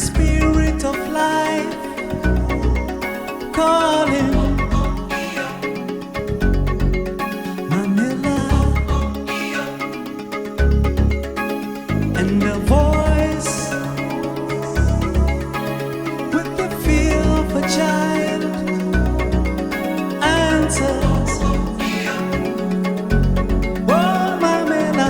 spirit of life calling Manila, and a voice with the feel of a child answers, oh Manila.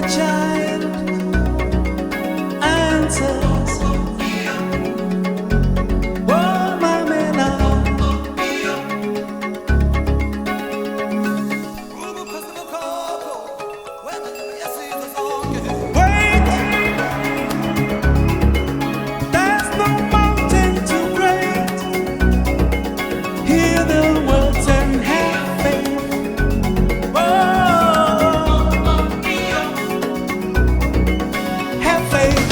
child answers. Oh, mamela. Wait, there's no mountain too great. Hear the words and have faith. Oh, have faith.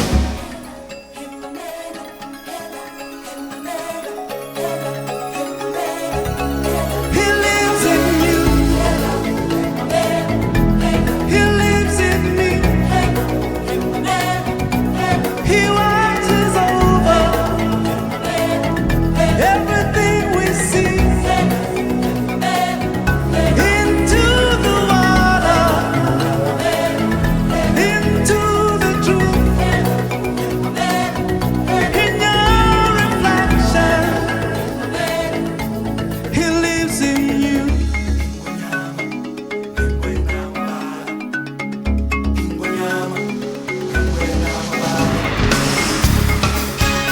He lives in you. He lives in me. He watches over everything we see. Into the water, into the truth. In your reflection, he lives in you. He lives in you.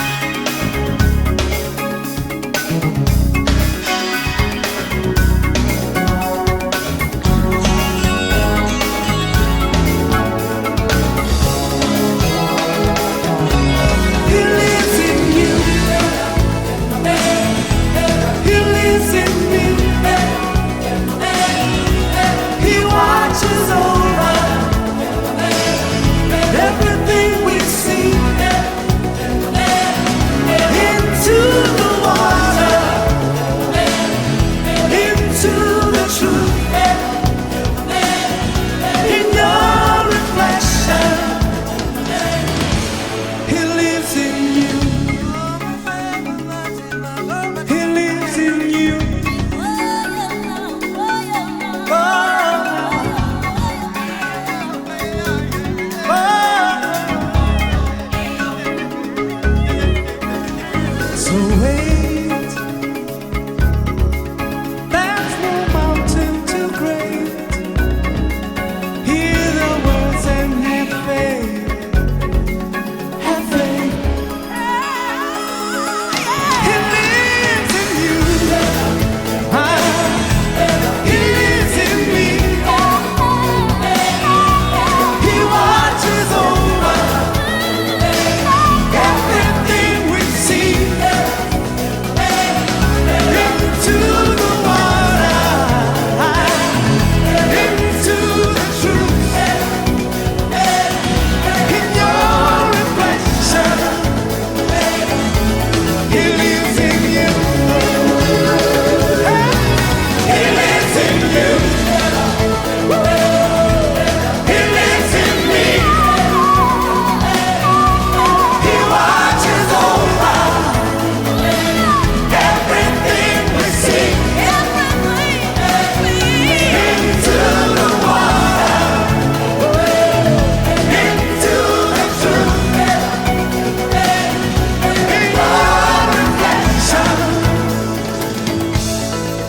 He lives in me. He watches over everything we see. Into the water, into the truth. In your reflection, he lives in you. He lives in you. Oh, oh. So wait, there's no mountain too great. Hear the words and have faith. Have faith. He lives in you. He lives in me. He watches over everything we see. Into the water, into the truth. In your reflection, he lives in you. He lives in you. He lives in me. He watches over everything we see. Into the water, into the truth. In your reflection,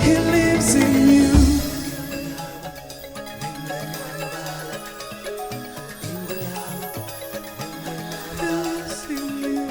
he lives in you. He lives in you.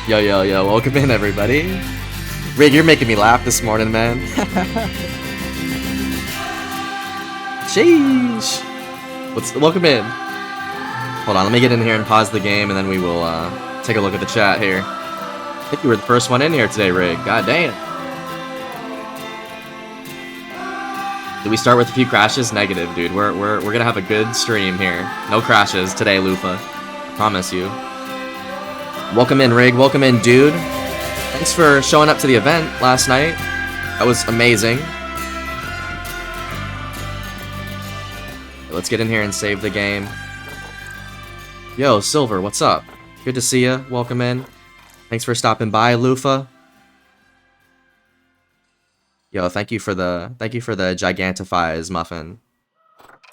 Yo, yo, yo, welcome in, everybody. Rig, you're making me laugh this morning, man. Sheesh. Welcome in. Hold on, let me get in here and pause the game, and then we will take a look at the chat here. I think you were the first one in here today, Rig. God damn. Did we start with a few crashes? Negative, dude. We're gonna have a good stream here. No crashes today, Lufa. I promise you. Welcome in, Rig. Welcome in, dude. Thanks for showing up to the event last night. That was amazing. let's get in here and save the game. Yo, Silver, what's up? Good to see you. Welcome in. Thanks for stopping by, Lufa. Yo, thank you for the Gigantifies muffin.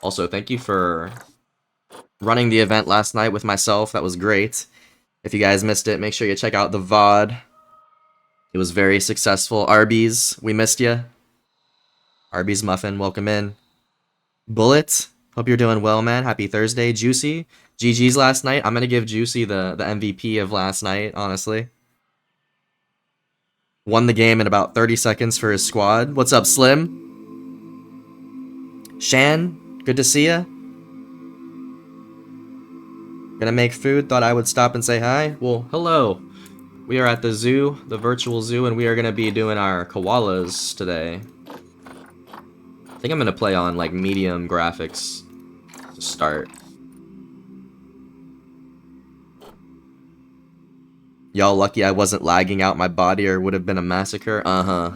Also, thank you for running the event last night with myself. That was great. If you guys missed it, make sure you check out the VOD. It was very successful. Arby's, we missed you. Arby's muffin, welcome in. Bullet, hope you're doing well, man. Happy Thursday. Juicy, GG's last night. I'm gonna give Juicy the MVP of last night, honestly. Won the game in about 30 seconds for his squad. What's up, Slim? Shan, good to see ya. Gonna make food, thought I would stop and say hi. Well, hello. We are at the zoo, the virtual zoo, and we are gonna be doing our koalas today. I think I'm gonna play on like medium graphics to start. Y'all lucky I wasn't lagging out my body or it would have been a massacre. Uh-huh.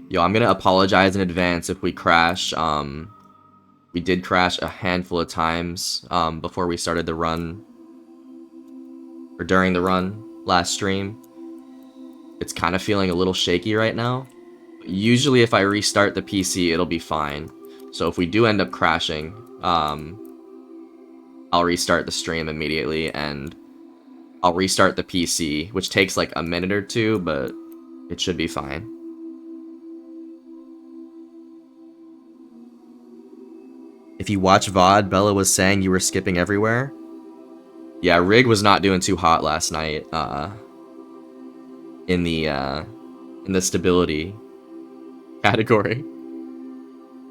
Yo, I'm gonna apologize in advance if we crash. We did crash a handful of times before we started the run. Or during the run last stream. It's kind of feeling a little shaky right now. Usually if I restart the PC, it'll be fine. So if we do end up crashing, I'll restart the stream immediately and I'll restart the PC, which takes like a minute or two, but it should be fine. If you watch VOD, Bella was saying you were skipping everywhere. Yeah, Rig was not doing too hot last night, in the stability category.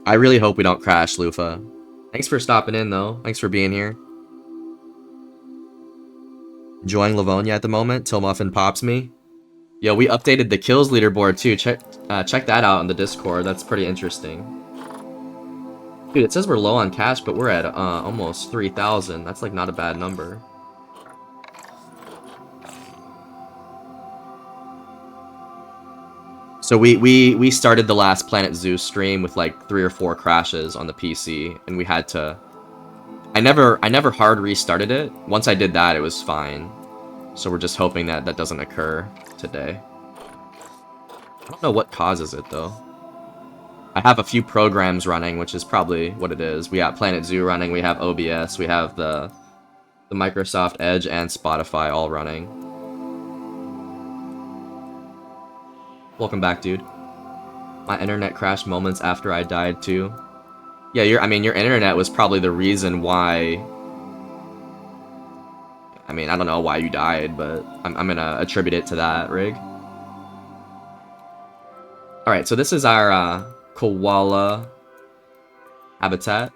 I really hope we don't crash, Lufa. Thanks for stopping in, though. Thanks for being here. Enjoying Livonia at the moment till Muffin pops me. Yo, we updated the kills leaderboard, too. Check that out on the Discord. That's pretty interesting. Dude, it says we're low on cash, but we're at almost 3,000. That's like not a bad number. So we started the last Planet Zoo stream with like 3 or 4 crashes on the PC, and we had to. I never hard restarted it. Once I did that, it was fine. So we're just hoping that that doesn't occur today. I don't know what causes it though. I have a few programs running, which is probably what it is. We have Planet Zoo running. We have OBS. We have the Microsoft Edge and Spotify all running. Welcome back, dude. My internet crashed moments after I died too. Yeah, your internet was probably the reason why. I mean, I don't know why you died, but I'm gonna attribute it to that, Rig. All right, so this is our koala habitat.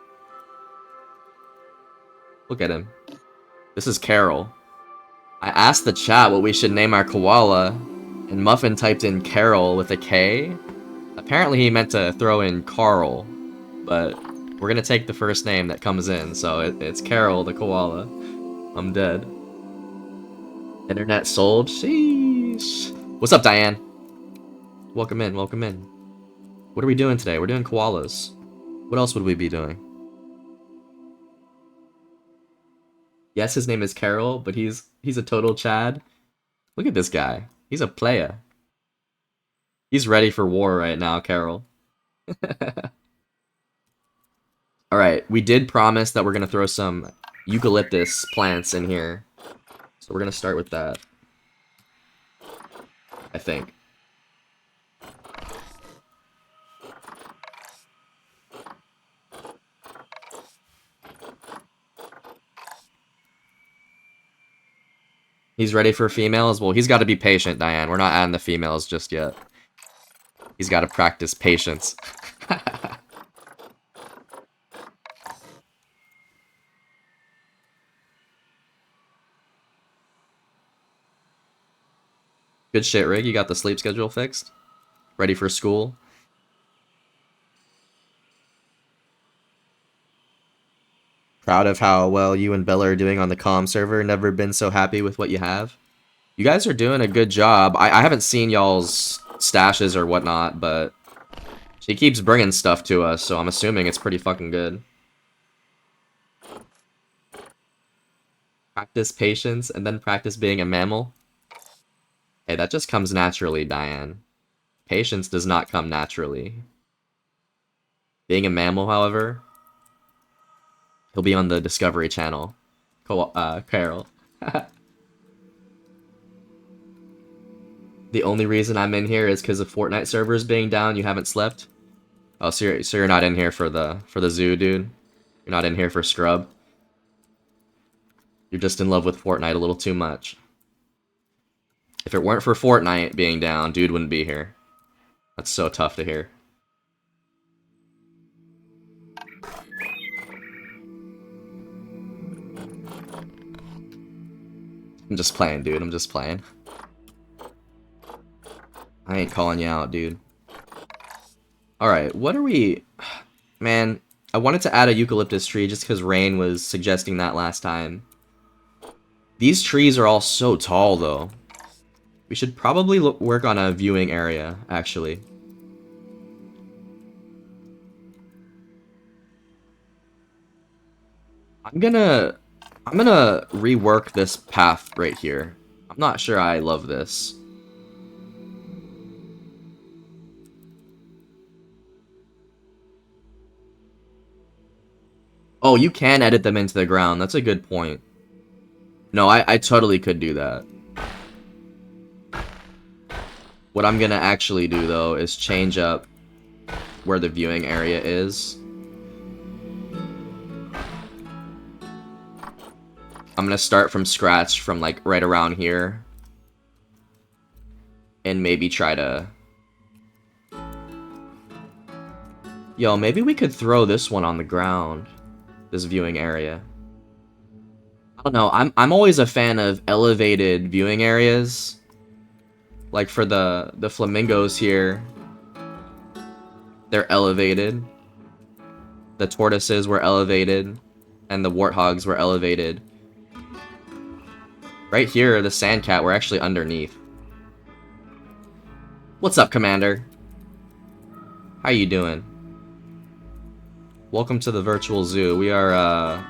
Look at him. This is Carol. I asked the chat what we should name our koala. And Muffin typed in Carol with a K. Apparently he meant to throw in Carl, but we're gonna take the first name that comes in, so it's Carol the koala. I'm dead. Internet sold? Sheesh. What's up, Diane? Welcome in, welcome in. What are we doing today? We're doing koalas. What else would we be doing? Yes, his name is Carol, but he's a total Chad. Look at this guy. He's a player. He's ready for war right now, Carol. Alright, we did promise that we're going to throw some eucalyptus plants in here. So we're going to start with that. I think. He's ready for females? Well, he's got to be patient, Diane. We're not adding the females just yet. He's got to practice patience. Good shit, Rig. You got the sleep schedule fixed? Ready for school? Proud of how well you and Bella are doing on the comm server. Never been so happy with what you have. You guys are doing a good job. I haven't seen y'all's stashes or whatnot, but she keeps bringing stuff to us, so I'm assuming it's pretty fucking good. Practice patience and then practice being a mammal. Hey, that just comes naturally, Diane. Patience does not come naturally. Being a mammal, however, he'll be on the Discovery Channel. Carol. The only reason I'm in here is because of Fortnite servers being down. You haven't slept. Oh, so you're not in here for the zoo, dude. You're not in here for scrub. You're just in love with Fortnite a little too much. If it weren't for Fortnite being down, dude wouldn't be here. That's so tough to hear. I'm just playing, dude. I'm just playing. I ain't calling you out, dude. Alright, what are we... Man, I wanted to add a eucalyptus tree just because Rain was suggesting that last time. These trees are all so tall, though. We should probably work on a viewing area, actually. I'm gonna rework this path right here. I'm not sure I love this. Oh, you can edit them into the ground. That's a good point. No, I totally could do that. What I'm gonna actually do, though, is change up where the viewing area is. I'm gonna start from scratch from, like, right around here. And maybe try to... Yo, maybe we could throw this one on the ground. This viewing area. I don't know, I'm always a fan of elevated viewing areas. Like for the flamingos here. They're elevated. The tortoises were elevated. And the warthogs were elevated. Right here, the sandcat, we're actually underneath. What's up, Commander? How you doing? Welcome to the virtual zoo. We are,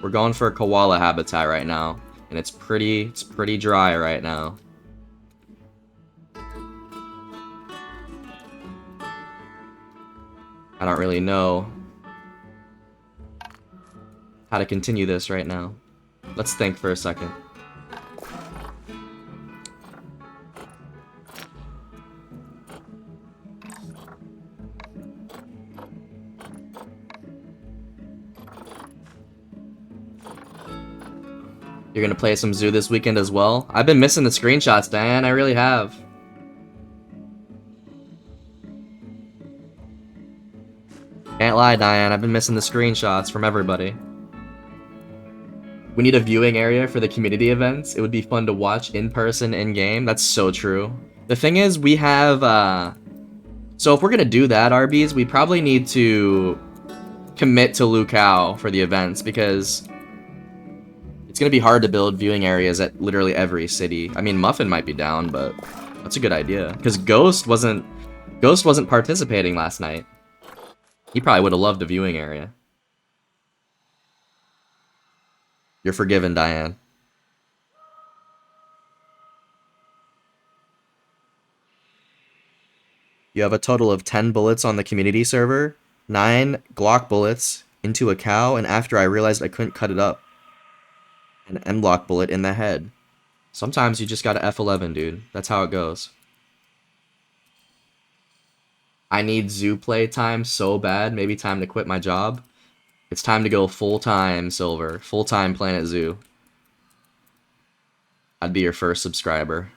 we're going for a koala habitat right now. And it's pretty dry right now. I don't really know how to continue this right now. Let's think for a second. You're gonna play some zoo this weekend as well? I've been missing the screenshots, Diane. I really have. Can't lie, Diane. I've been missing the screenshots from everybody. We need a viewing area for the community events. It would be fun to watch in person, in-game. That's so true. The thing is, we have, so if we're gonna do that, Arby's, we probably need to commit to Lukao for the events, because it's gonna be hard to build viewing areas at literally every city. I mean, Muffin might be down, but that's a good idea. Because Ghost wasn't participating last night. He probably would have loved a viewing area. You're forgiven, Diane. You have a total of 10 bullets on the community server, 9 Glock bullets into a cow, and after I realized I couldn't cut it up, an M-Block bullet in the head. Sometimes you just gotta F11, dude. That's how it goes. I need zoo play time so bad, maybe time to quit my job. It's time to go full-time Silver, full-time Planet Zoo. I'd be your first subscriber.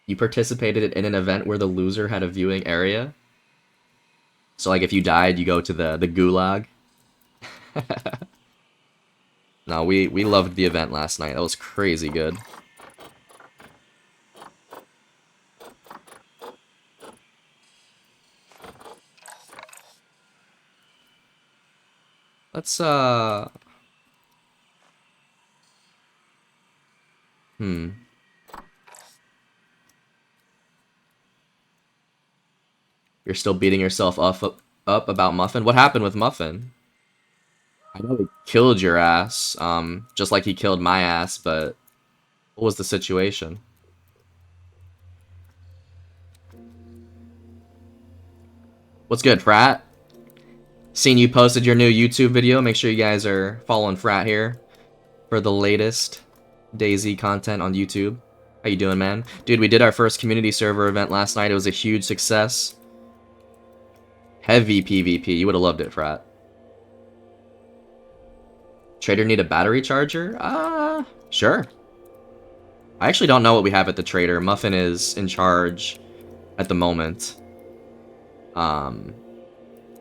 You participated in an event where the loser had a viewing area? So like if you died, you go to the gulag? No, we loved the event last night. That was crazy good. Let's hmm. You're still beating yourself up about Muffin? What happened with Muffin? I know he killed your ass, just like he killed my ass, but what was the situation? What's good, Frat? Seen you posted your new YouTube video. Make sure you guys are following Frat here for the latest DayZ content on YouTube. How you doing, man? Dude, we did our first community server event last night. It was a huge success. Heavy PvP. You would have loved it, Frat. Trader need a battery charger? Sure. I actually don't know what we have at the trader. Muffin is in charge at the moment.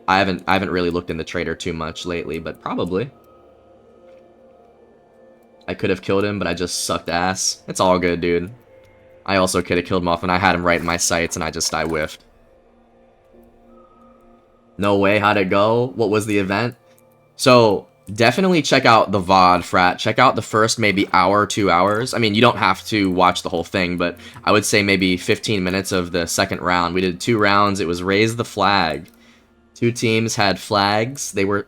I haven't really looked in the trader too much lately, but probably. I could have killed him, but I just sucked ass. It's all good, dude. I also could have killed Muffin. I had him right in my sights, and I whiffed. No way, how'd it go? What was the event? So, definitely check out the VOD, Frat. Check out the first maybe hour, 2 hours. I mean, you don't have to watch the whole thing, but I would say maybe 15 minutes of the second round. We did 2 rounds. It was Raise the Flag. 2 teams had flags. They were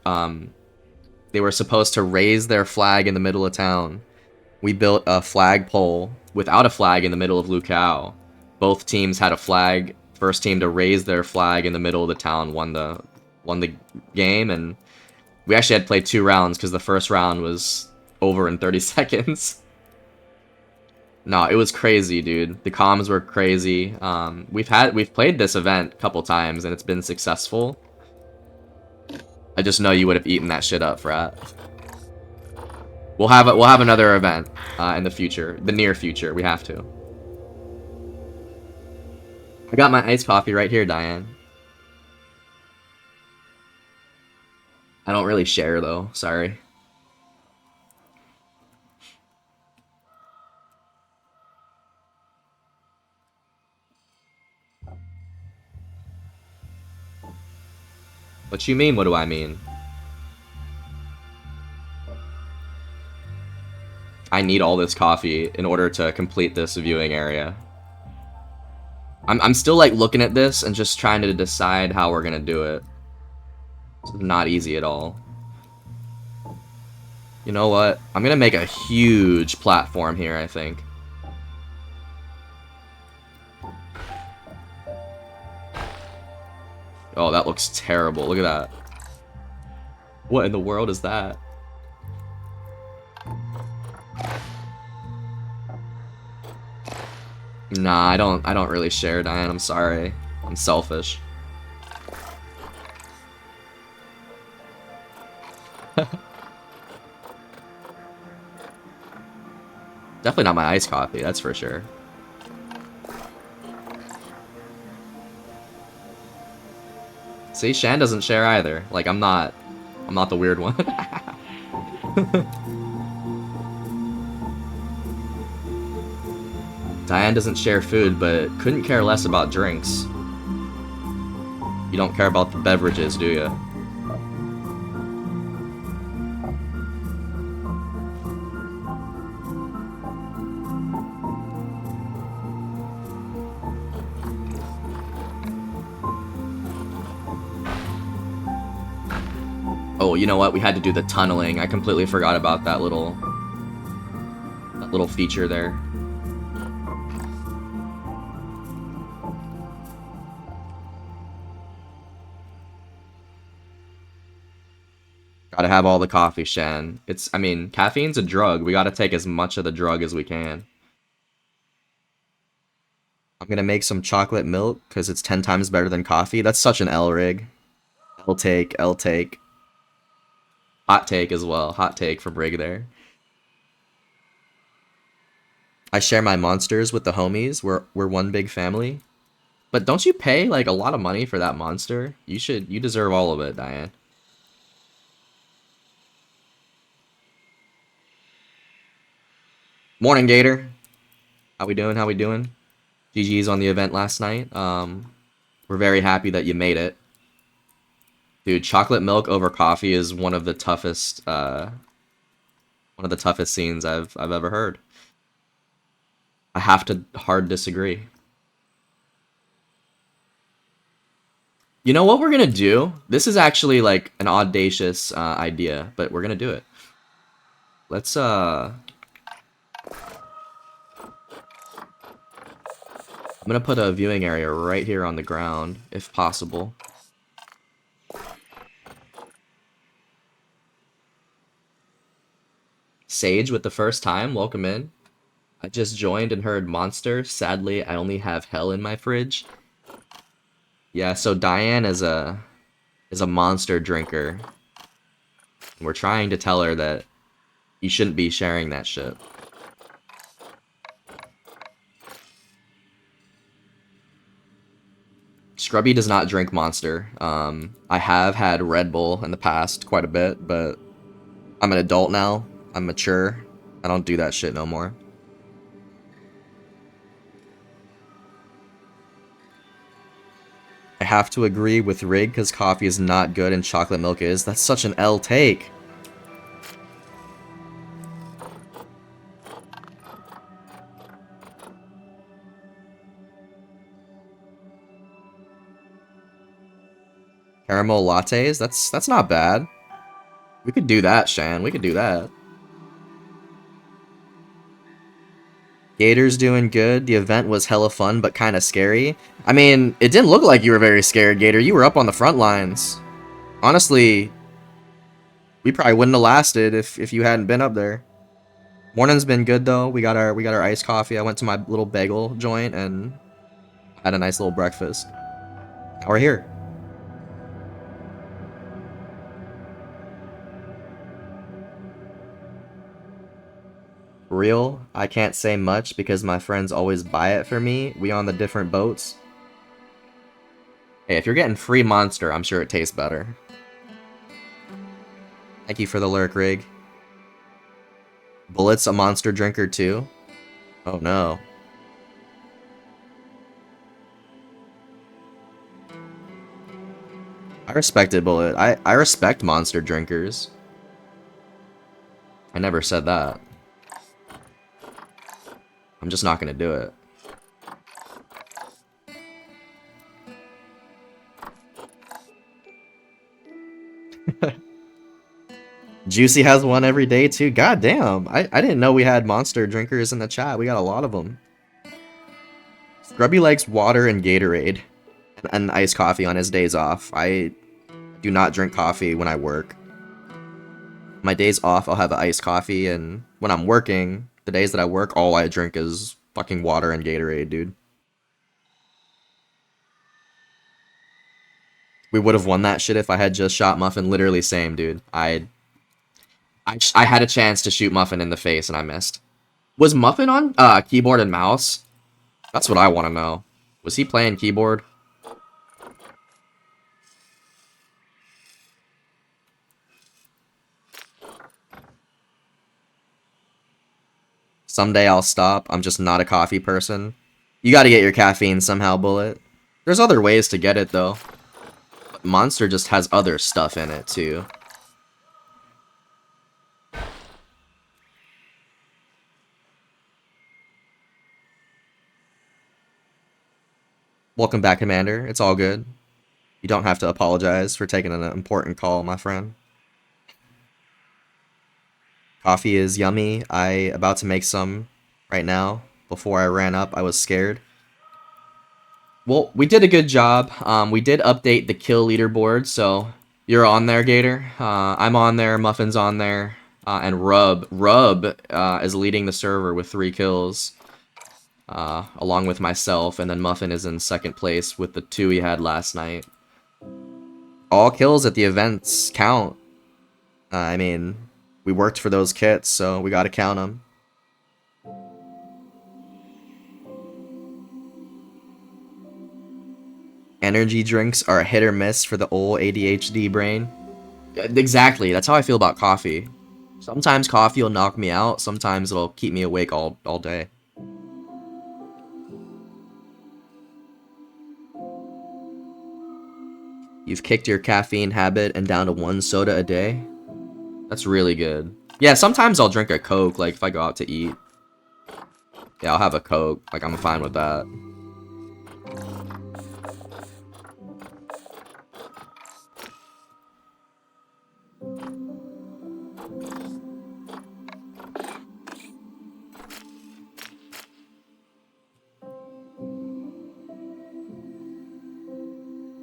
supposed to raise their flag in the middle of town. We built a flagpole without a flag in the middle of Lukao. Both teams had a flag. First team to raise their flag in the middle of the town won the game, and we actually had played 2 rounds because the first round was over in 30 seconds. No, it was crazy, dude. The comms were crazy. We've played this event a couple times and it's been successful. I just know you would have eaten that shit up, Frat. We'll have another event in the future, the near future. We have to. I got my iced coffee right here, Diane. I don't really share though. Sorry. What you mean? What do I mean? I need all this coffee in order to complete this viewing area. I'm still like looking at this and just trying to decide how we're gonna do it. It's not easy at all. You know what? I'm gonna make a huge platform here, I think. Oh, that looks terrible. Look at that. What in the world is that? Nah, I don't really share, Diane. I'm sorry. I'm selfish. Definitely not my iced coffee, that's for sure. See, Shan doesn't share either. Like, I'm not the weird one. Diane doesn't share food, but couldn't care less about drinks. You don't care about the beverages, do you? Oh, you know what? We had to do the tunneling. I completely forgot about that little feature there. Gotta have all the coffee, Shan. I mean, caffeine's a drug. We gotta take as much of the drug as we can. I'm gonna make some chocolate milk, because it's 10 times better than coffee. That's such an L rig. L take, L take. Hot take as well. Hot take from Rig there. I share my monsters with the homies. We're one big family. But don't you pay, like, a lot of money for that monster? You deserve all of it, Diane. Morning, Gator. How we doing? How we doing? GG's on the event last night. We're very happy that you made it. Dude, chocolate milk over coffee is one of the toughest scenes I've ever heard. I have to hard disagree. You know what we're gonna do? This is actually like an audacious idea, but we're gonna do it. Let's I'm gonna put a viewing area right here on the ground, if possible. Sage with the first time, welcome in. I just joined and heard Monster. Sadly, I only have Hell in my fridge. Yeah, so Diane is a Monster drinker. We're trying to tell her that you shouldn't be sharing that shit. Scrubby does not drink Monster. I have had Red Bull in the past quite a bit, but I'm an adult now. I'm mature. I don't do that shit no more. I have to agree with Rig because coffee is not good and chocolate milk is. That's such an L take. Caramel lattes? That's not bad. We could do that, Shan. We could do that. Gator's doing good. The event was hella fun, but kind of scary. I mean, it didn't look like you were very scared, Gator. You were up on the front lines. Honestly, we probably wouldn't have lasted if you hadn't been up there. Morning's been good though. We got our iced coffee. I went to my little bagel joint and had a nice little breakfast. Now we're here. Real, I can't say much because my friends always buy it for me. We on the different boats. Hey, if you're getting free Monster, I'm sure it tastes better. Thank you for the lurk, Rig. Bullet's a Monster drinker too? Oh no. I respect it, Bullet. I respect Monster drinkers. I never said that. I'm just not gonna do it. Juicy has one every day too. God damn. I didn't know we had Monster drinkers in the chat. We got a lot of them. Scrubby likes water and Gatorade and iced coffee on his days off. I do not drink coffee when I work. My days off, I'll have an iced coffee, and when I'm working, the days that I work, all I drink is fucking water and Gatorade, dude. We would have won that shit if I had just shot Muffin. Literally same, dude. I had a chance to shoot Muffin in the face and I missed. Was Muffin on keyboard and mouse? That's what I want to know. Was he playing keyboard? Someday I'll stop. I'm just not a coffee person. You gotta get your caffeine somehow, Bullet. There's other ways to get it, though. Monster just has other stuff in it, too. Welcome back, Commander. It's all good. You don't have to apologize for taking an important call, my friend. Coffee is yummy. I about to make some right now. Before I ran up, I was scared. Well, we did a good job. We did update the kill leaderboard, so you're on there, Gator. I'm on there, Muffin's on there, and Rub is leading the server with 3 kills, along with myself, and then Muffin is in second place with the 2 he had last night. All kills at the events count. I mean, we worked for those kits, so we gotta count them. Energy drinks are a hit or miss for the old ADHD brain. Exactly, that's how I feel about coffee. Sometimes coffee will knock me out, sometimes it'll keep me awake all day. You've kicked your caffeine habit and down to 1 soda a day. That's really good. Yeah, sometimes I'll drink a Coke, like if I go out to eat. Yeah, I'll have a Coke. Like, I'm fine with that.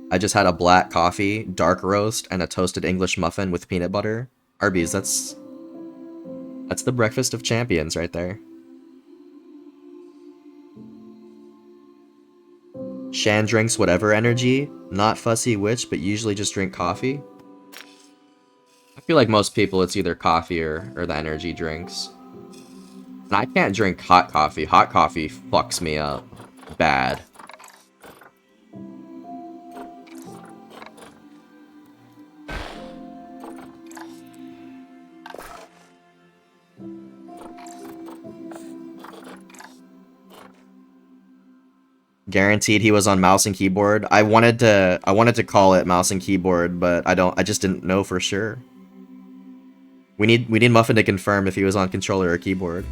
I just had a black coffee, dark roast, and a toasted English muffin with peanut butter. Arby's, that's the breakfast of champions right there. Shan drinks whatever energy, not fussy which, but usually just drink coffee. I feel like most people it's either coffee or the energy drinks. And I can't drink hot coffee. Hot coffee fucks me up. Bad. Guaranteed he was on mouse and keyboard. I wanted to call it mouse and keyboard, but I just didn't know for sure. We need Muffin to confirm if he was on controller or keyboard.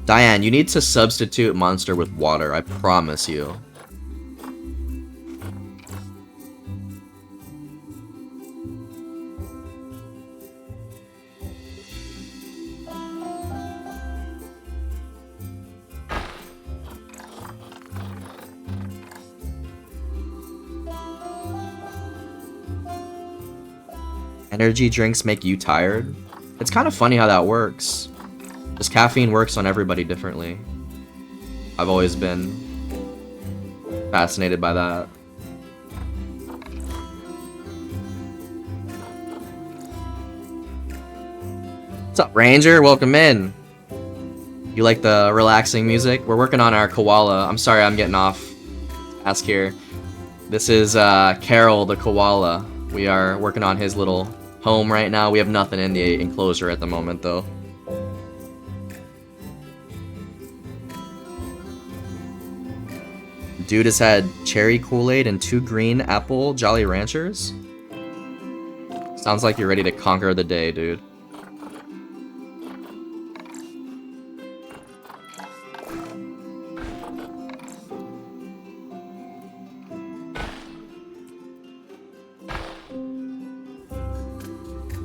Diane, you need to substitute Monster with water, I promise you. Energy drinks make you tired? It's kind of funny how that works. Just caffeine works on everybody differently. I've always been fascinated by that. What's up, Ranger? Welcome in. You like the relaxing music? We're working on our koala. I'm sorry I'm getting off task here. This is Carol the koala. We are working on his little home right now. We have nothing in the enclosure at the moment, though. Dude has had cherry Kool-Aid and 2 green apple Jolly Ranchers. Sounds like you're ready to conquer the day, dude.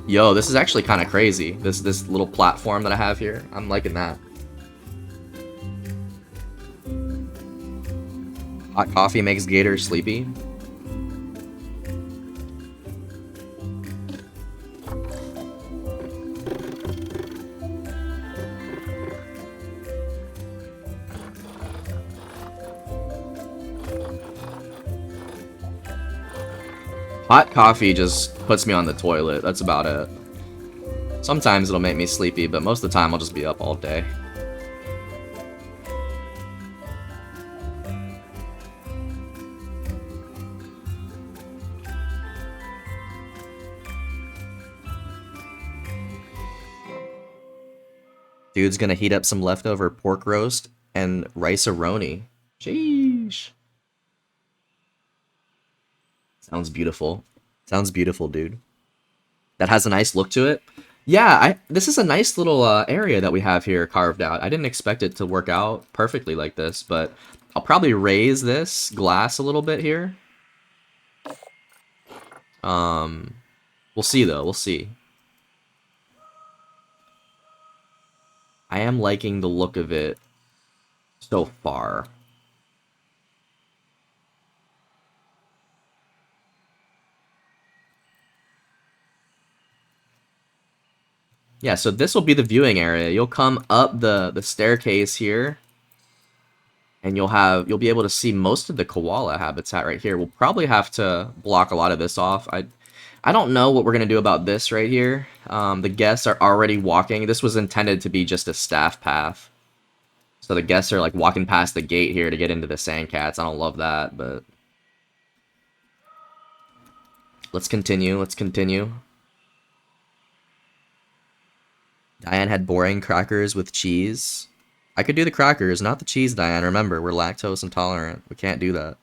Yo, this is actually kind of crazy. This little platform that I have here. I'm liking that. Hot coffee makes Gator sleepy. Hot coffee just puts me on the toilet. That's about it. Sometimes it'll make me sleepy, but most of the time I'll just be up all day. Dude's gonna heat up some leftover pork roast and rice-a-roni. Sheesh. Sounds beautiful. Sounds beautiful, dude. That has a nice look to it. Yeah, this is a nice little area that we have here carved out. I didn't expect it to work out perfectly like this, but I'll probably raise this glass a little bit here. We'll see though, we'll see. I am liking the look of it so far. Yeah, so this will be the viewing area. You'll come up the staircase here, and you'll be able to see most of the koala habitat right here. We'll probably have to block a lot of this off. I don't know what we're gonna do about this right here. The guests are already walking. This was intended to be just a staff path. So the guests are like walking past the gate here to get into the Sandcats. I don't love that, but let's continue. Let's continue. Diane had boring crackers with cheese. I could do the crackers, not the cheese, Diane. Remember, we're lactose intolerant. We can't do that.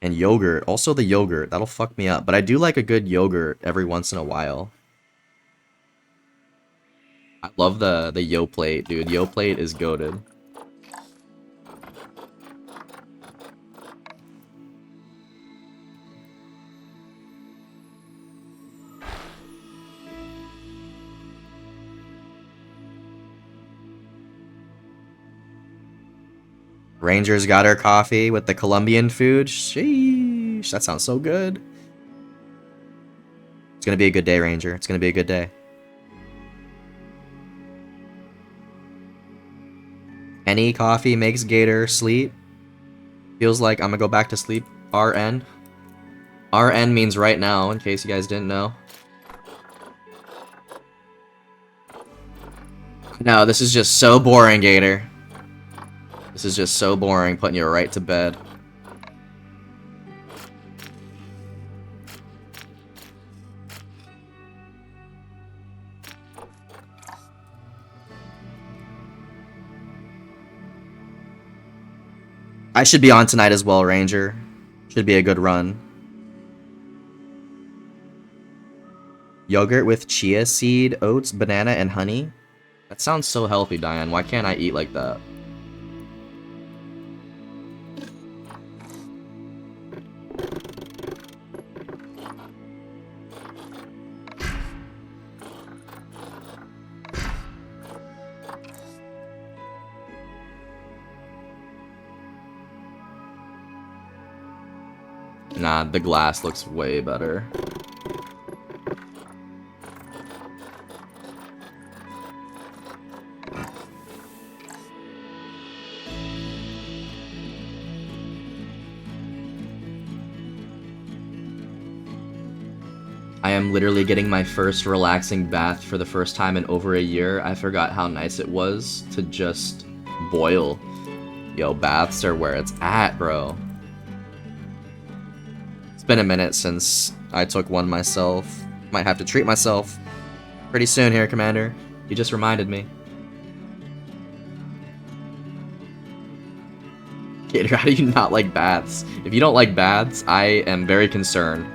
And yogurt. Also the yogurt. That'll fuck me up. But I do like a good yogurt every once in a while. I love the Yoplait, dude. Yoplait is goated. Rangers got her coffee with the Colombian food. Sheesh, that sounds so good. It's gonna be a good day, Ranger. It's gonna be a good day. Any coffee makes Gator sleep. Feels like I'm gonna go back to sleep. RN. RN means right now, in case you guys didn't know. No, this is just so boring, Gator. This is just so boring, putting you right to bed. I should be on tonight as well, Ranger. Should be a good run. Yogurt with chia seed, oats, banana, and honey. That sounds so healthy, Diane. Why can't I eat like that? Nah, the glass looks way better. I am literally getting my first relaxing bath for the first time in over a year. I forgot how nice it was to just boil. Yo, baths are where it's at, bro. It's been a minute since I took one myself. Might have to treat myself pretty soon here, Commander. You just reminded me. Gator, how do you not like baths? If you don't like baths, I am very concerned.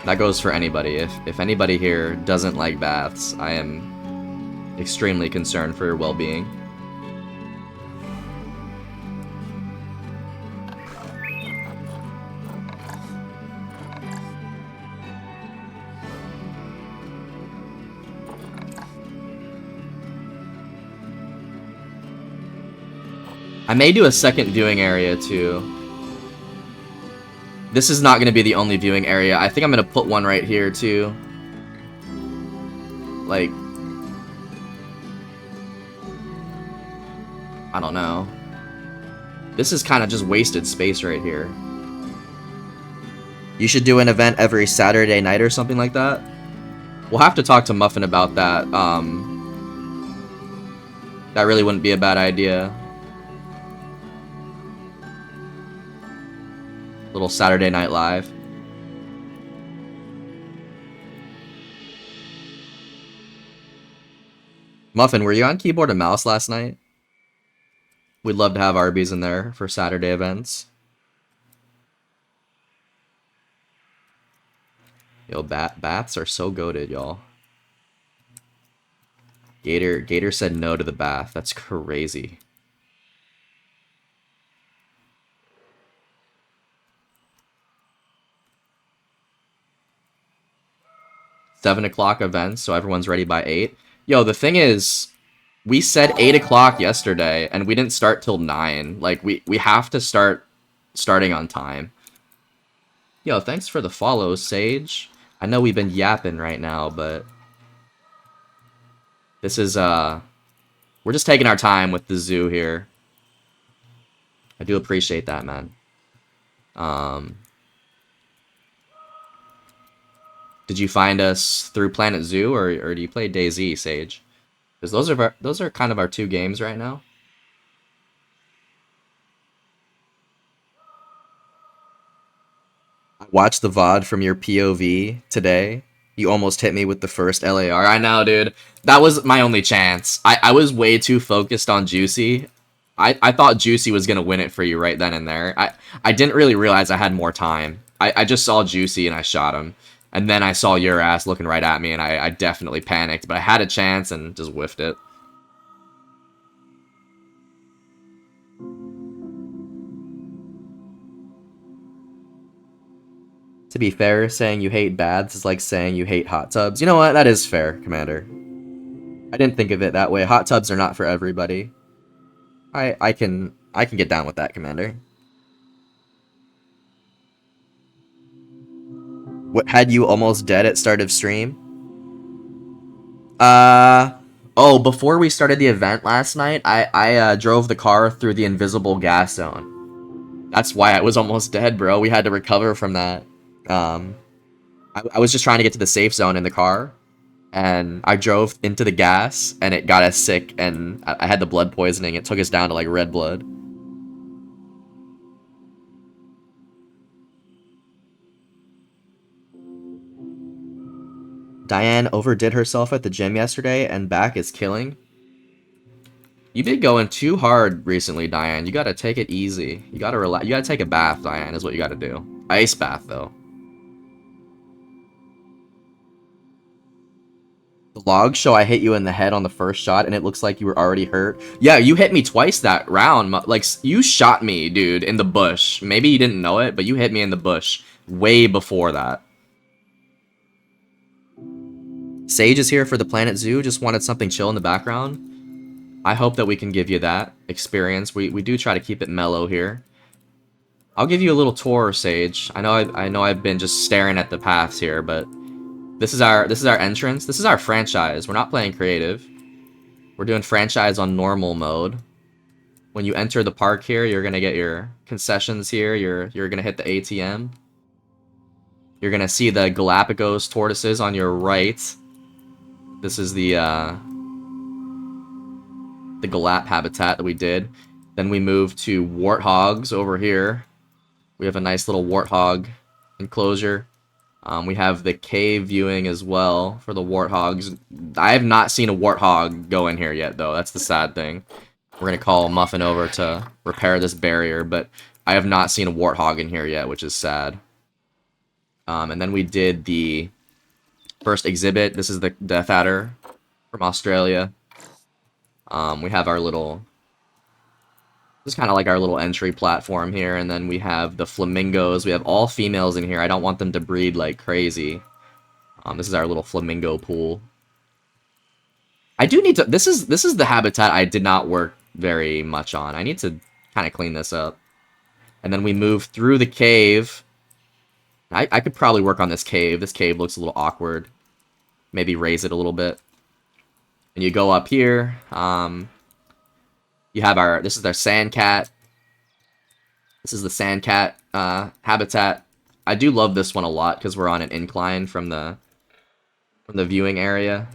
That goes for anybody. If anybody here doesn't like baths, I am extremely concerned for your well-being. I may do a second viewing area too. This is not going to be the only viewing area. I think I'm going to put one right here too. Like, I don't know. This is kind of just wasted space right here. You should do an event every Saturday night or something like that. We'll have to talk to Muffin about that. That really wouldn't be a bad idea. Little Saturday Night Live. Muffin, were you on keyboard and mouse last night? We'd love to have Arby's in there for Saturday events. Yo, baths are so goated, y'all. Gator said no to the bath. That's crazy. Seven o'clock events, so everyone's ready by 8. Yo, the thing is, we said 8 o'clock yesterday, and we didn't start till 9. Like, we have to starting on time. Yo, thanks for the follow, Sage. I know we've been yapping right now, but this is, we're just taking our time with the zoo here. I do appreciate that, man. Did you find us through Planet Zoo, or do you play DayZ, Sage? Because those are kind of our two games right now. I watched the VOD from your POV today. You almost hit me with the first LAR. I know, dude. That was my only chance. I was way too focused on Juicy I thought Juicy was gonna win it for you right then and there. I didn't really realize I had more time. I just saw Juicy and I shot him. And then I saw your ass looking right at me and I definitely panicked. But I had a chance and just whiffed it. To be fair, saying you hate baths is like saying you hate hot tubs. You know what? That is fair, Commander. I didn't think of it that way. Hot tubs are not for everybody. I can get down with that, Commander. What had you almost dead at start of stream? Oh, before we started the event last night, I drove the car through the invisible gas zone. That's why I was almost dead, bro. We had to recover from that. I was just trying to get to the safe zone in the car, and I drove into the gas, and it got us sick, and I had the blood poisoning. It took us down to, like, red blood. Diane overdid herself at the gym yesterday, and back is killing. You've been going too hard recently, Diane. You gotta take it easy. You gotta relax. You gotta take a bath, Diane, is what you gotta do. Ice bath, though. The logs show I hit you in the head on the first shot, and it looks like you were already hurt. Yeah, you hit me twice that round. Like, you shot me, dude, in the bush. Maybe you didn't know it, but you hit me in the bush way before that. Sage is here for the Planet Zoo. Just wanted something chill in the background. I hope that we can give you that experience. We do try to keep it mellow here. I'll give you a little tour, Sage. I know I've been just staring at the paths here, but this is our entrance. This is our franchise. We're not playing creative. We're doing franchise on normal mode. When you enter the park here, you're gonna get your concessions here. You're gonna hit the ATM. You're gonna see the Galapagos tortoises on your right. This is the Galap habitat that we did. Then we move to warthogs over here. We have a nice little warthog enclosure. We have the cave viewing as well for the warthogs. I have not seen a warthog go in here yet, though. That's the sad thing. We're going to call Muffin over to repair this barrier, but I have not seen a warthog in here yet, which is sad. And then we did the first exhibit. This is the Death Adder from Australia. We have our little... This is kind of like our little entry platform here, and then we have the flamingos. We have all females in here. I don't want them to breed like crazy. This is our little flamingo pool. I do need to... This is the habitat I did not work very much on. I need to kind of clean this up. And then we move through the cave. I could probably work on this cave. This cave looks a little awkward. Maybe raise it a little bit. And you go up here. You have our... This is our sandcat. This is the sandcat habitat. I do love this one a lot because we're on an incline from the viewing area.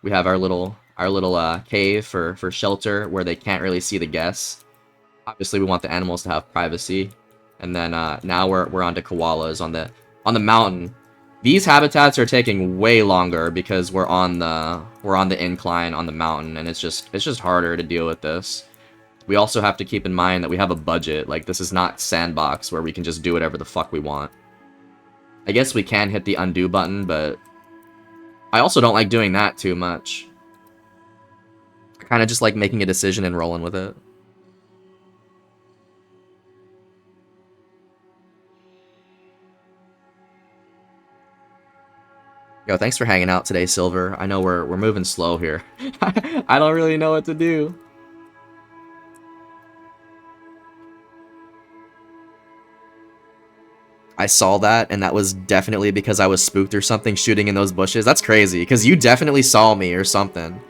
We have our little cave for shelter where they can't really see the guests. Obviously, we want the animals to have privacy. And then now we're on to koalas on the mountain. These habitats are taking way longer because we're on the incline on the mountain, and it's just harder to deal with this. We also have to keep in mind that we have a budget. Like, this is not Sandbox where we can just do whatever the fuck we want. I guess we can hit the undo button, but I also don't like doing that too much. I kind of just like making a decision and rolling with it. Yo, thanks for hanging out today, Silver. I know we're moving slow here. I don't really know what to do. I saw that, and that was definitely because I was spooked or something shooting in those bushes. That's crazy, because you definitely saw me or something.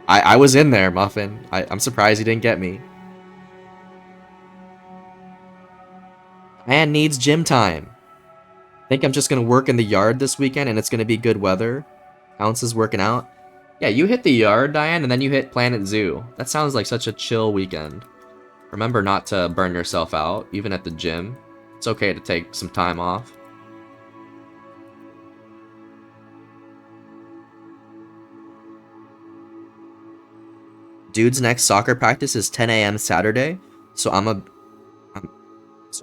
I was in there, Muffin. I'm surprised you didn't get me. Man needs gym time. Think I'm just gonna work in the yard this weekend and it's gonna be good weather. Ounce is working out. Yeah, you hit the yard, Diane, and then you hit Planet Zoo. That sounds like such a chill weekend. Remember not to burn yourself out, even at the gym. It's okay to take some time off. Dude's next soccer practice is 10 a.m. Saturday, so I'm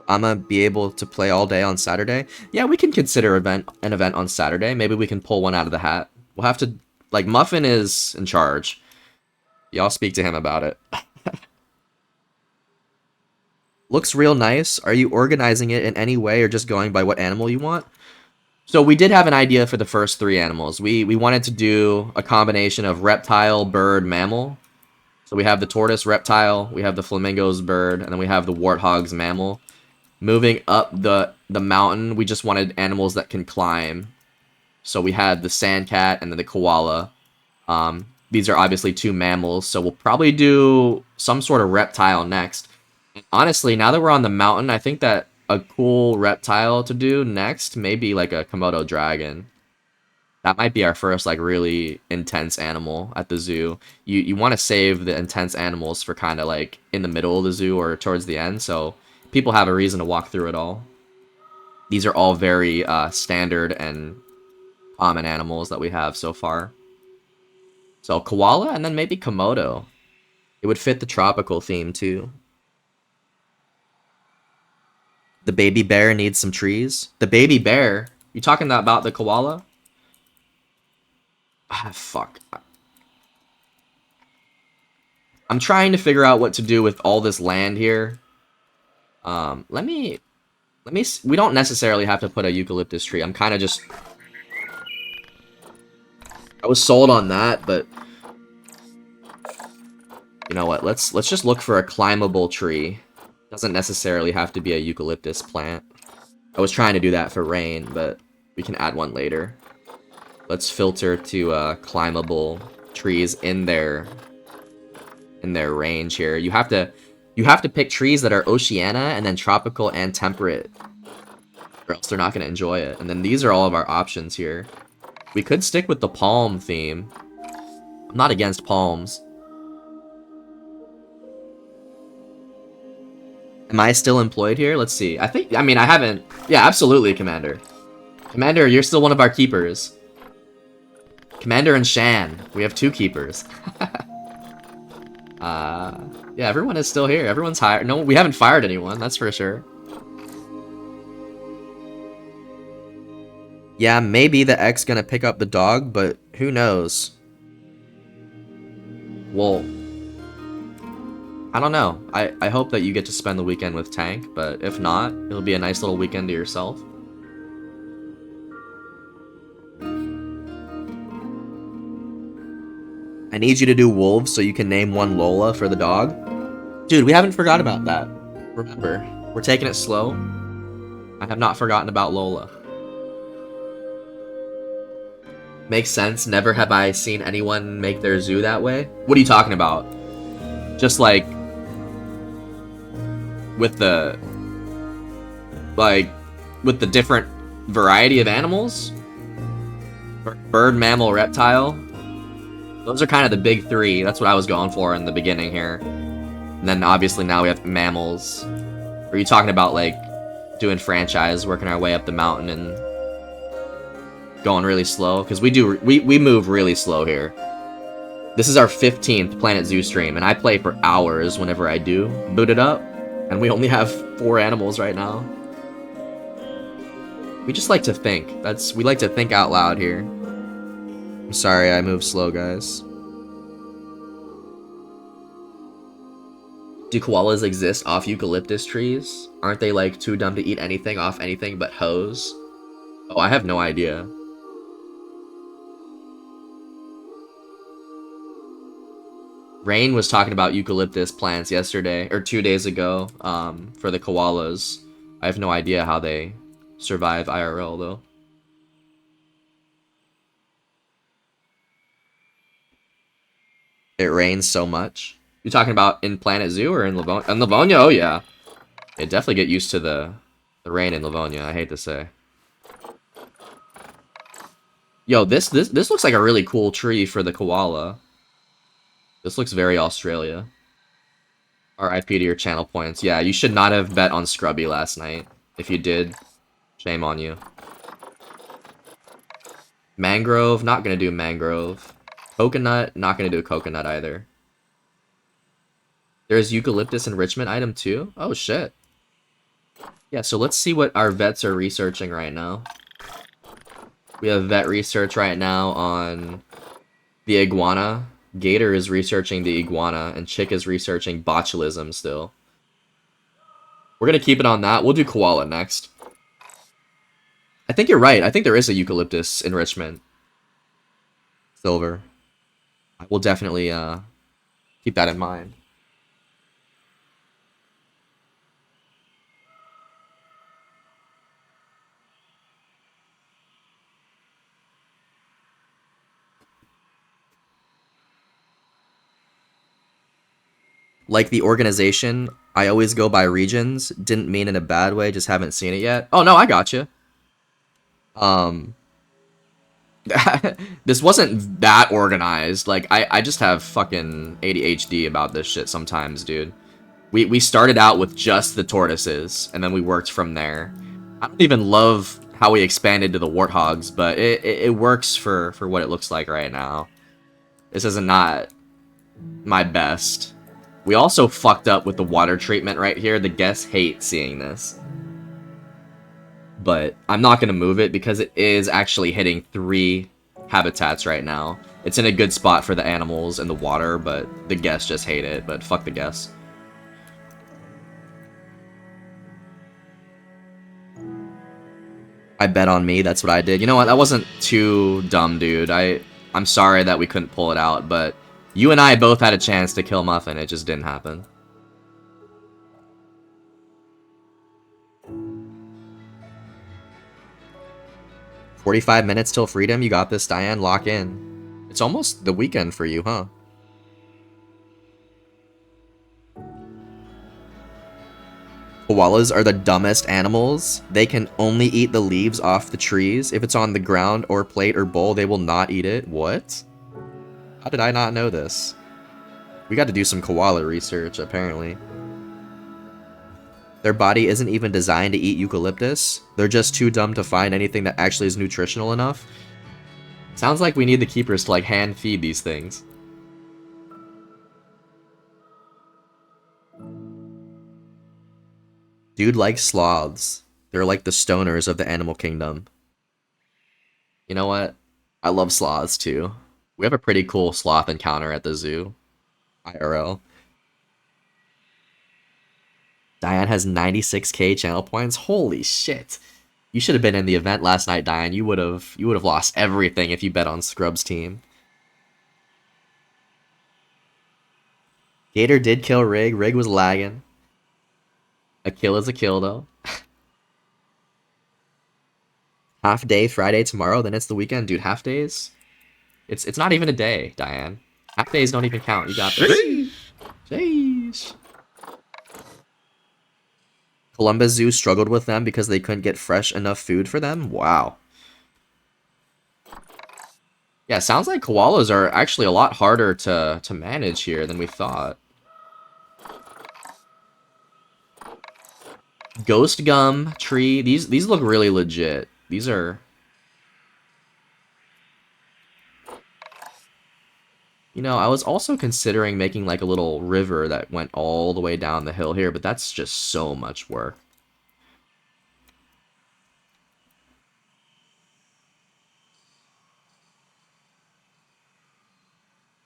gonna be able to play all day on Saturday. Yeah, we can consider an event on Saturday. Maybe we can pull one out of the hat. We'll have to, like, Muffin is in charge. Y'all speak to him about it. Looks real nice. Are you organizing it in any way or just going by what animal you want? So we did have an idea for the first 3 animals. We wanted to do a combination of reptile, bird, mammal. So we have the tortoise reptile, we have the flamingos bird, and then we have the warthogs mammal. Moving up the mountain, we just wanted animals that can climb. So we had the sandcat and then the koala. These are obviously 2 mammals, so we'll probably do some sort of reptile next. Honestly, now that we're on the mountain, I think that a cool reptile to do next may be like a Komodo dragon. That might be our first like really intense animal at the zoo. You want to save the intense animals for kind of like in the middle of the zoo or towards the end, so people have a reason to walk through it all. These are all very standard and common animals that we have so far. So koala and then maybe Komodo. It would fit the tropical theme too. The baby bear needs some trees. The baby bear? You talking about the koala? Ah, fuck. I'm trying to figure out what to do with all this land here. Let me. We don't necessarily have to put a eucalyptus tree. I'm kind of just. I was sold on that, but you know what? Let's just look for a climbable tree. Doesn't necessarily have to be a eucalyptus plant. I was trying to do that for rain, but we can add one later. Let's filter to climbable trees in their range here. You have to pick trees that are Oceania and then tropical and temperate, or else they're not going to enjoy it. And then these are all of our options here. We could stick with the palm theme. I'm not against palms. Am I still employed here? Let's see. I mean, I haven't. Yeah, absolutely, Commander. Commander, you're still one of our keepers. Commander and Shan. We have 2 keepers. Yeah, everyone is still here. Everyone's hired. No, we haven't fired anyone, that's for sure. Yeah, maybe the X gonna pick up the dog, but who knows? Well, I don't know. I hope that you get to spend the weekend with Tank, but if not, it'll be a nice little weekend to yourself. I need you to do wolves so you can name one Lola for the dog. Dude, we haven't forgot about that. Remember, we're taking it slow. I have not forgotten about Lola. Makes sense. Never have I seen anyone make their zoo that way. What are you talking about? Just like with the different variety of animals? Bird, mammal, reptile. Those are kind of the big 3. That's what I was going for in the beginning here. And then obviously now we have mammals. Are you talking about like doing franchise, working our way up the mountain and going really slow? Because we move really slow here. This is our 15th Planet Zoo stream, and I play for hours whenever I do boot it up. And we only have 4 animals right now. We just like to think. We like to think out loud here. I'm sorry I move slow, guys. Do koalas exist off eucalyptus trees? Aren't they like too dumb to eat anything off anything but hose? Oh, I have no idea. Rain was talking about eucalyptus plants yesterday, or 2 days ago, for the koalas. I have no idea how they survive IRL, though. It rains so much. You talking about in Planet Zoo or in Livonia? In Livonia, oh yeah. It definitely get used to the rain in Livonia, I hate to say. Yo, this looks like a really cool tree for the koala. This looks very Australia. RIP to your channel points. Yeah, you should not have bet on Scrubby last night. If you did, shame on you. Mangrove, not gonna do mangrove. Coconut, not gonna do coconut either. There's eucalyptus enrichment item too? Oh shit. Yeah, so let's see what our vets are researching right now. We have vet research right now on the iguana. Gator is researching the iguana, and Chick is researching botulism still. We're gonna keep it on that. We'll do koala next. I think you're right. I think there is a eucalyptus enrichment. Silver. I will definitely keep that in mind. Like the organization, I always go by regions. Didn't mean in a bad way, just haven't seen it yet. Oh no, I got you. Um, this wasn't that organized. Like I just have fucking ADHD about this shit sometimes, dude. We started out with just the tortoises, and then we worked from there. I don't even love how we expanded to the warthogs, but it works for what it looks like right now. This is not my best. We also fucked up with the water treatment right here. The guests hate seeing this. But I'm not going to move it because it is actually hitting 3 habitats right now. It's in a good spot for the animals and the water, but the guests just hate it. But fuck the guests. I bet on me, that's what I did. You know what, that wasn't too dumb, dude. I'm sorry that we couldn't pull it out, but you and I both had a chance to kill Muffin, it just didn't happen. "45 minutes till freedom? You got this, Diane. Lock in." It's almost the weekend for you, huh? Koalas are the dumbest animals. They can only eat the leaves off the trees. If it's on the ground or plate or bowl, they will not eat it. What? How did I not know this? We got to do some koala research, apparently. Their body isn't even designed to eat eucalyptus. They're just too dumb to find anything that actually is nutritional enough. Sounds like we need the keepers to, like, hand feed these things. Dude likes sloths. They're like the stoners of the animal kingdom. You know what? I love sloths too. We have a pretty cool sloth encounter at the zoo. IRL. Diane has 96k channel points. Holy shit. You should have been in the event last night, Diane. You would have lost everything if you bet on Scrub's team. Gator did kill Rig. Rig was lagging. A kill is a kill though. Half day Friday tomorrow, then it's the weekend, dude. Half days? It's not even a day, Diane. Half days don't even count. You got this. Sheesh. Columbus Zoo struggled with them because they couldn't get fresh enough food for them? Wow. Yeah, sounds like koalas are actually a lot harder to manage here than we thought. Ghost gum tree. These look really legit. These are... You know, I was also considering making like a little river that went all the way down the hill here, but that's just so much work.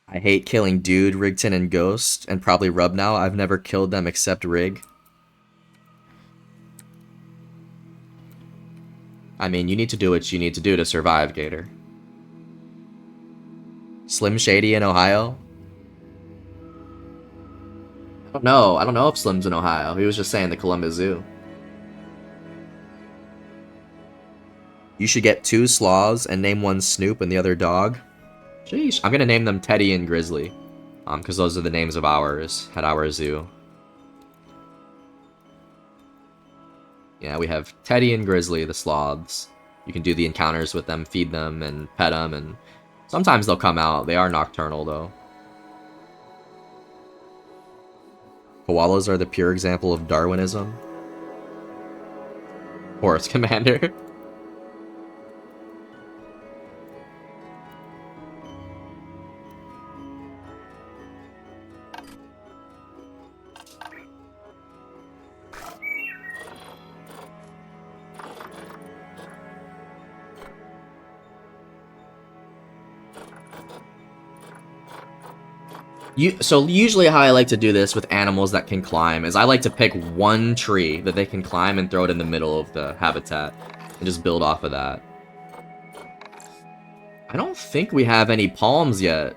I hate killing Dude, Rigton, and Ghost, and probably Rub now. I've never killed them except Rig. I mean, you need to do what you need to do to survive, Gator. Slim Shady in Ohio? I don't know. I don't know if Slim's in Ohio. He was just saying the Columbus Zoo. You should get 2 sloths and name one Snoop and the other dog. Sheesh. I'm gonna name them Teddy and Grizzly. Because those are the names of ours at our zoo. Yeah, we have Teddy and Grizzly, the sloths. You can do the encounters with them, feed them, and pet them, and sometimes they'll come out. They are nocturnal, though. Koalas are the pure example of Darwinism. Horse Commander. So usually how I like to do this with animals that can climb is I like to pick one tree that they can climb and throw it in the middle of the habitat and just build off of that. I don't think we have any palms yet.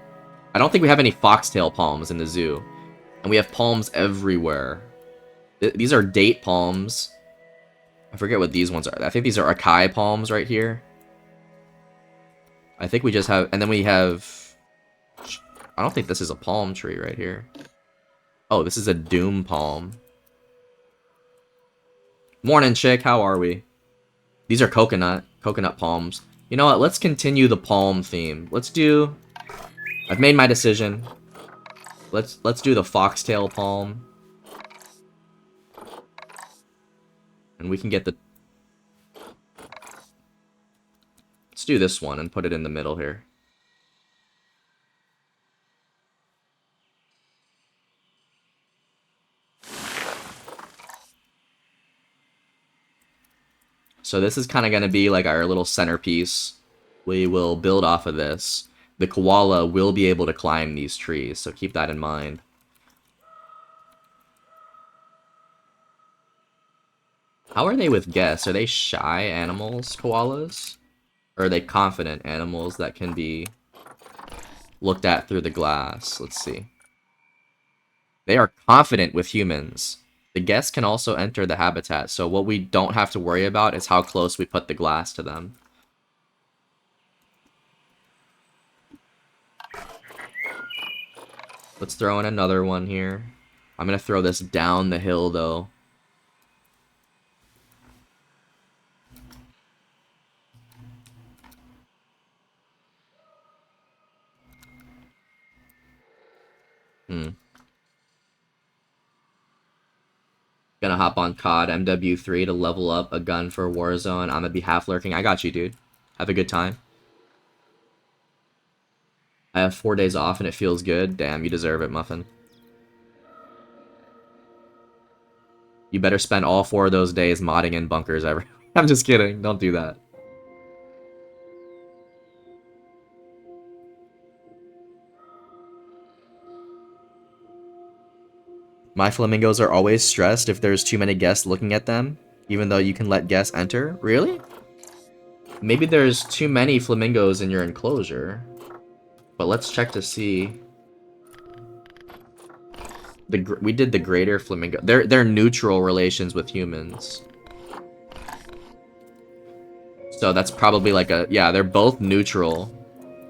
I don't think we have any foxtail palms in the zoo. And we have palms everywhere. These are date palms. I forget what these ones are. I think these are acai palms right here. I think we just have... And then we have... I don't think this is a palm tree right here. Oh, this is a doom palm. Morning, chick. How are we? These are coconut palms. You know what? Let's continue the palm theme. Let's do... I've made my decision. Let's do the foxtail palm. And we can get the... Let's do this one and put it in the middle here. So this is kind of going to be like our little centerpiece. We will build off of this. The koala will be able to climb these trees, so keep that in mind. How are they with guests? Are they shy animals, koalas? Or are they confident animals that can be looked at through the glass? Let's see. They are confident with humans. The guests can also enter the habitat, so what we don't have to worry about is how close we put the glass to them. Let's throw in another one here. I'm gonna throw this down the hill, though. Gonna hop on COD MW3 to level up a gun for Warzone. I'm gonna be half lurking. I got you, dude. Have a good time. I have 4 days off and it feels good. Damn, you deserve it, Muffin. You better spend all 4 of those days modding in bunkers ever. I'm just kidding. Don't do that. My flamingos are always stressed if there's too many guests looking at them, even though you can let guests enter. Really? Maybe there's too many flamingos in your enclosure. But let's check to see. We did the greater flamingo. They're neutral relations with humans. So that's probably like a... Yeah, they're both neutral.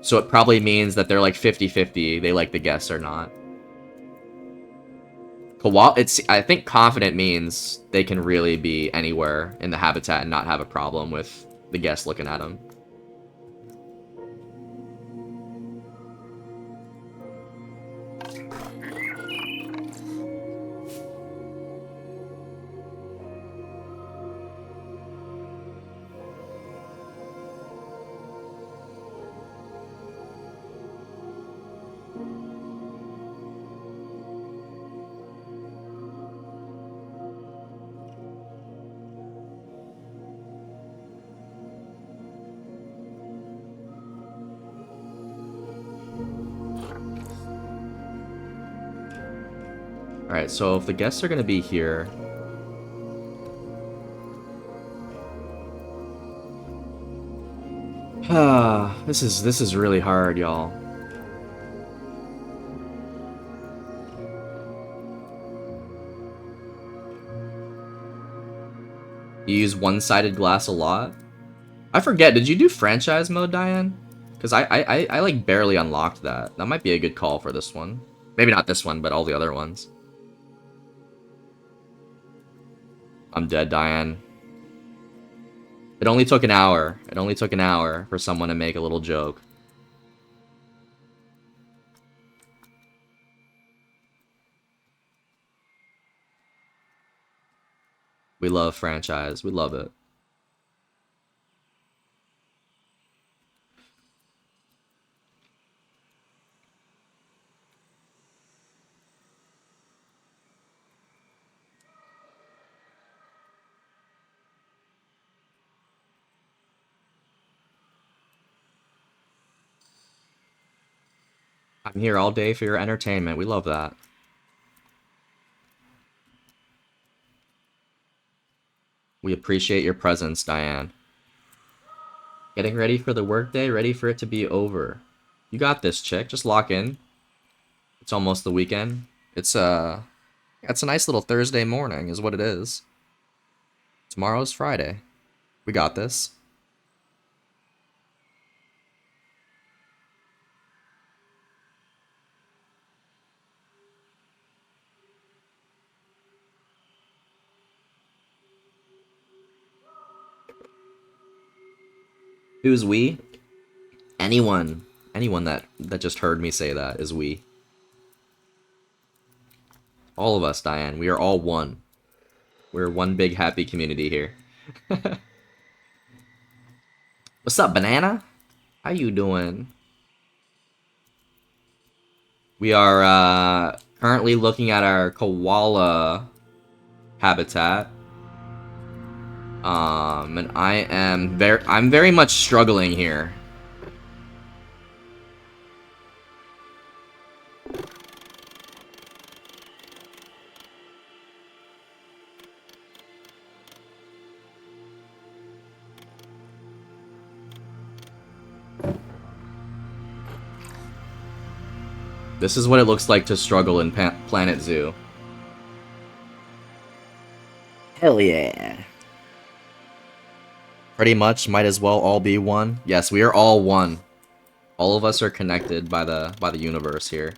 So it probably means that they're like 50-50. They like the guests or not. Koala... I think confident means they can really be anywhere in the habitat and not have a problem with the guests looking at them. Alright, so if the guests are going to be here... this is really hard, y'all. You use one-sided glass a lot? I forget, did you do franchise mode, Diane? Because I like barely unlocked that. That might be a good call for this one. Maybe not this one, but all the other ones. I'm dead, Diane. It only took an hour. It only took an hour for someone to make a little joke. We love franchise. We love it. I'm here all day for your entertainment. We love that. We appreciate your presence, Diane. Getting ready for the workday, ready for it to be over. You got this, chick. Just lock in. It's almost the weekend. It's a nice little Thursday morning, is what it is. Tomorrow's Friday. We got this. Who's we? Anyone that just heard me say that is we. All of us, Diane. We are all one. We're one big happy community here. What's up, Banana? How you doing? We are currently looking at our koala habitat. And I'm very much struggling here. This is what it looks like to struggle in Planet Zoo. Hell yeah. Pretty much, might as well all be one. Yes, we are all one. All of us are connected by the universe here.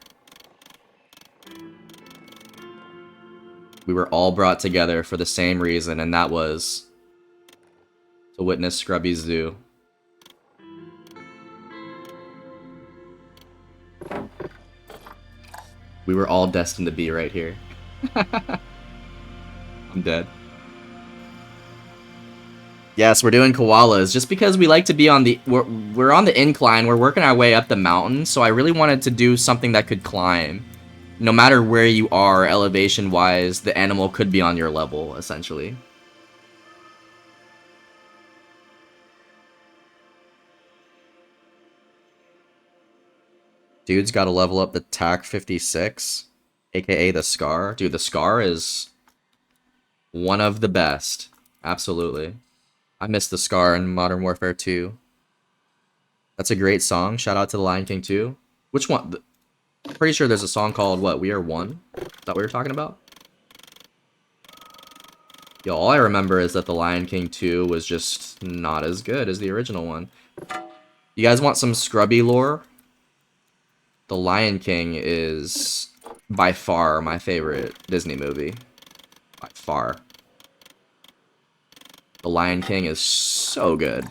We were all brought together for the same reason, and that was to witness Scrubby Zoo. We were all destined to be right here. I'm dead. Yes, we're doing koalas just because we like to be on the we're on the incline. We're working our way up the mountain, so I really wanted to do something that could climb. No matter where you are elevation wise, the animal could be on your level essentially. Dude's got to level up the TAC 56, aka the Scar. Dude, the Scar is one of the best. Absolutely. I miss the Scar in Modern Warfare 2. That's a great song. Shout out to the Lion King 2. Which one? I'm pretty sure there's a song called, what, We Are One? Is that what you're talking about? Yo, all I remember is that the Lion King 2 was just not as good as the original one. You guys want some Scrubby lore? The Lion King is by far my favorite Disney movie. By far. The Lion King is so good.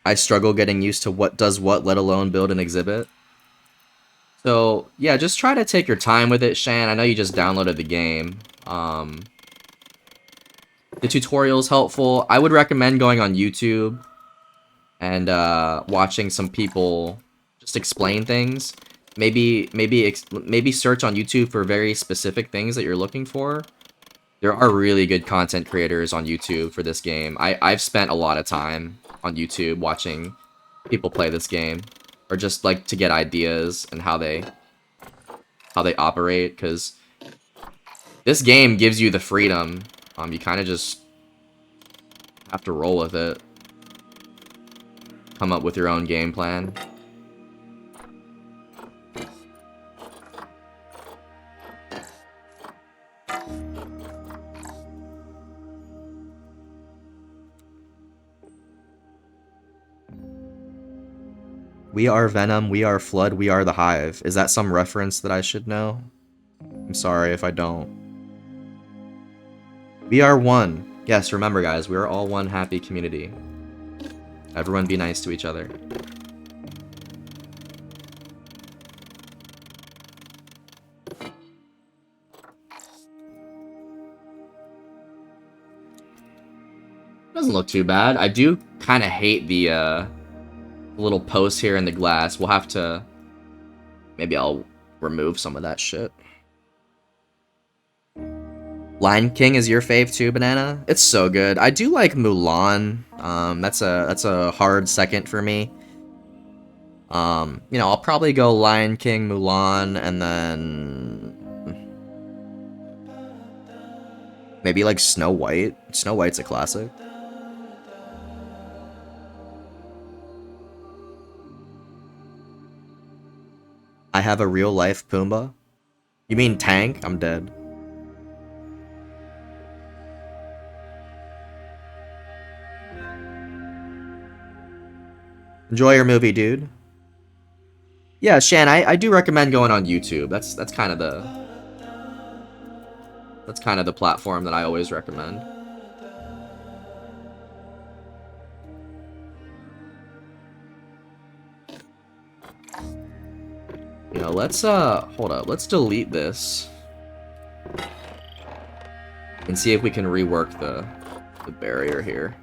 I struggle getting used to what does what, let alone build an exhibit. So, yeah, just try to take your time with it, Shan. I know you just downloaded the game. The tutorial's helpful. I would recommend going on YouTube and watching some people just explain things. Maybe search on YouTube for very specific things that you're looking for. There are really good content creators on YouTube for this game. I've spent a lot of time on YouTube watching people play this game, or just like to get ideas and how they operate, because this game gives you the freedom. You kind of just have to roll with it. Come up with your own game plan. We are Venom, we are Flood, we are the Hive. Is that some reference that I should know? I'm sorry if I don't. We are one. Yes, remember guys, we are all one happy community. Everyone be nice to each other. Doesn't look too bad. I do kind of hate the little post here in the glass. We'll have to... Maybe I'll remove some of that shit. Lion King is your fave too, Banana? It's so good. I do like Mulan. That's a hard second for me. You know, I'll probably go Lion King, Mulan, and then maybe like Snow White. Snow White's a classic. I have a real life Pumbaa. You mean Tank? I'm dead. Enjoy your movie, dude. Yeah, Shan, I do recommend going on YouTube. That's kind of the platform that I always recommend. You know, let's hold up. Let's delete this and see if we can rework the barrier here.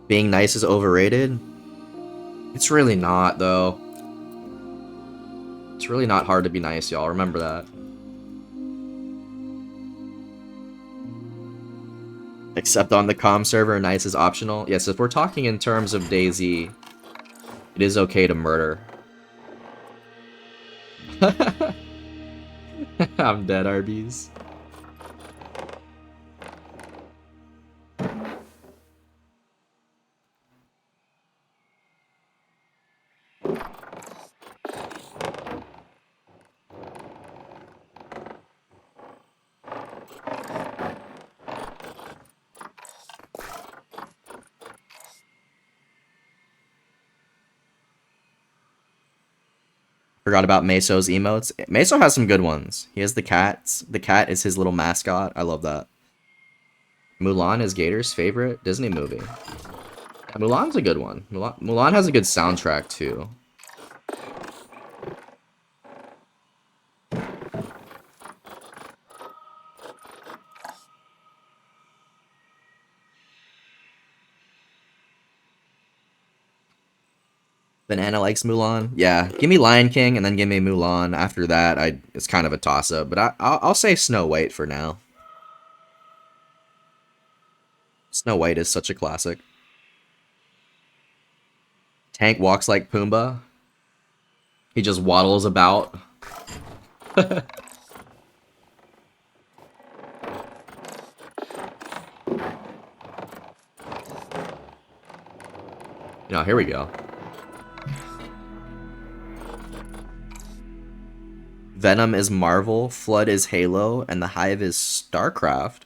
Being nice is overrated? It's really not, though. It's really not hard to be nice, y'all. Remember that. Except on the comm server, nice is optional. Yes, if we're talking in terms of DayZ, it is okay to murder. I'm dead, Arby's. Forgot about Meso's emotes. Meso has some good ones. He has the cats. The cat is his little mascot. I love that. Mulan is Gator's favorite Disney movie. Mulan's a good one. Mulan has a good soundtrack too. Banana likes Mulan. Yeah, give me Lion King and then give me Mulan. After that, it's kind of a toss-up, but I'll say Snow White for now. Snow White is such a classic. Tank walks like Pumbaa. He just waddles about. You know, here we go. Venom is Marvel, Flood is Halo, and the Hive is StarCraft.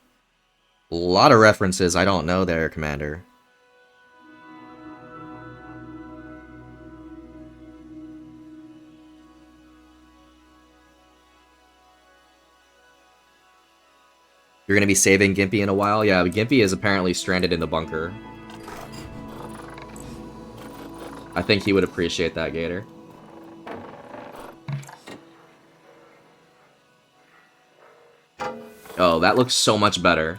A lot of references I don't know there, Commander. You're gonna be saving Gimpy in a while? Yeah, Gimpy is apparently stranded in the bunker. I think he would appreciate that, Gator. Oh, that looks so much better.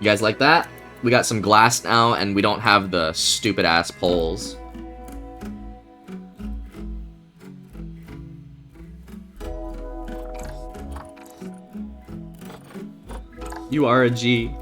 You guys like that? We got some glass now, and we don't have the stupid-ass poles. You are a G.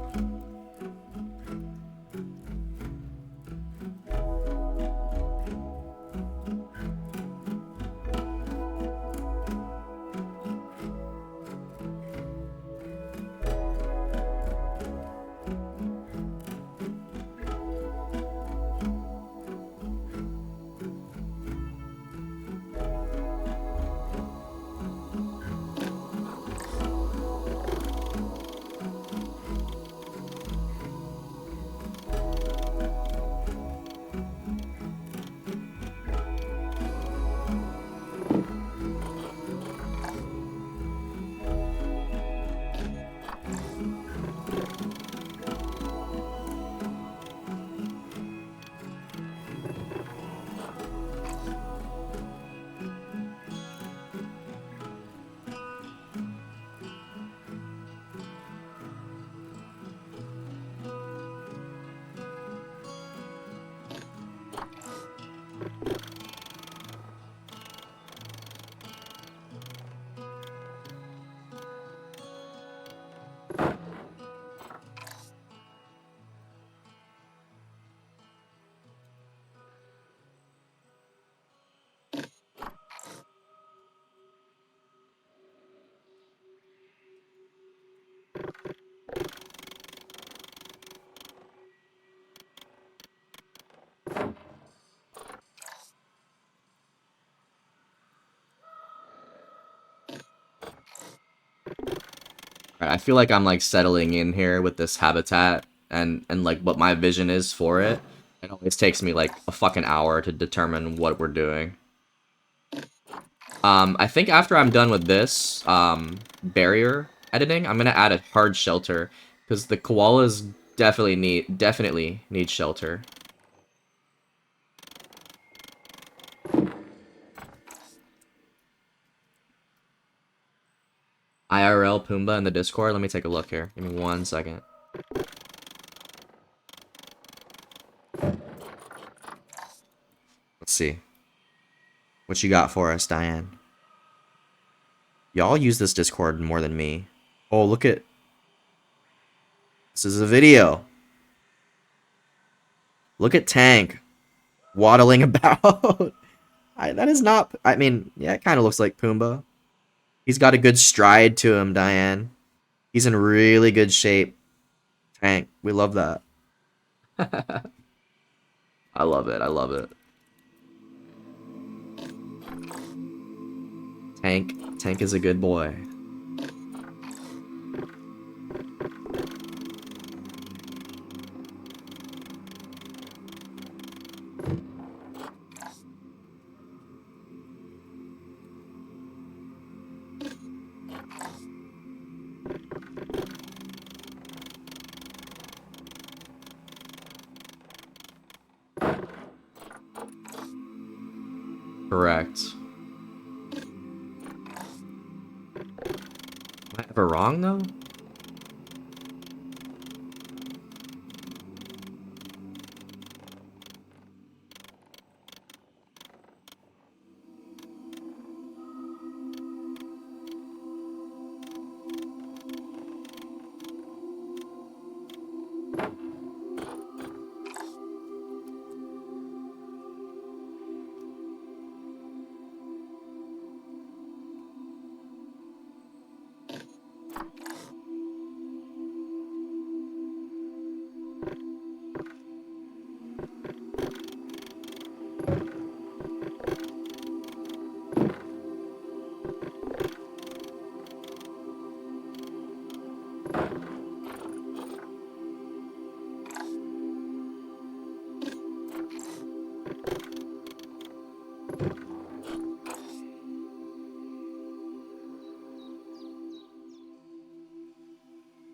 I feel like I'm like settling in here with this habitat and like what my vision is for it. It always takes me like a fucking hour to determine what we're doing. I think after I'm done with this barrier editing, I'm gonna add a hard shelter because the koalas definitely need shelter. IRL Pumbaa in the Discord. Let me take a look here. Give me 1 second. Let's see. What you got for us, Diane? Y'all use this Discord more than me. Oh, look at... This is a video. Look at Tank waddling about. That is not... I mean, yeah, it kind of looks like Pumbaa. He's got a good stride to him, Diane. He's in really good shape. Tank, we love that. I love it. I love it. Tank is a good boy. Correct. Am I ever wrong, though?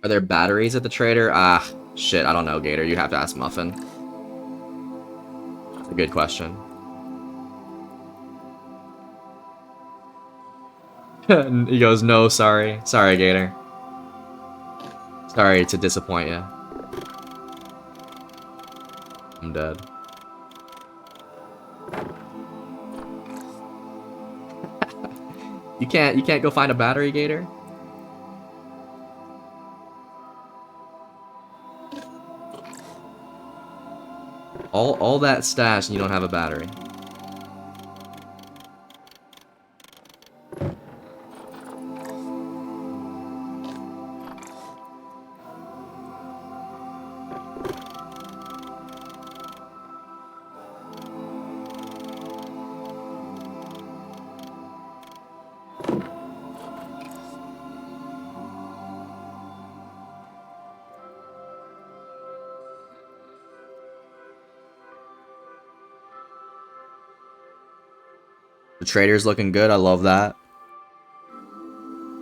Are there batteries at the trader? Ah, shit, I don't know, Gator. You have to ask Muffin. That's a good question. He goes, no, sorry. Sorry, Gator. Sorry to disappoint you. I'm dead. You can't go find a battery, Gator? All that stash and you don't have a battery. The trader's looking good. I love that.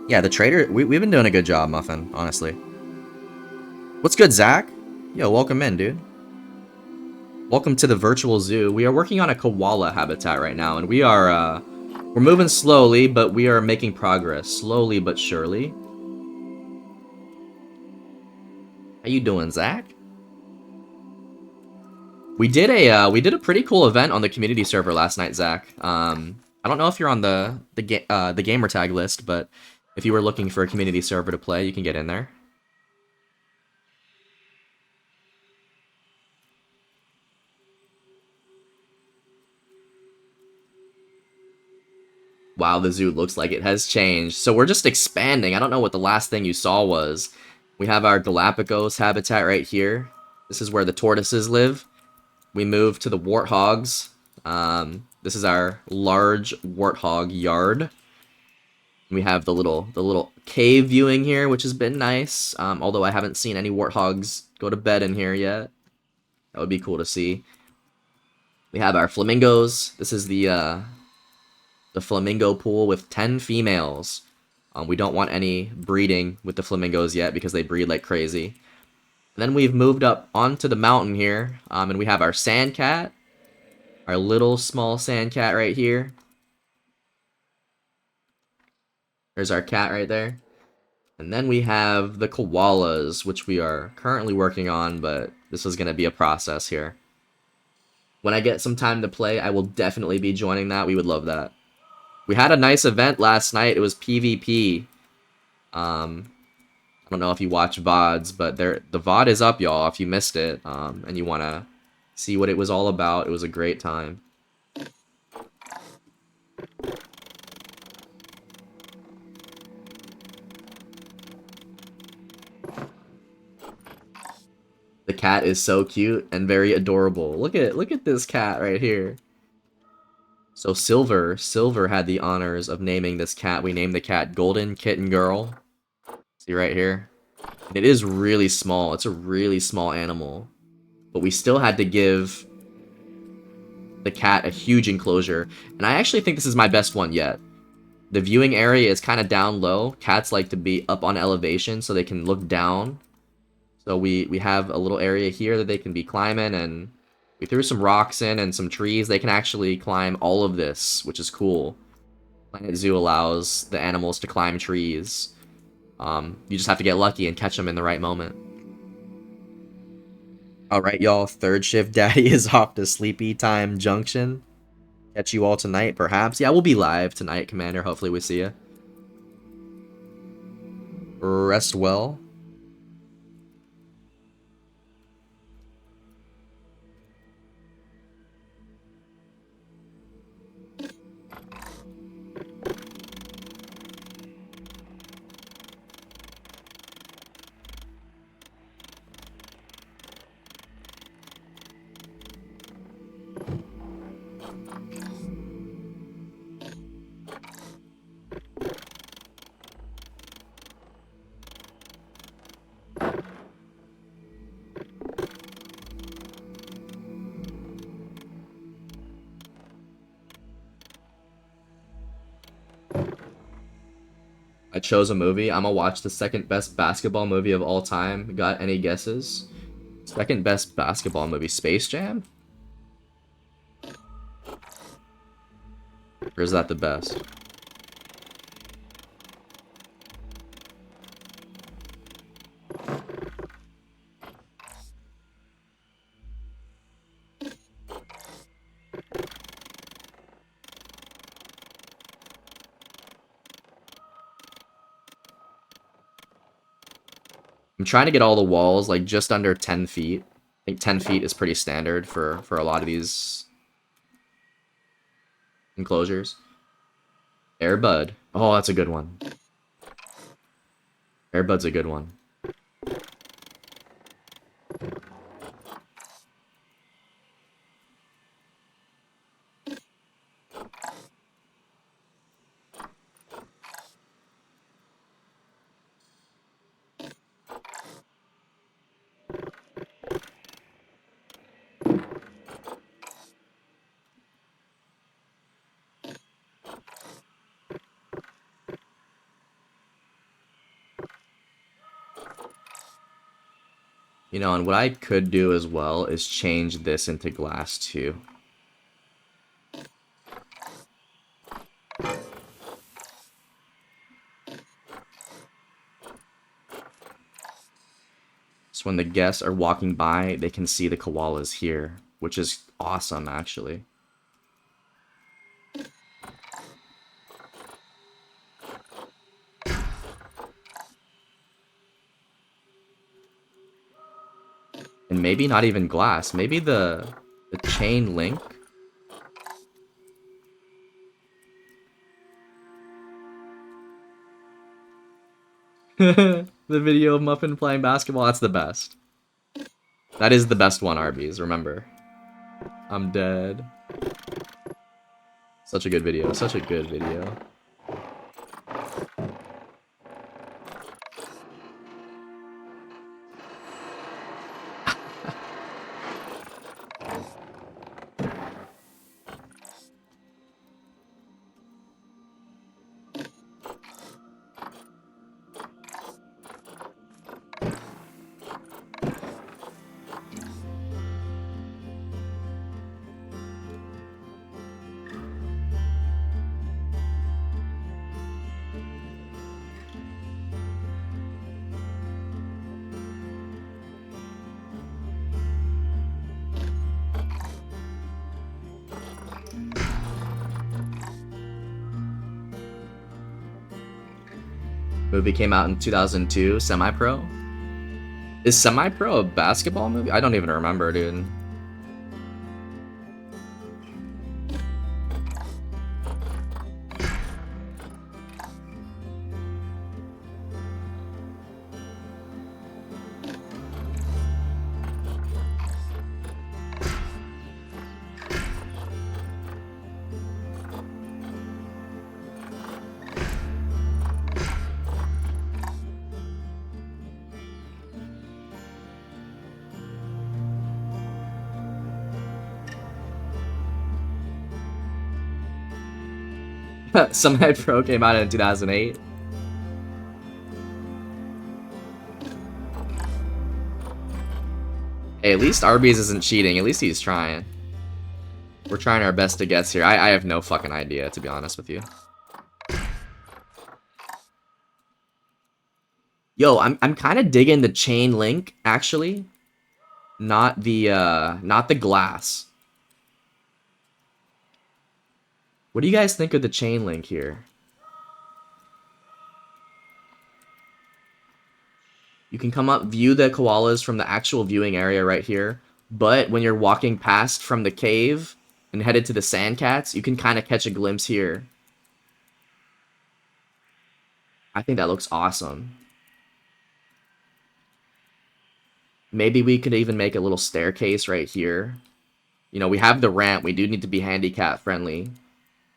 Yeah, the trader... We've been doing a good job, Muffin, honestly. What's good, Zach? Yo, welcome in, dude. Welcome to the virtual zoo. We are working on a koala habitat right now, and we are, we're moving slowly, but we are making progress. Slowly but surely. How you doing, Zach? We did a pretty cool event on the community server last night, Zach. I don't know if you're on the gamer tag list, but if you were looking for a community server to play, you can get in there. Wow, the zoo looks like it has changed. So we're just expanding. I don't know what the last thing you saw was. We have our Galapagos habitat right here. This is where the tortoises live. We moved to the warthogs. This is our large warthog yard. We have the little cave viewing here, which has been nice. Although I haven't seen any warthogs go to bed in here yet. That would be cool to see. We have our flamingos. This is the flamingo pool with 10 females. We don't want any breeding with the flamingos yet because they breed like crazy. And then we've moved up onto the mountain here, and we have our sand cat, our little small sand cat right here. There's our cat right there. And then we have the koalas, which we are currently working on, but this is going to be a process here. When I get some time to play, I will definitely be joining that. We would love that. We had a nice event last night. It was PvP. I don't know if you watch VODs, but the VOD is up, y'all, if you missed it, and you want to see what it was all about. It was a great time. The cat is so cute and very adorable. Look at this cat right here. So Silver had the honors of naming this cat. We named the cat Golden Kitten Girl. See right here? And it is really small. It's a really small animal. But we still had to give the cat a huge enclosure. And I actually think this is my best one yet. The viewing area is kind of down low. Cats like to be up on elevation so they can look down. So we have a little area here that they can be climbing, and we threw some rocks in and some trees. They can actually climb all of this, which is cool. Planet Zoo allows the animals to climb trees. You just have to get lucky and catch them in the right moment. Alright, y'all. Third shift daddy is off to Sleepy Time Junction. Catch you all tonight, perhaps. Yeah, we'll be live tonight, Commander. Hopefully we see you. Rest well. I chose a movie. I'm gonna watch the second best basketball movie of all time. Got any guesses? Second best basketball movie, Space Jam? Or is that the best? I'm trying to get all the walls like just under 10 feet. I think 10 feet is pretty standard for a lot of these enclosures. Airbud. Oh, that's a good one. Airbud's a good one. You know, and what I could do as well is change this into glass too. So when the guests are walking by, they can see the koalas here, which is awesome, actually. And maybe not even glass. Maybe the chain link. The video of Muffin playing basketball, that's the best. That is the best one, Arby's, remember. I'm dead. Such a good video, such a good video. Movie came out in 2002. Semi-Pro. Is Semi-Pro a basketball movie? I don't even remember, dude. Semi-Pro came out in 2008. Hey, at least Arby's isn't cheating. At least he's trying. We're trying our best to guess here. I have no fucking idea, to be honest with you. Yo, I'm kind of digging the chain link, actually. Not the glass. What do you guys think of the chain link here? You can come up, view the koalas from the actual viewing area right here. But when you're walking past from the cave and headed to the sand cats, you can kind of catch a glimpse here. I think that looks awesome. Maybe we could even make a little staircase right here. You know, we have the ramp. We do need to be handicap friendly.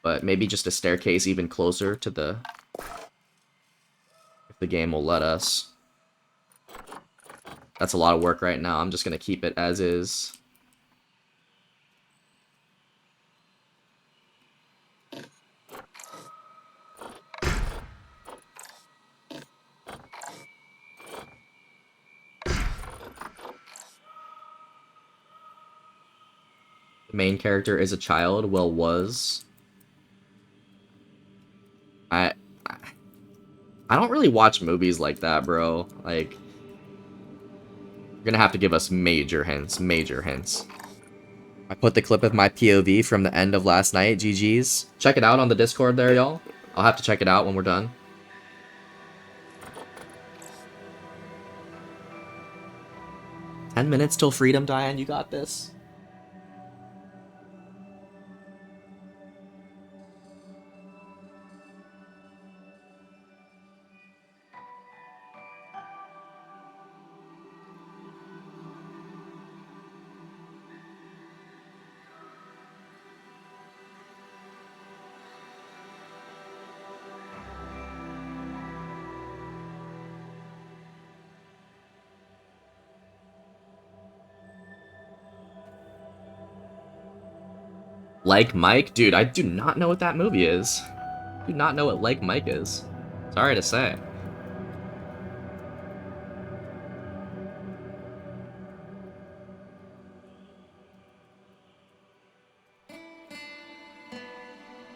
But maybe just a staircase even closer to the... if the game will let us. That's a lot of work right now. I'm just going to keep it as is. The main character is a child. Well, was. I don't really watch movies like that, bro. Like, you're gonna have to give us major hints. Major hints. I put the clip of my POV from the end of last night. GG's. Check it out on the Discord there, y'all. I'll have to check it out when we're done. "10 minutes till freedom, Diane. You got this." Like Mike? Dude, I do not know what that movie is. I do not know what Like Mike is. Sorry to say.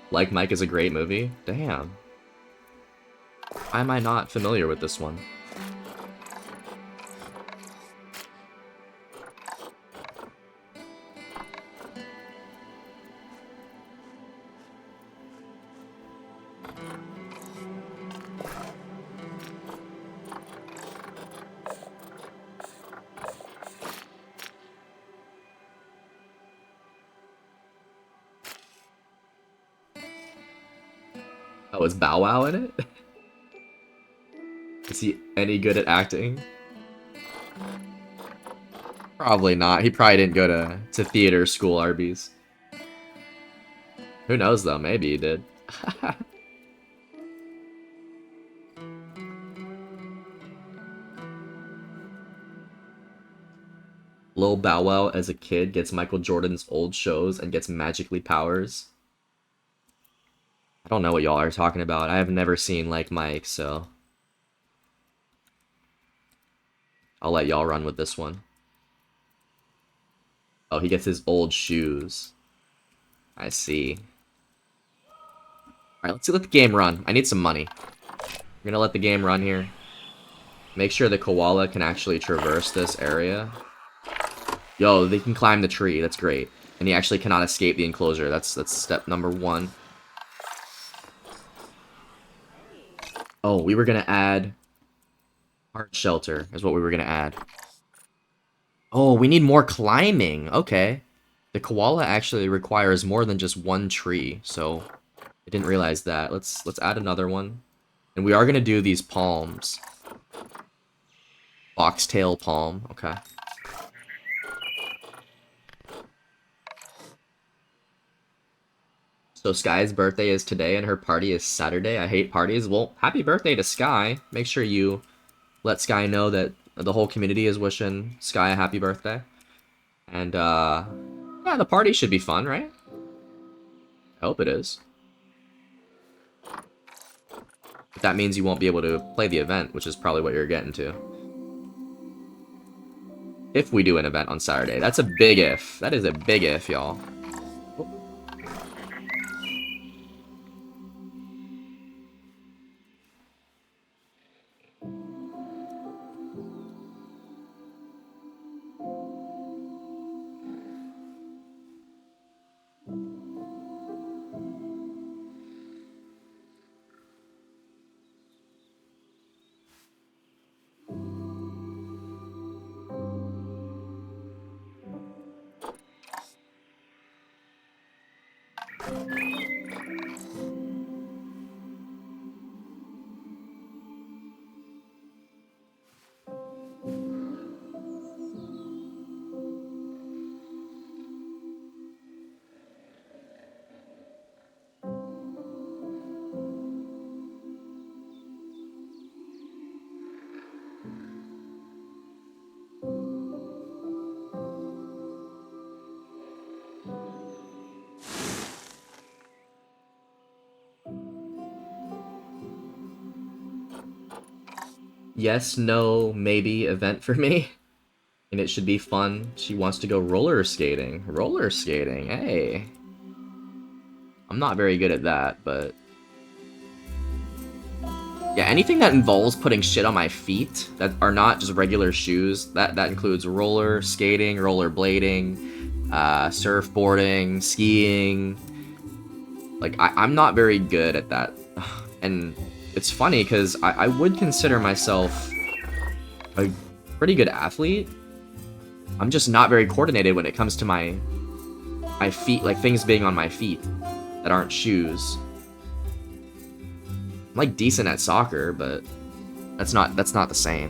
Like Mike is a great movie? Damn. Why am I not familiar with this one? Oh, is Bow Wow in it? Is he any good at acting? Probably not. He probably didn't go to theater school, Arby's. Who knows, though? Maybe he did. Lil Bow Wow as a kid gets Michael Jordan's old shows and gets magically powers. I don't know what y'all are talking about. I have never seen Like Mike, so I'll let y'all run with this one. Oh, he gets his old shoes. I see. Alright, let's let the game run. I need some money. I'm gonna let the game run here. Make sure the koala can actually traverse this area. Yo, they can climb the tree. That's great. And he actually cannot escape the enclosure. That's step number 1. Oh, we were gonna add Heart Shelter is what we were gonna add. Oh, we need more climbing. Okay. The koala actually requires more than just one tree, so I didn't realize that. Let's add another one. And we are gonna do these palms. Foxtail palm, okay. So Sky's birthday is today and her party is Saturday. I hate parties. Well, happy birthday to Sky. Make sure you let Sky know that the whole community is wishing Sky a happy birthday. And yeah, the party should be fun, right? I hope it is. But that means you won't be able to play the event, which is probably what you're getting to. If we do an event on Saturday. That's a big if. That is a big if, y'all. Yes, no, maybe event for me. And it should be fun. She wants to go roller skating. Roller skating, hey. I'm not very good at that, but... yeah, anything that involves putting shit on my feet that are not just regular shoes, that includes roller skating, roller blading, surfboarding, skiing. Like, I'm not very good at that. And it's funny, because I would consider myself a pretty good athlete. I'm just not very coordinated when it comes to my feet, like things being on my feet that aren't shoes. I'm like decent at soccer, but that's not the same.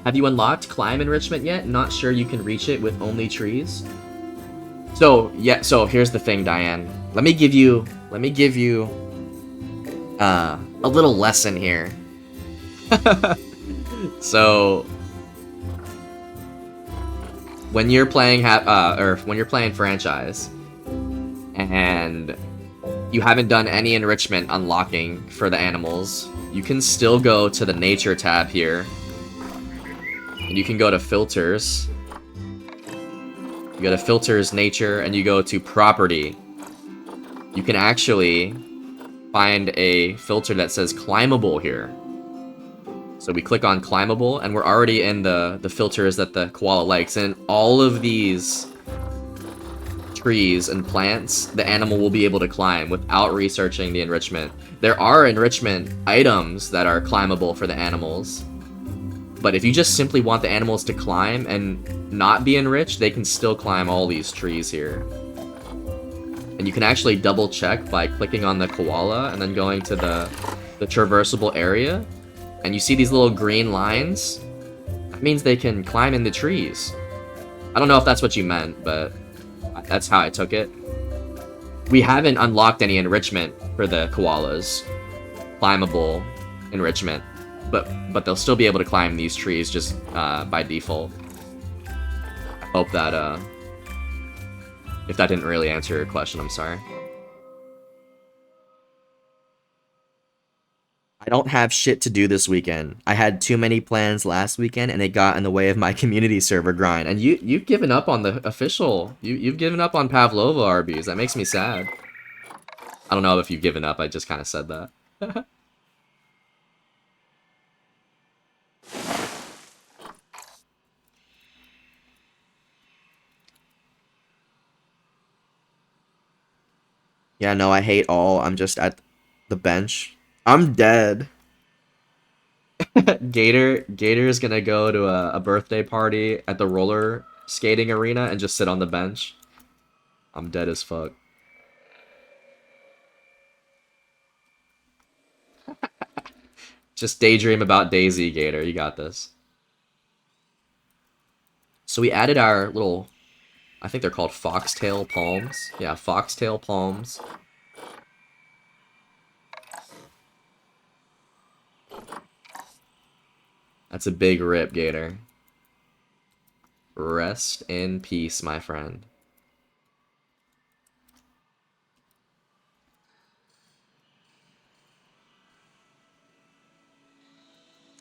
Have you unlocked climb enrichment yet? Not sure you can reach it with only trees. So yeah, so here's the thing, Diane. Let me give you a little lesson here. So when you're playing when you're playing franchise and you haven't done any enrichment unlocking for the animals, you can still go to the nature tab here. And you can go to filters. You go to filters, nature, and you go to property. You can actually find a filter that says climbable here. So we click on climbable, and we're already in the filters that the koala likes. And all of these trees and plants, the animal will be able to climb without researching the enrichment. There are enrichment items that are climbable for the animals. But if you just simply want the animals to climb and not be enriched, they can still climb all these trees here. And you can actually double check by clicking on the koala and then going to the traversable area. And you see these little green lines? That means they can climb in the trees. I don't know if that's what you meant, but that's how I took it. We haven't unlocked any enrichment for the koalas. Climbable enrichment. But they'll still be able to climb these trees just by default. I hope that, if that didn't really answer your question, I'm sorry. I don't have shit to do this weekend. I had too many plans last weekend, and it got in the way of my community server grind. And you've given up on the official. You've given up on Pavlova Arby's. That makes me sad. I don't know if you've given up. I just kind of said that. Yeah, no, I hate all. I'm just at the bench. I'm dead. Gator is gonna go to a birthday party at the roller skating arena and just sit on the bench. I'm dead as fuck. Just daydream about Daisy, Gator. You got this. So we added our little, I think they're called foxtail palms. Yeah, foxtail palms. That's a big rip, Gator. Rest in peace, my friend.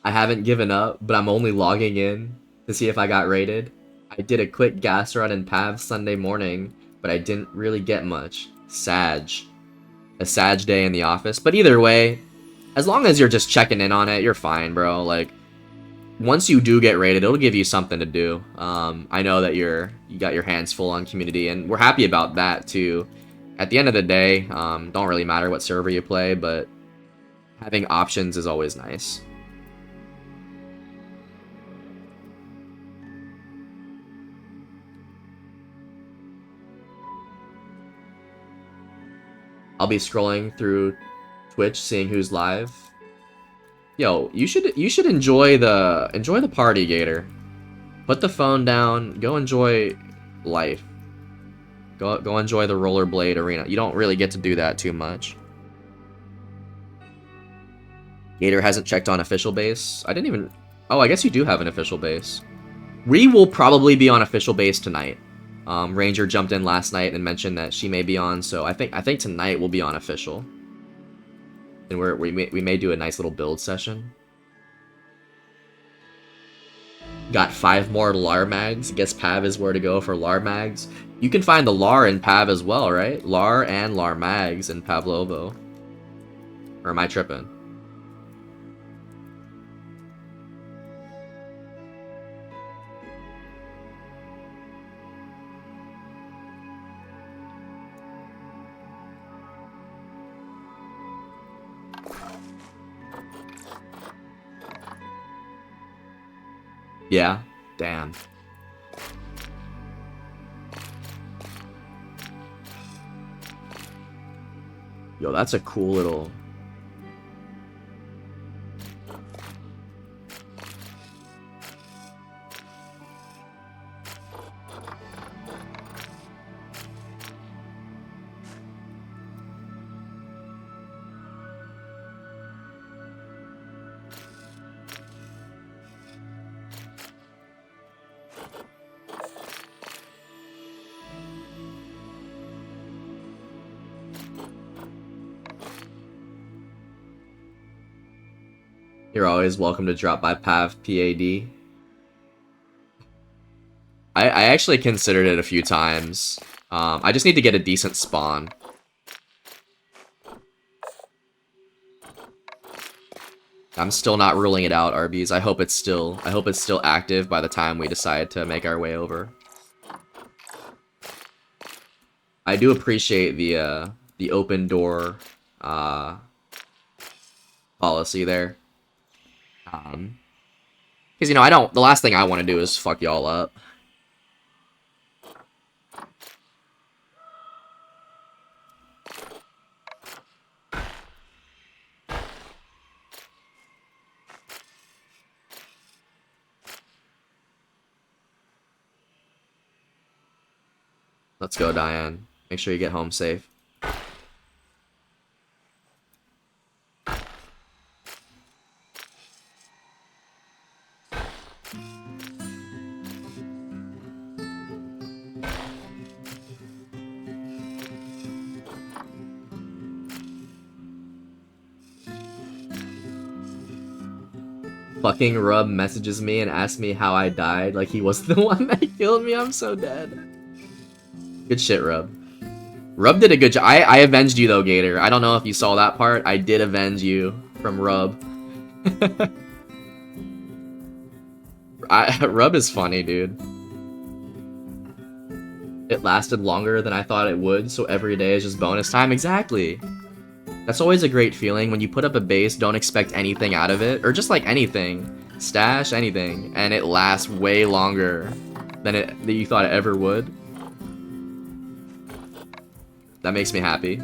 I haven't given up, but I'm only logging in to see if I got rated. I did a quick gas run in Pav Sunday morning, but I didn't really get much. Sag. A Sag day in the office. But either way, as long as you're just checking in on it, you're fine, bro. Like, once you do get rated, it'll give you something to do. I know that you got your hands full on community, and we're happy about that too. At the end of the day, don't really matter what server you play, but having options is always nice. I'll be scrolling through Twitch, seeing who's live. Yo, you should enjoy the party, Gator. Put the phone down. Go enjoy life. Go enjoy the rollerblade arena. You don't really get to do that too much. Gator hasn't checked on official base. I didn't even. Oh, I guess you do have an official base. We will probably be on official base tonight. Ranger jumped in last night and mentioned that she may be on, so I think tonight we'll be on official. And we may do a nice little build session. Got 5 more LAR mags. Guess Pav is where to go for LAR mags. You can find the LAR in Pav as well, right? LAR and LAR mags in Pavlovo. Or am I tripping? Yeah, damn. Yo, that's a cool little... You're always welcome to drop by Pav PAD. I actually considered it a few times. I just need to get a decent spawn. I'm still not ruling it out, Arby's. I hope it's still active by the time we decide to make our way over. I do appreciate the open door policy there. Because, you know, the last thing I want to do is fuck y'all up. Let's go, Diane. Make sure you get home safe. Fucking Rub messages me and asks me how I died, like he was the one that killed me. I'm so dead. Good shit, Rub. Rub did a good job. I avenged you though, Gator. I don't know if you saw that part. I did avenge you from Rub. Rub is funny, dude. It lasted longer than I thought it would, so every day is just bonus time. Exactly. That's always a great feeling when you put up a base, don't expect anything out of it, or just like anything, stash anything, and it lasts way longer than you thought it ever would. That makes me happy.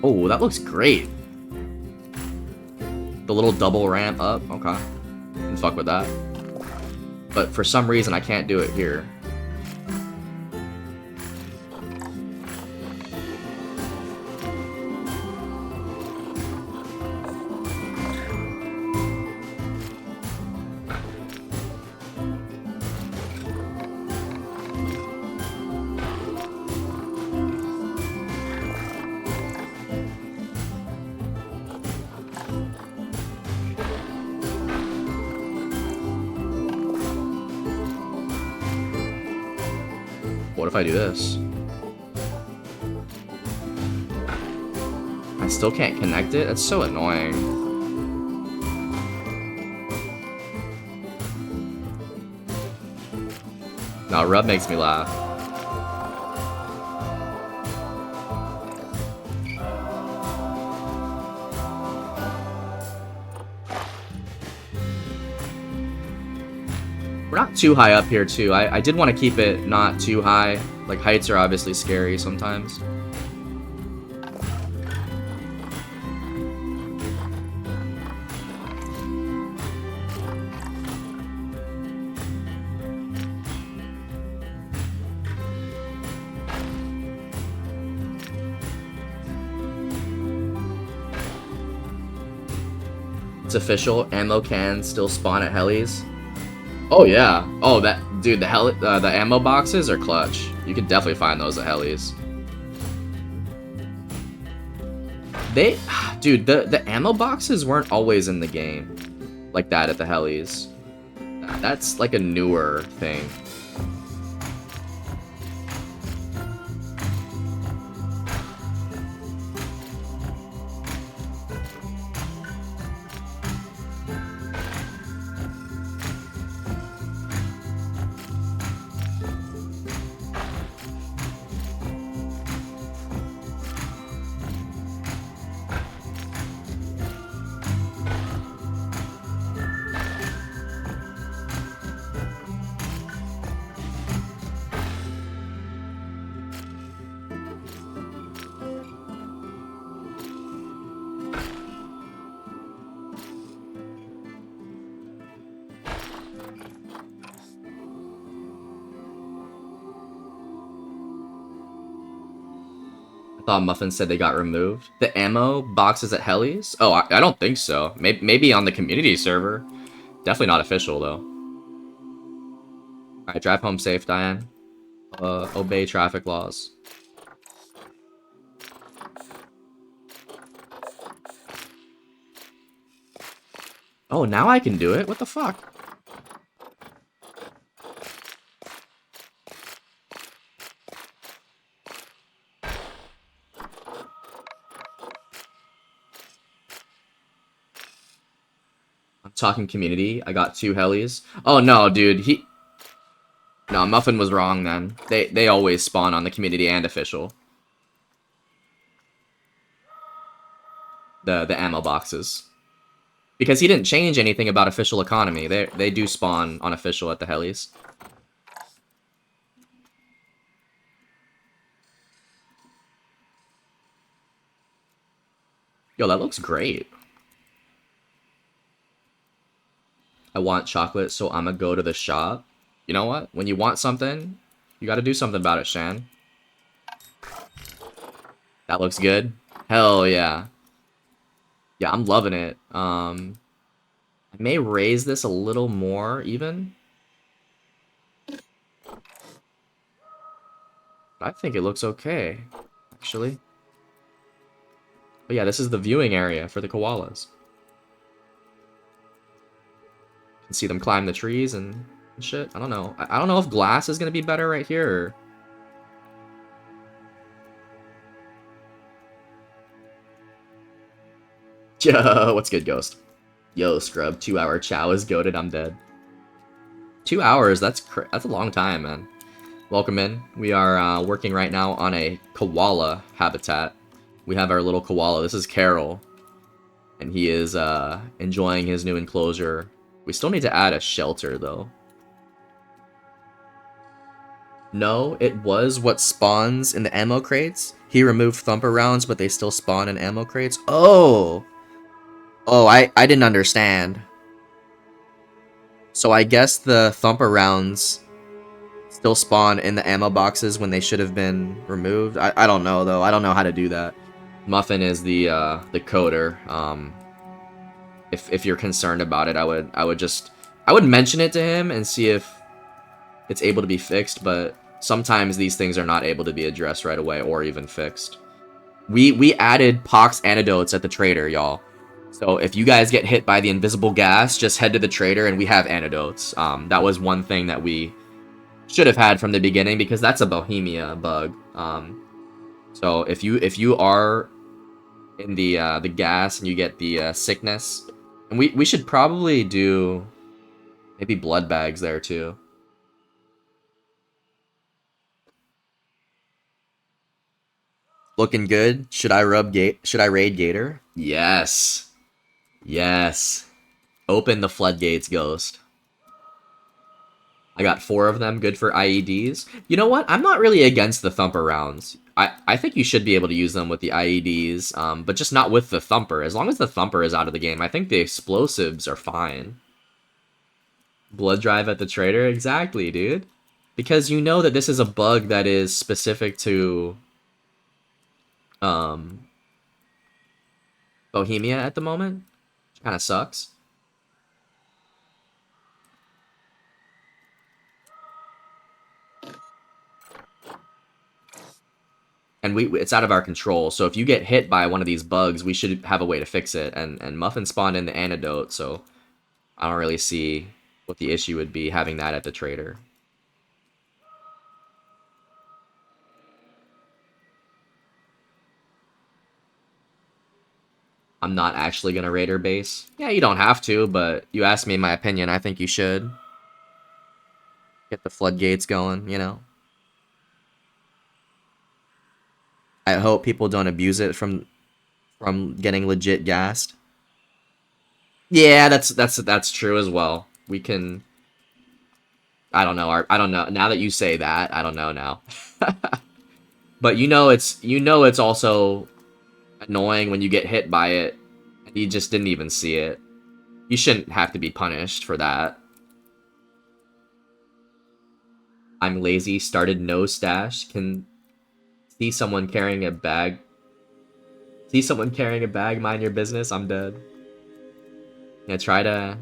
Oh, that looks great. The little double ramp up. Okay. Can fuck with that. But for some reason, I can't do it here. What if I do this? I still can't connect it? That's so annoying. No, Rub makes me laugh. We're not too high up here, too. I did want to keep it not too high. Like, heights are obviously scary sometimes. It's official. Ammo cans still spawn at helis. Oh yeah. Oh, that dude. The ammo boxes are clutch. You can definitely find those at helis. Dude, the ammo boxes weren't always in the game like that at the helis. That's like a newer thing. I thought Muffin said they got removed. The ammo boxes at helis? Oh, I don't think so. Maybe on the community server. Definitely not official, though. Alright, drive home safe, Diane. Obey traffic laws. Oh, now I can do it? What the fuck? I'm talking community. I got 2 helis. Oh, no, dude. No, Muffin was wrong, then. They always spawn on the community and official. The ammo boxes. Because he didn't change anything about official economy. They do spawn on official at the helis. Yo, that looks great. I want chocolate, so I'ma go to the shop. You know what? When you want something, you gotta do something about it, Shan. That looks good. Hell yeah. Yeah, I'm loving it. I may raise this a little more, even. I think it looks okay, actually. But yeah, this is the viewing area for the koalas. You can see them climb the trees and shit. I don't know. I don't know if glass is gonna be better right here. Or... Yo, what's good, Ghost? Yo, Scrub, 2-hour chow is goated. I'm dead. 2 hours, that's a long time, man. Welcome in. We are working right now on a koala habitat. We have our little koala. This is Carol. And he is enjoying his new enclosure. We still need to add a shelter, though. No, it was what spawns in the ammo crates. He removed thumper rounds, but they still spawn in ammo crates. Oh! Oh, I didn't understand. So I guess the thumper rounds still spawn in the ammo boxes when they should have been removed. I don't know, though. I don't know how to do that. Muffin is the coder. If you're concerned about it, I would mention it to him and see if it's able to be fixed, but sometimes these things are not able to be addressed right away or even fixed. We added pox antidotes at the trader, y'all. So if you guys get hit by the invisible gas, just head to the trader and we have antidotes. That was one thing that we should have had from the beginning because that's a Bohemia bug. So if you are in the gas and you get the sickness, and we should probably do maybe blood bags there too. Looking good. Should I raid Gator? Yes. Yes. Open the floodgates, Ghost. I got 4 of them, good for IEDs. You know what? I'm not really against the thumper rounds. I think you should be able to use them with the IEDs, but just not with the thumper. As long as the thumper is out of the game, I think the explosives are fine. Blood drive at the trader? Exactly, dude. Because you know that this is a bug that is specific to Bohemia at the moment. Which kind of sucks. And it's out of our control. So if you get hit by one of these bugs, we should have a way to fix it. And Muffin spawned in the antidote, so I don't really see what the issue would be having that at the trader. I'm not actually gonna raid her base. Yeah, you don't have to, but you asked me my opinion. I think you should. Get the floodgates going, you know? I hope people don't abuse it from getting legit gassed. Yeah, that's true as well. We can. I don't know. I don't know. Now that you say that, I don't know now. But you know it's also annoying when you get hit by it and you just didn't even see it. You shouldn't have to be punished for that. I'm lazy. Started no stash. Can see someone carrying a bag. See someone carrying a bag. Mind your business. I'm dead. Yeah, try to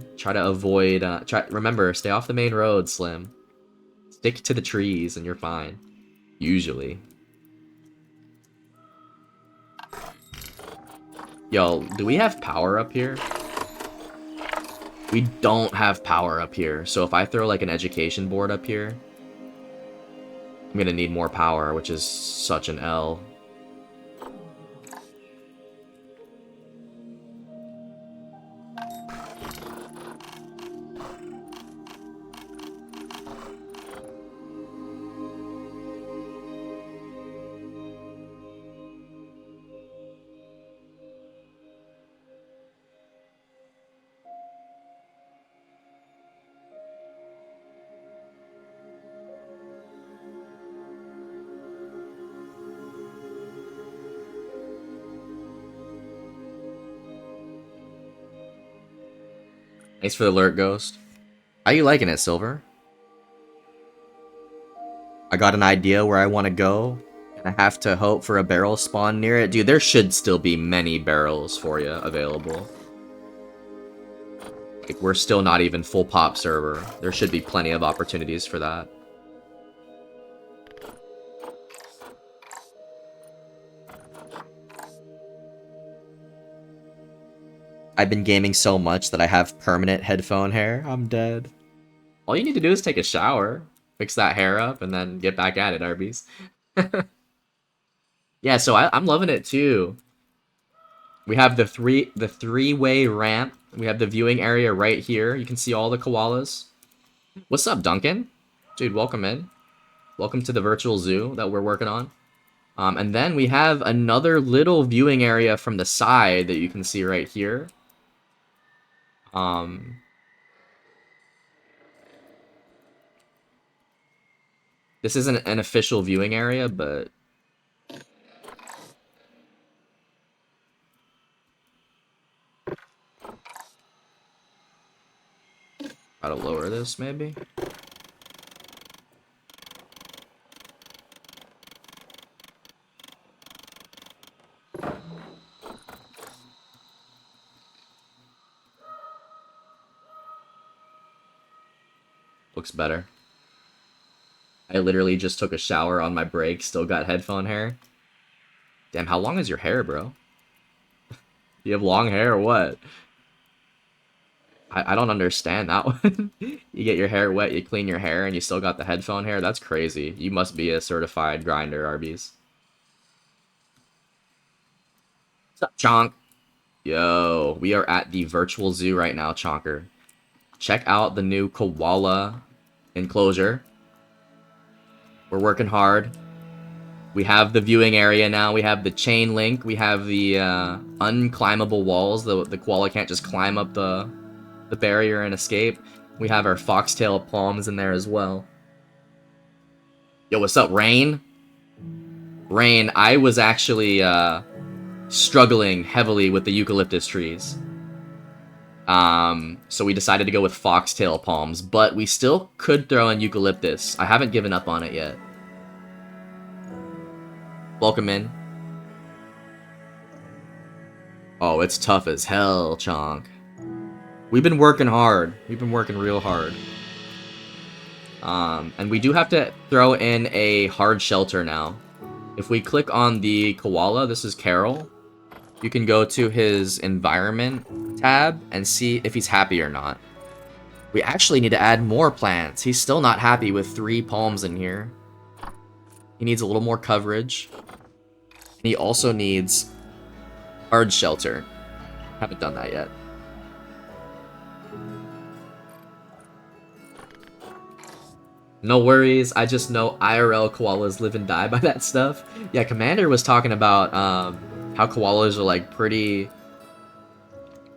avoid. Remember, stay off the main road, Slim. Stick to the trees, and you're fine. Usually. Yo, do we have power up here? We don't have power up here. So if I throw like an education board up here, I'm gonna need more power, which is such an L. Thanks for the alert, Ghost. How you liking it, Silver? I got an idea where I want to go, and I have to hope for a barrel spawn near it. Dude, there should still be many barrels for you available. Like, we're still not even full pop server. There should be plenty of opportunities for that. I've been gaming so much that I have permanent headphone hair. I'm dead. All you need to do is take a shower, fix that hair up, and then get back at it, Arby's. Yeah, so I'm loving it too. We have the three-way ramp. We have the viewing area right here. You can see all the koalas. What's up, Duncan? Dude, welcome in. Welcome to the virtual zoo that we're working on. And then we have another little viewing area from the side that you can see right here. This isn't an official viewing area, but try to lower this maybe. Looks better. I literally just took a shower on my break, still got headphone hair. Damn, how long is your hair, bro? You have long hair or what? I don't understand that one. You get your hair wet, you clean your hair, and you still got the headphone hair? That's crazy. You must be a certified grinder, Arby's. What's up, Chonk? Yo, we are at the virtual zoo right now, Chonker. Check out the new koala enclosure. We're working hard. We have the viewing area now. We have the chain link. We have the unclimbable walls. The koala can't just climb up the barrier and escape. We have our foxtail palms in there as well. Yo, what's up, Rain? Rain, I was actually struggling heavily with the eucalyptus trees. So we decided to go with foxtail palms, but we still could throw in eucalyptus. I haven't given up on it yet. Welcome in. Oh, it's tough as hell, Chonk. We've been working hard. We've been working real hard. And we do have to throw in a hard shelter now. If we click on the koala, this is Carol. You can go to his environment tab and see if he's happy or not. We actually need to add more plants. He's still not happy with 3 palms in here. He needs a little more coverage. And he also needs hard shelter. Haven't done that yet. No worries, I just know IRL koalas live and die by that stuff. Yeah, Commander was talking about how koalas are like pretty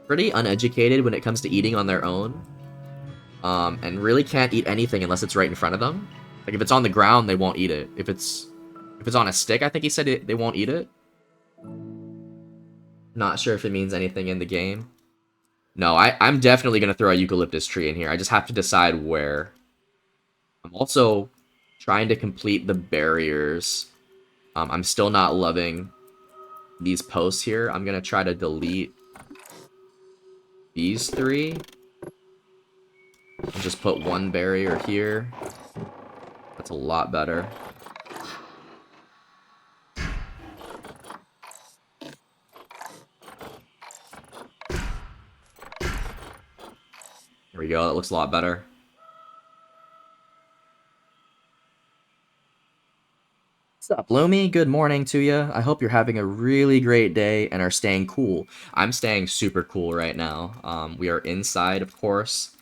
uneducated when it comes to eating on their own. And really can't eat anything unless it's right in front of them. Like if it's on the ground, they won't eat it. If it's on a stick, I think he said they won't eat it. Not sure if it means anything in the game. No, I'm definitely gonna throw a eucalyptus tree in here. I just have to decide where. I'm also trying to complete the barriers. I'm still not loving these posts here. I'm gonna try to delete these 3. And just put 1 barrier here. That's a lot better. There we go, that looks a lot better. What's up, Loomy? Good morning to you. I hope you're having a really great day and are staying cool. I'm staying super cool right now. We are inside, of course.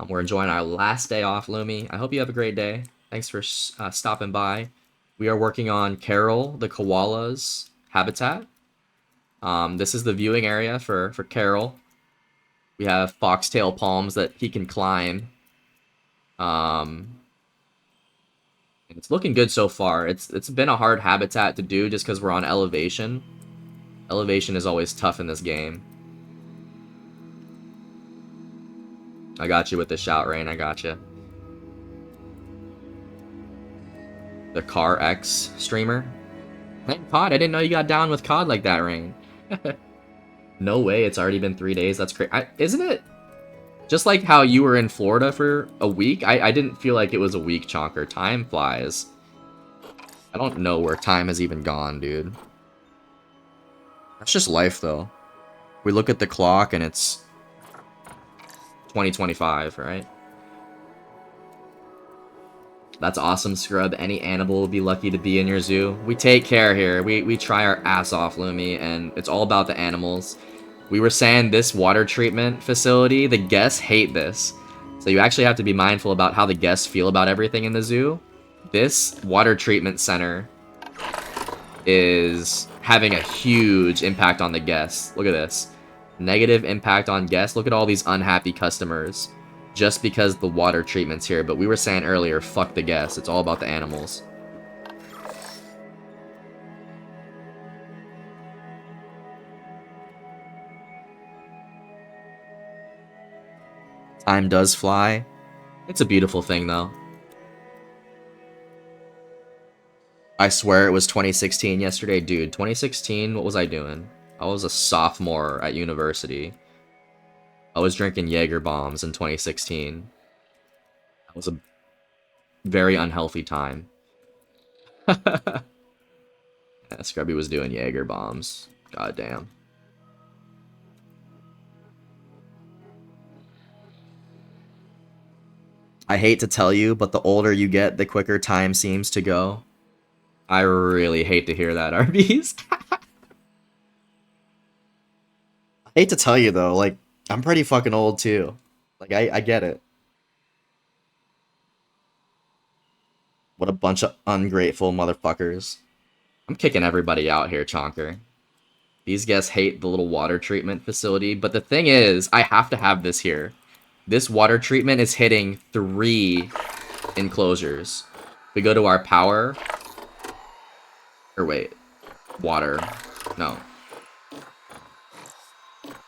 We're enjoying our last day off, Loomy. I hope you have a great day. Thanks for stopping by. We are working on Carol, the koala's habitat. This is the viewing area for Carol. We have foxtail palms that he can climb. It's looking good so far. It's been a hard habitat to do just because we're on elevation. Elevation is always tough in this game. I got you with the shout, Rain. I got you. The Car X streamer. Hey, COD, I didn't know you got down with COD like that, Rain. No way, it's already been 3 days. That's crazy. Isn't it? Just like how you were in Florida for a week, I didn't feel like it was a week, Chonker. Time flies. I don't know where time has even gone, dude. That's just life, though. We look at the clock and it's 2025, right? That's awesome, Scrub. Any animal will be lucky to be in your zoo. We take care here. We try our ass off, Lumi, and it's all about the animals. We were saying this water treatment facility, the guests hate this. So you actually have to be mindful about how the guests feel about everything in the zoo. This water treatment center is having a huge impact on the guests. Look at this. Negative impact on guests. Look at all these unhappy customers. Just because the water treatment's here. But we were saying earlier, fuck the guests. It's all about the animals. Time does fly. It's a beautiful thing, though. I swear it was 2016 yesterday. Dude, 2016, what was I doing? I was a sophomore at university. I was drinking Jaeger bombs in 2016. That was a very unhealthy time. Yeah, Scrubby was doing Jaeger bombs. God damn. I hate to tell you, but the older you get, the quicker time seems to go. I really hate to hear that, Arby's. I hate to tell you, though, like, I'm pretty fucking old, too. Like, I get it. What a bunch of ungrateful motherfuckers. I'm kicking everybody out here, Chonker. These guests hate the little water treatment facility, but the thing is, I have to have this here. This water treatment is hitting 3 enclosures. We go to our power. Or wait. Water. No.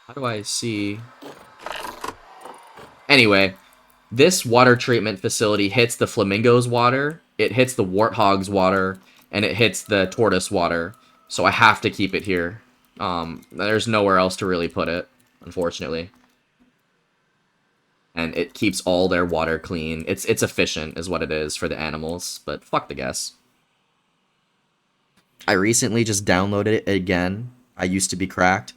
How do I see? Anyway, this water treatment facility hits the flamingo's water, it hits the warthog's water, and it hits the tortoise water. So I have to keep it here. There's nowhere else to really put it, unfortunately. And it keeps all their water clean. It's efficient, is what it is for the animals, but fuck the guests. I recently just downloaded it again. I used to be cracked.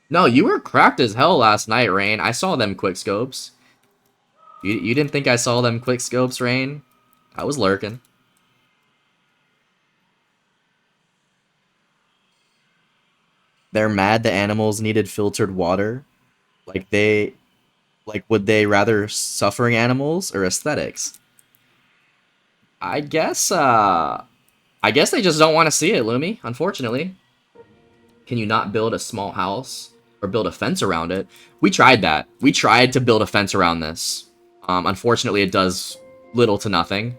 No, you were cracked as hell last night, Rain. I saw them quickscopes. You didn't think I saw them quickscopes, Rain? I was lurking. They're mad the animals needed filtered water. Like, would they rather suffering animals or aesthetics? I guess they just don't want to see it, Lumi, unfortunately. Can you not build a small house or build a fence around it? We tried that. We tried to build a fence around this. Unfortunately, it does little to nothing.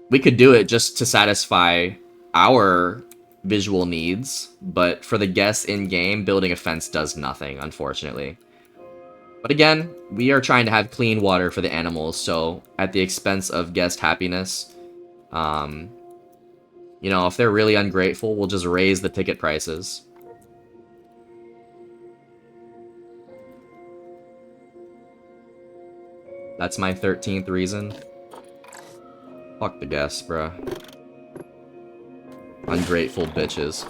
We could do it just to satisfy our visual needs, but for the guests in-game, building a fence does nothing, unfortunately. But again, we are trying to have clean water for the animals, so at the expense of guest happiness, you know, if they're really ungrateful, we'll just raise the ticket prices. That's my 13th reason. Fuck the guests, bruh. Ungrateful bitches.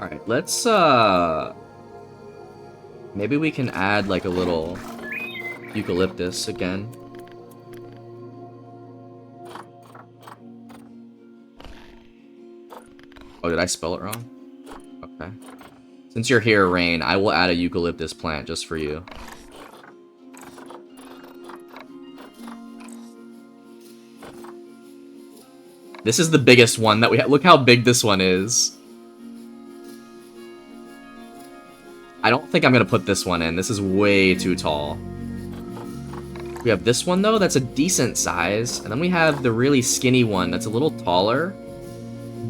Alright, let's, maybe we can add, like, a little eucalyptus again. Oh, did I spell it wrong? Okay. Since you're here, Rain, I will add a eucalyptus plant just for you. This is the biggest one that we have. Look how big this one is. I don't think I'm gonna put this one in. This is way too tall. We have this one, though, that's a decent size. And then we have the really skinny one that's a little taller.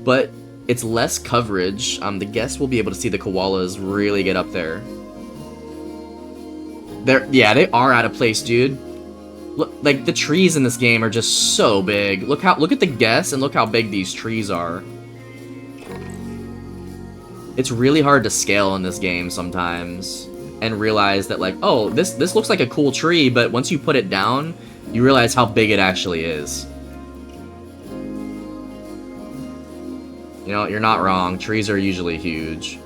But it's less coverage. The guests will be able to see the koalas really get up there. Yeah, they are out of place, dude. Look, like, the trees in this game are just so big. Look at the guests and look how big these trees are. It's really hard to scale in this game sometimes and realize that like, oh, this looks like a cool tree, but once you put it down, you realize how big it actually is. You know, you're not wrong. Trees are usually huge.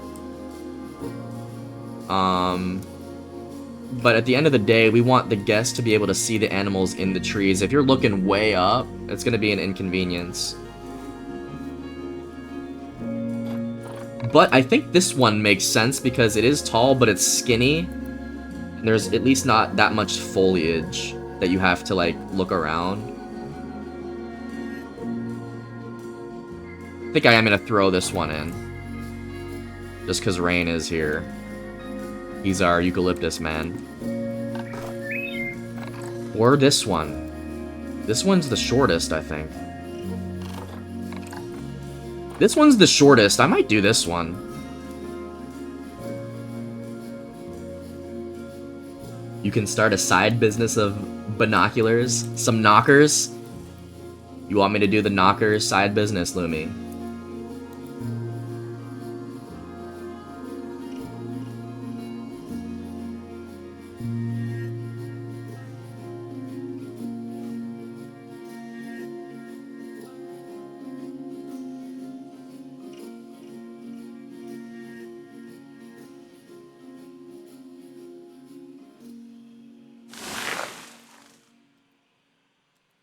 But at the end of the day, we want the guest to be able to see the animals in the trees. If you're looking way up, it's going to be an inconvenience. But I think this one makes sense because it is tall, but it's skinny. And there's at least not that much foliage that you have to, like, look around. I think I am going to throw this one in. Just because Rain is here. He's our eucalyptus man. Or this one. This one's the shortest, I think. This one's the shortest. I might do this one. You can start a side business of binoculars. Some knockers. You want me to do the knockers side business, Lumi?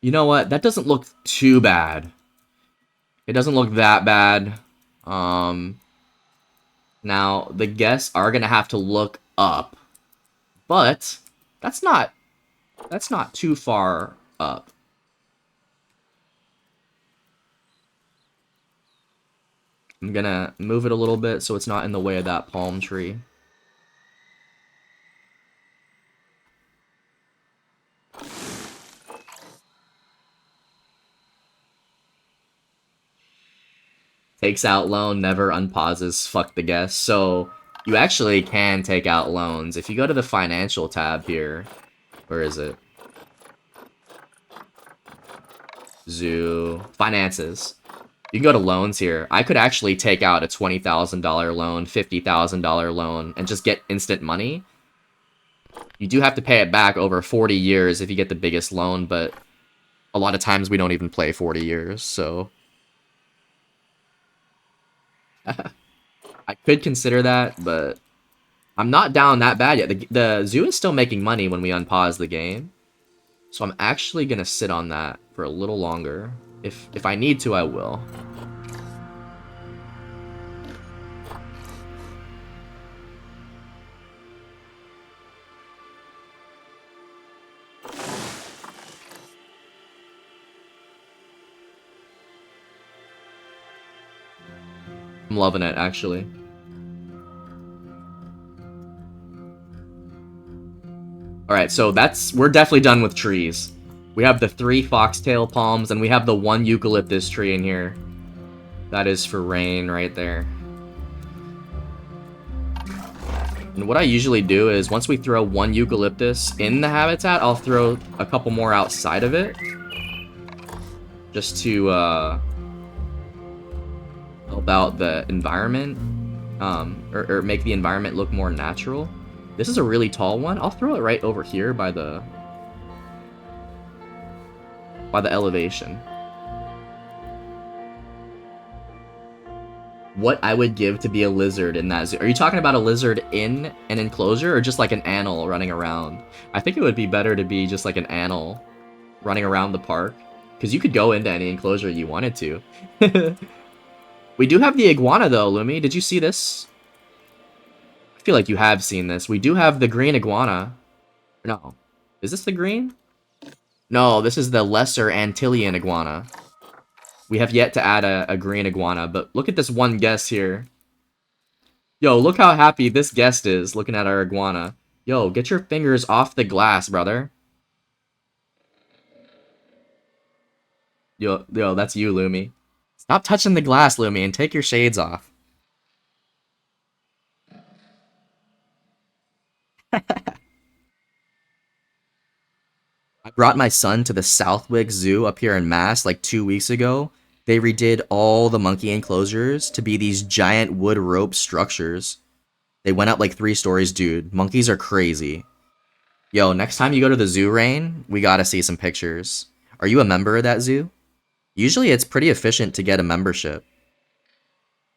You know what? That doesn't look too bad. It doesn't look that bad. Now, the guests are going to have to look up. But that's not too far up. I'm going to move it a little bit so it's not in the way of that palm tree. Takes out loan, never unpauses, fuck the guest. So you actually can take out loans. If you go to the financial tab here, where is it? Zoo, finances. You can go to loans here. I could actually take out a $20,000 loan, $50,000 loan, and just get instant money. You do have to pay it back over 40 years if you get the biggest loan, but a lot of times we don't even play 40 years, so... I could consider that, but I'm not down that bad yet. The zoo is still making money when we unpause the game, so I'm actually gonna sit on that for a little longer. If I need to, I will. I'm loving it, actually. Alright, so we're definitely done with trees. We have the 3 foxtail palms, and we have the 1 eucalyptus tree in here. That is for Rain right there. And what I usually do is, once we throw 1 eucalyptus in the habitat, I'll throw a couple more outside of it. Just to, help out the environment, or make the environment look more natural. This is a really tall one. I'll throw it right over here by the elevation. What I would give to be a lizard in that zoo. Are you talking about a lizard in an enclosure or just like an animal running around? I think it would be better to be just like an animal running around the park, because you could go into any enclosure you wanted to. We do have the iguana, though, Lumi. Did you see this? I feel like you have seen this. We do have the green iguana. No. Is this the green? No, this is the lesser Antillean iguana. We have yet to add a green iguana, but look at this one guest here. Yo, look how happy this guest is looking at our iguana. Yo, get your fingers off the glass, brother. Yo, that's you, Lumi. Stop touching the glass, Lumi, and take your shades off. I brought my son to the Southwick Zoo up here in Mass like 2 weeks ago, They redid all the monkey enclosures to be these giant wood rope structures. They went up like 3 stories, dude. Monkeys are crazy. Yo, next time you go to the zoo, Rain, we gotta see some pictures. Are you a member of that zoo? Usually it's pretty efficient to get a membership.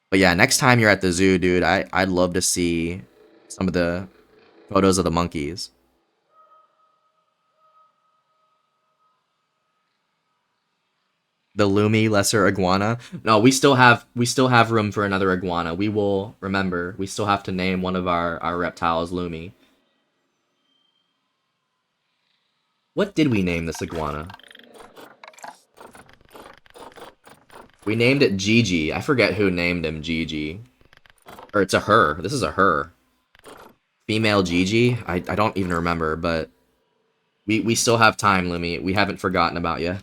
But yeah, next time you're at the zoo, dude, I'd love to see some of the photos of the monkeys. The Lumi lesser iguana. No, we still have room for another iguana. We will remember. We still have to name one of our reptiles Lumi. What did we name this iguana? We named it Gigi. I forget who named him Gigi. Or it's a her. This is a her. Female Gigi? I don't even remember, but we still have time, Lumi. We haven't forgotten about you.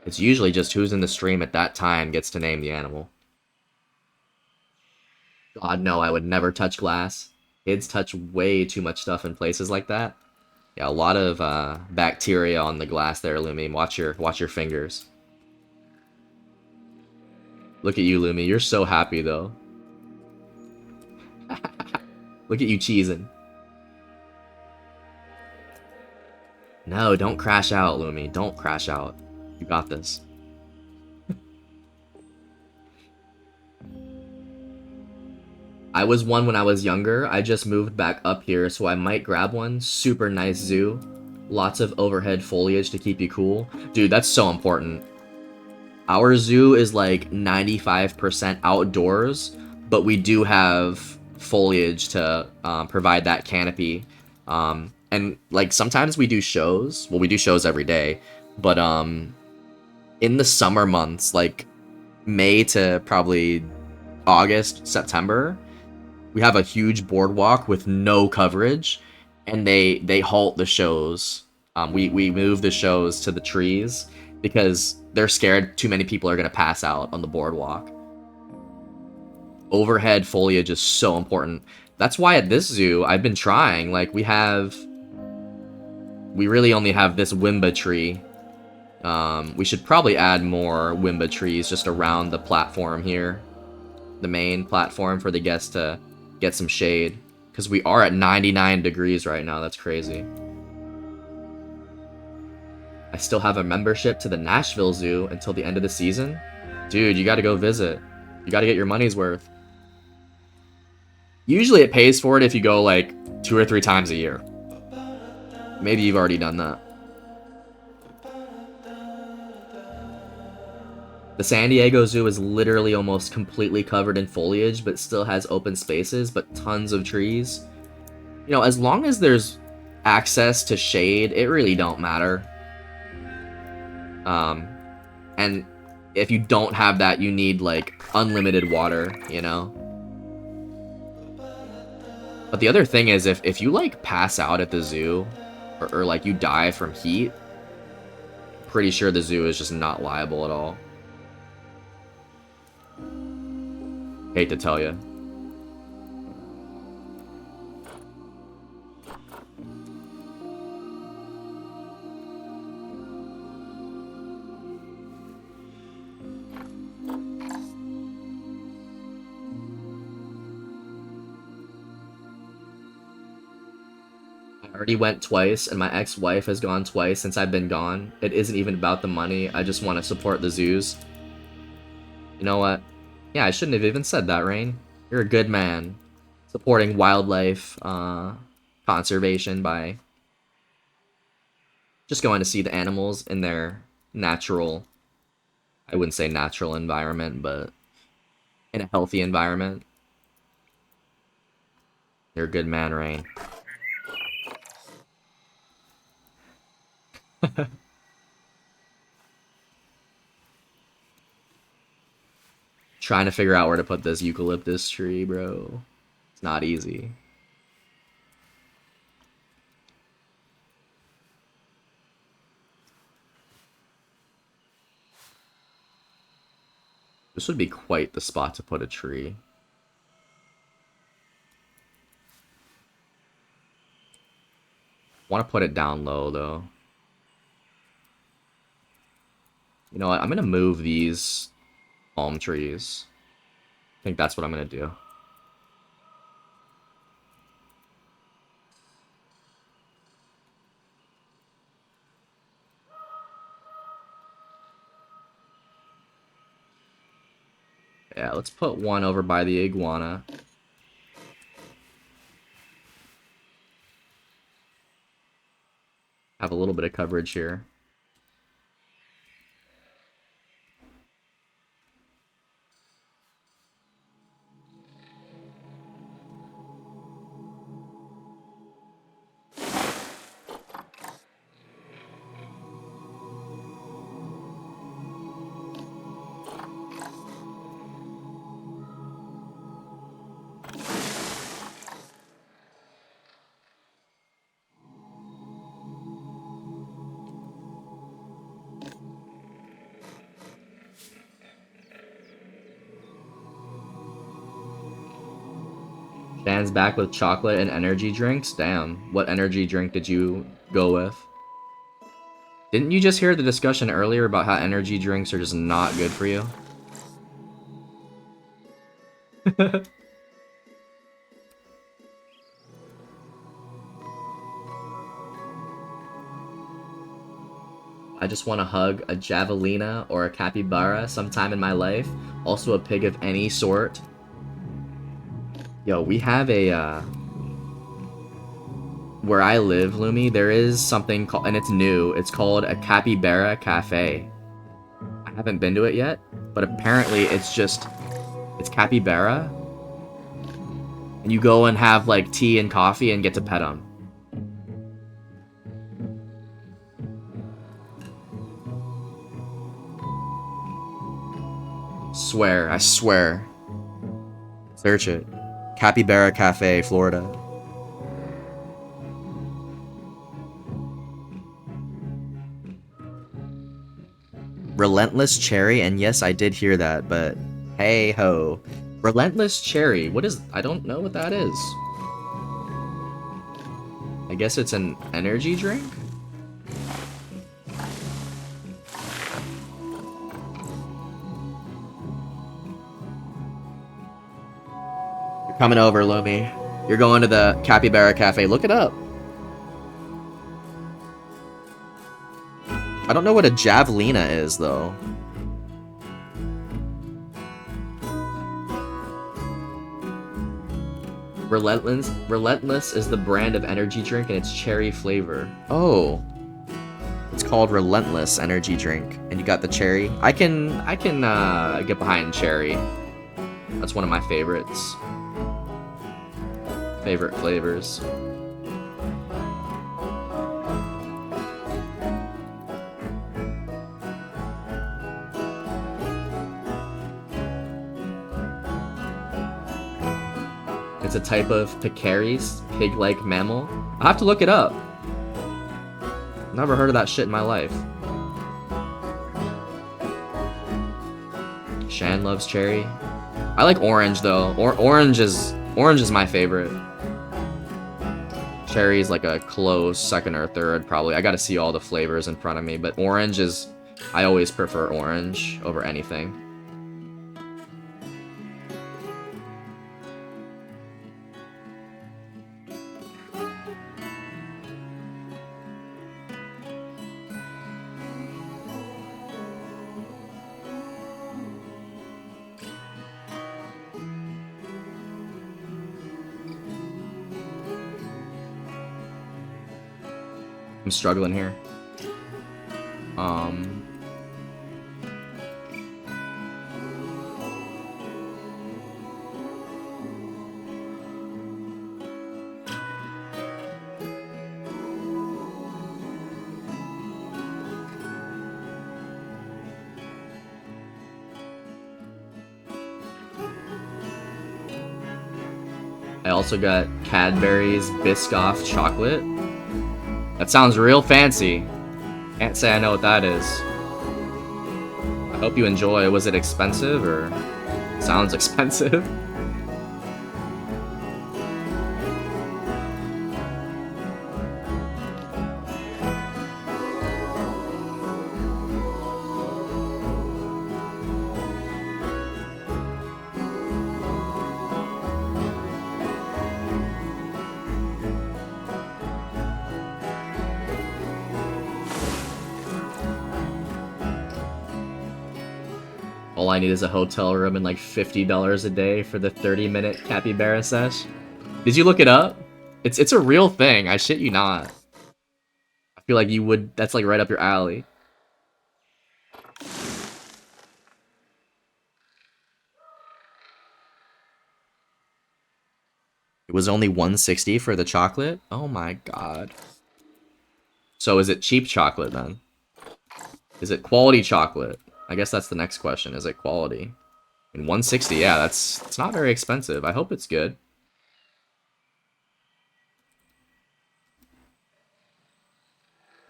It's usually just who's in the stream at that time gets to name the animal. God, no, I would never touch glass. Kids touch way too much stuff in places like that. Yeah, a lot of bacteria on the glass there, Lumi. Watch your fingers. Look at you, Lumi. You're so happy though. Look at you cheesing. No, don't crash out, Lumi. Don't crash out. You got this. I was one when I was younger. I just moved back up here, so I might grab one. Super nice zoo. Lots of overhead foliage to keep you cool. Dude, that's so important. Our zoo is like 95% outdoors, but we do have foliage to provide that canopy. And like sometimes we do shows. Well, we do shows every day, but in the summer months, like May to probably August, September, we have a huge boardwalk with no coverage, and they halt the shows. We move the shows to the trees because they're scared too many people are gonna pass out on the boardwalk. Overhead foliage is so important. That's why at this zoo I've been trying. Like we really only have this Wimba tree. We should probably add more Wimba trees just around the platform here, the main platform for the guests to get some shade, because we are at 99 degrees right now. That's crazy. I still have a membership to the Nashville Zoo until the end of the season. Dude, you gotta go visit. You gotta get your money's worth. Usually it pays for it if you go like 2 or 3 times a year. Maybe you've already done that. The San Diego Zoo is literally almost completely covered in foliage, but still has open spaces, but tons of trees. You know, as long as there's access to shade, it really don't matter. And if you don't have that, you need like unlimited water, you know? But the other thing is, if you like pass out at the zoo, or like you die from heat, pretty sure the zoo is just not liable at all. Hate to tell you. I already went twice, and my ex-wife has gone twice since I've been gone. It isn't even about the money. I just want to support the zoos. You know what? Yeah, I shouldn't have even said that, Rain. You're a good man. Supporting wildlife conservation by just going to see the animals in their natural, I wouldn't say natural environment, but in a healthy environment. You're a good man, Rain. Trying to figure out where to put this eucalyptus tree, bro. It's not easy. This would be quite the spot to put a tree. Want to put it down low, though. You know what? I'm gonna move these palm trees. I think that's what I'm gonna do. Yeah, let's put one over by the iguana. Have a little bit of coverage here. Dan's back with chocolate and energy drinks? Damn, what energy drink did you go with? Didn't you just hear the discussion earlier about how energy drinks are just not good for you? I just want to hug a javelina or a capybara sometime in my life. Also a pig of any sort. Yo, we have a, where I live, Lumi, there is something called, and it's new, it's called a capybara cafe. I haven't been to it yet, but apparently it's capybara. And you go and have, like, tea and coffee and get to pet them. Swear, I swear. Search it. Capybara Cafe, Florida. Relentless Cherry, and yes, I did hear that, but hey ho. Relentless Cherry, what is... I don't know what that is. I guess it's an energy drink? You're coming over, Lumi. You're going to the Capybara Cafe. Look it up. I don't know what a javelina is, though. Relentless is the brand of energy drink, and it's cherry flavor. Oh. It's called Relentless energy drink, and you got the cherry. I can get behind cherry. That's one of my favorites. Favorite flavors. It's a type of Pecaris, pig-like mammal. I have to look it up. Never heard of that shit in my life. Shan loves cherry. I like orange though. Orange is my favorite. Cherry is like a close second or third probably. I gotta see all the flavors in front of me, but orange is... I always prefer orange over anything. I'm struggling here. I also got Cadbury's Biscoff chocolate. That sounds real fancy. Can't say I know what that is. I hope you enjoy. Was it expensive or... Sounds expensive. All I need is a hotel room and like $50 a day for the 30-minute capybara sesh. Did you look it up? It's a real thing. I shit you not. I feel like you would. That's like right up your alley. It was only 160 for the chocolate? Oh my god. So is it cheap chocolate then? Is it quality chocolate? I guess that's the next question. Is it quality? And 160, yeah, it's not very expensive. I hope it's good.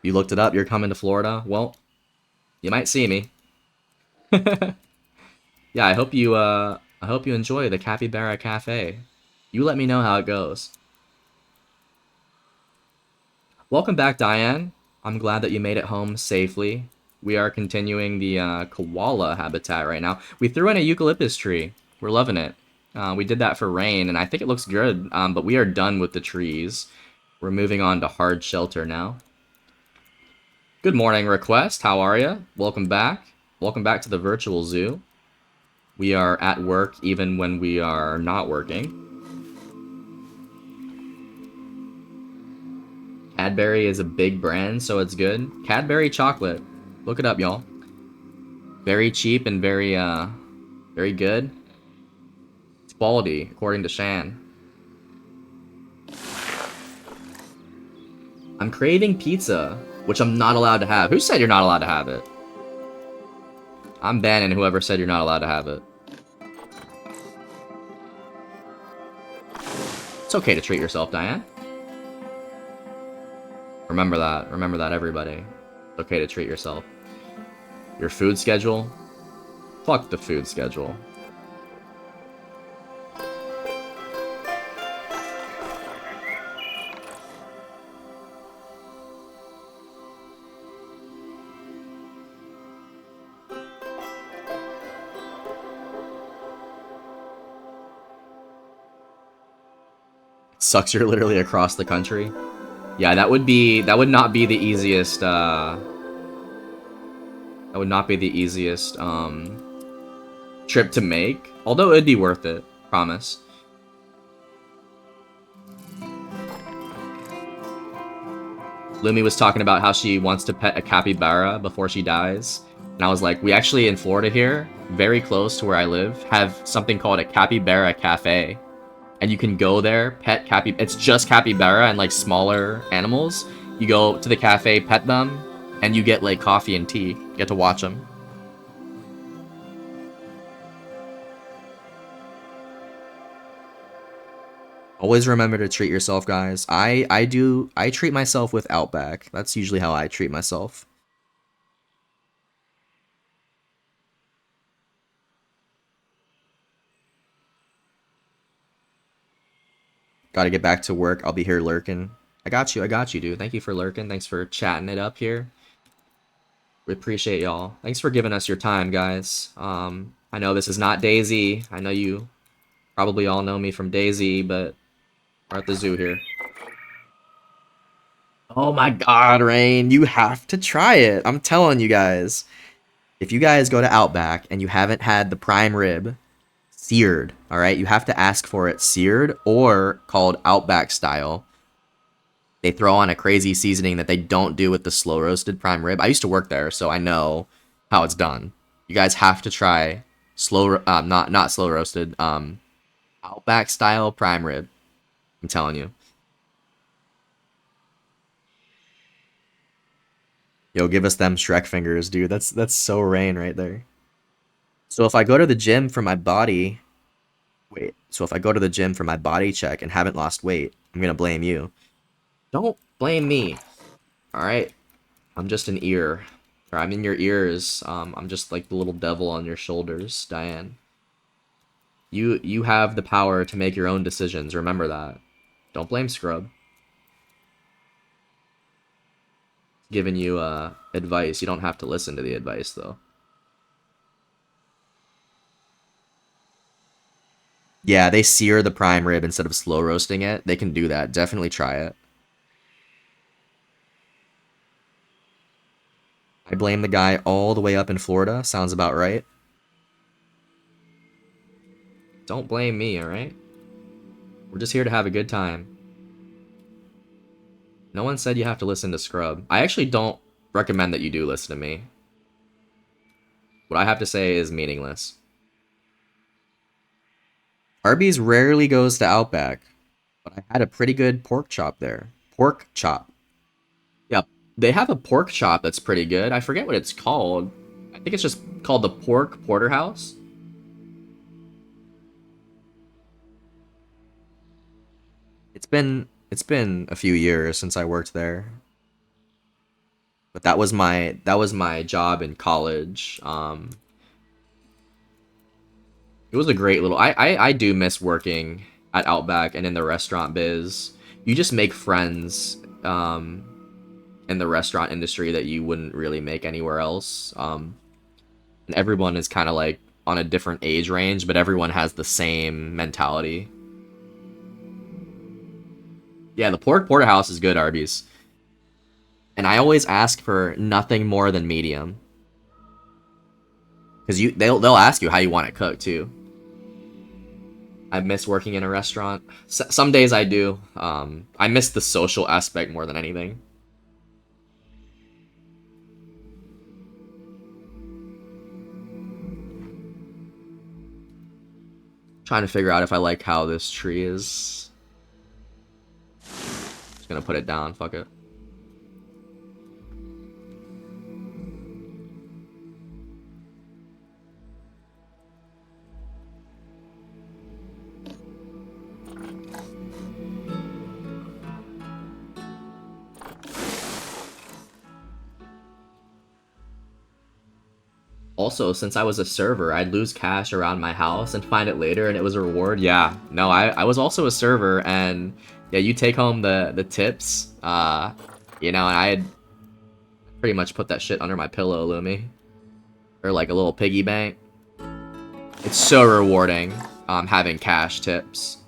You looked it up, you're coming to Florida? Well, you might see me. Yeah, I hope you enjoy the Capybara Cafe. You let me know how it goes. Welcome back, Diane. I'm glad that you made it home safely. We are continuing the koala habitat right now. We threw in a eucalyptus tree. We're loving it. We did that for rain, and I think it looks good, but we are done with the trees. We're moving on to hard shelter now. Good morning, Request. How are you? Welcome back. Welcome back to the virtual zoo. We are at work even when we are not working. Cadbury is a big brand, so it's good. Cadbury chocolate. Look it up, y'all. Very cheap and very good. It's quality, according to Shan. I'm craving pizza, which I'm not allowed to have. Who said you're not allowed to have it? I'm banning whoever said you're not allowed to have it. It's okay to treat yourself, Diane. Remember that, everybody. It's okay to treat yourself. Your food schedule? Fuck the food schedule. Sucks you're literally across the country. Yeah, that would not be the easiest, that would not be the easiest, trip to make. Although it'd be worth it, promise. Lumi was talking about how she wants to pet a capybara before she dies. And I was like, we actually in Florida here, very close to where I live, have something called a capybara cafe. And you can go there, pet it's just capybara and like smaller animals. You go to the cafe, pet them, and you get like coffee and tea. You get to watch them. Always remember to treat yourself, guys. I treat myself with Outback. That's usually how I treat myself. Gotta get back to work. I'll be here lurking. I got you, dude. Thank you for lurking. Thanks for chatting it up here. We appreciate y'all. Thanks for giving us your time, guys. I know this is not DayZ. I know you probably all know me from DayZ, but we're at the zoo here. Oh my god, Rain, you have to try it. I'm telling you guys. If you guys go to Outback and you haven't had the prime rib, seared, all right? You have to ask for it seared or called Outback style. They throw on a crazy seasoning that they don't do with the slow roasted prime rib. I used to work there, so I know how it's done. You guys have to try not slow roasted, Outback style prime rib. I'm telling you. Yo, give us them Shrek fingers, dude. That's so Rain right there. So if I go to the gym for my body, wait. So if I go to the gym for my body check and haven't lost weight, I'm gonna blame you. Don't blame me. All right. I'm just an ear. Or I'm in your ears. I'm just like the little devil on your shoulders, Diane. You have the power to make your own decisions. Remember that. Don't blame Scrub. Giving you advice. You don't have to listen to the advice though. Yeah, they sear the prime rib instead of slow roasting it. They can do that. Definitely try it. I blame the guy all the way up in Florida. Sounds about right. Don't blame me, alright? We're just here to have a good time. No one said you have to listen to Scrub. I actually don't recommend that you do listen to me. What I have to say is meaningless. Arby's rarely goes to Outback, but I had a pretty good pork chop there. Pork chop. Yep, they have a pork chop that's pretty good. I forget what it's called. I think it's just called the Pork Porterhouse. It's been a few years since I worked there. But that was my job in college. It was a great little I do miss working at Outback and in the restaurant biz. You just make friends in the restaurant industry that you wouldn't really make anywhere else. And everyone is kind of like on a different age range, but everyone has the same mentality. Yeah, the pork porterhouse is good, Arby's. And I always ask for nothing more than medium. Cause they'll ask you how you want it cooked too. I miss working in a restaurant. Some days I do. I miss the social aspect more than anything. Trying to figure out if I like how this tree is. Just gonna put it down. Fuck it. Also, since I was a server, I'd lose cash around my house and find it later and it was a reward. Yeah, no, I was also a server and yeah, you take home the tips, you know, and I had pretty much put that shit under my pillow, Lumi. Or like a little piggy bank. It's so rewarding, having cash tips.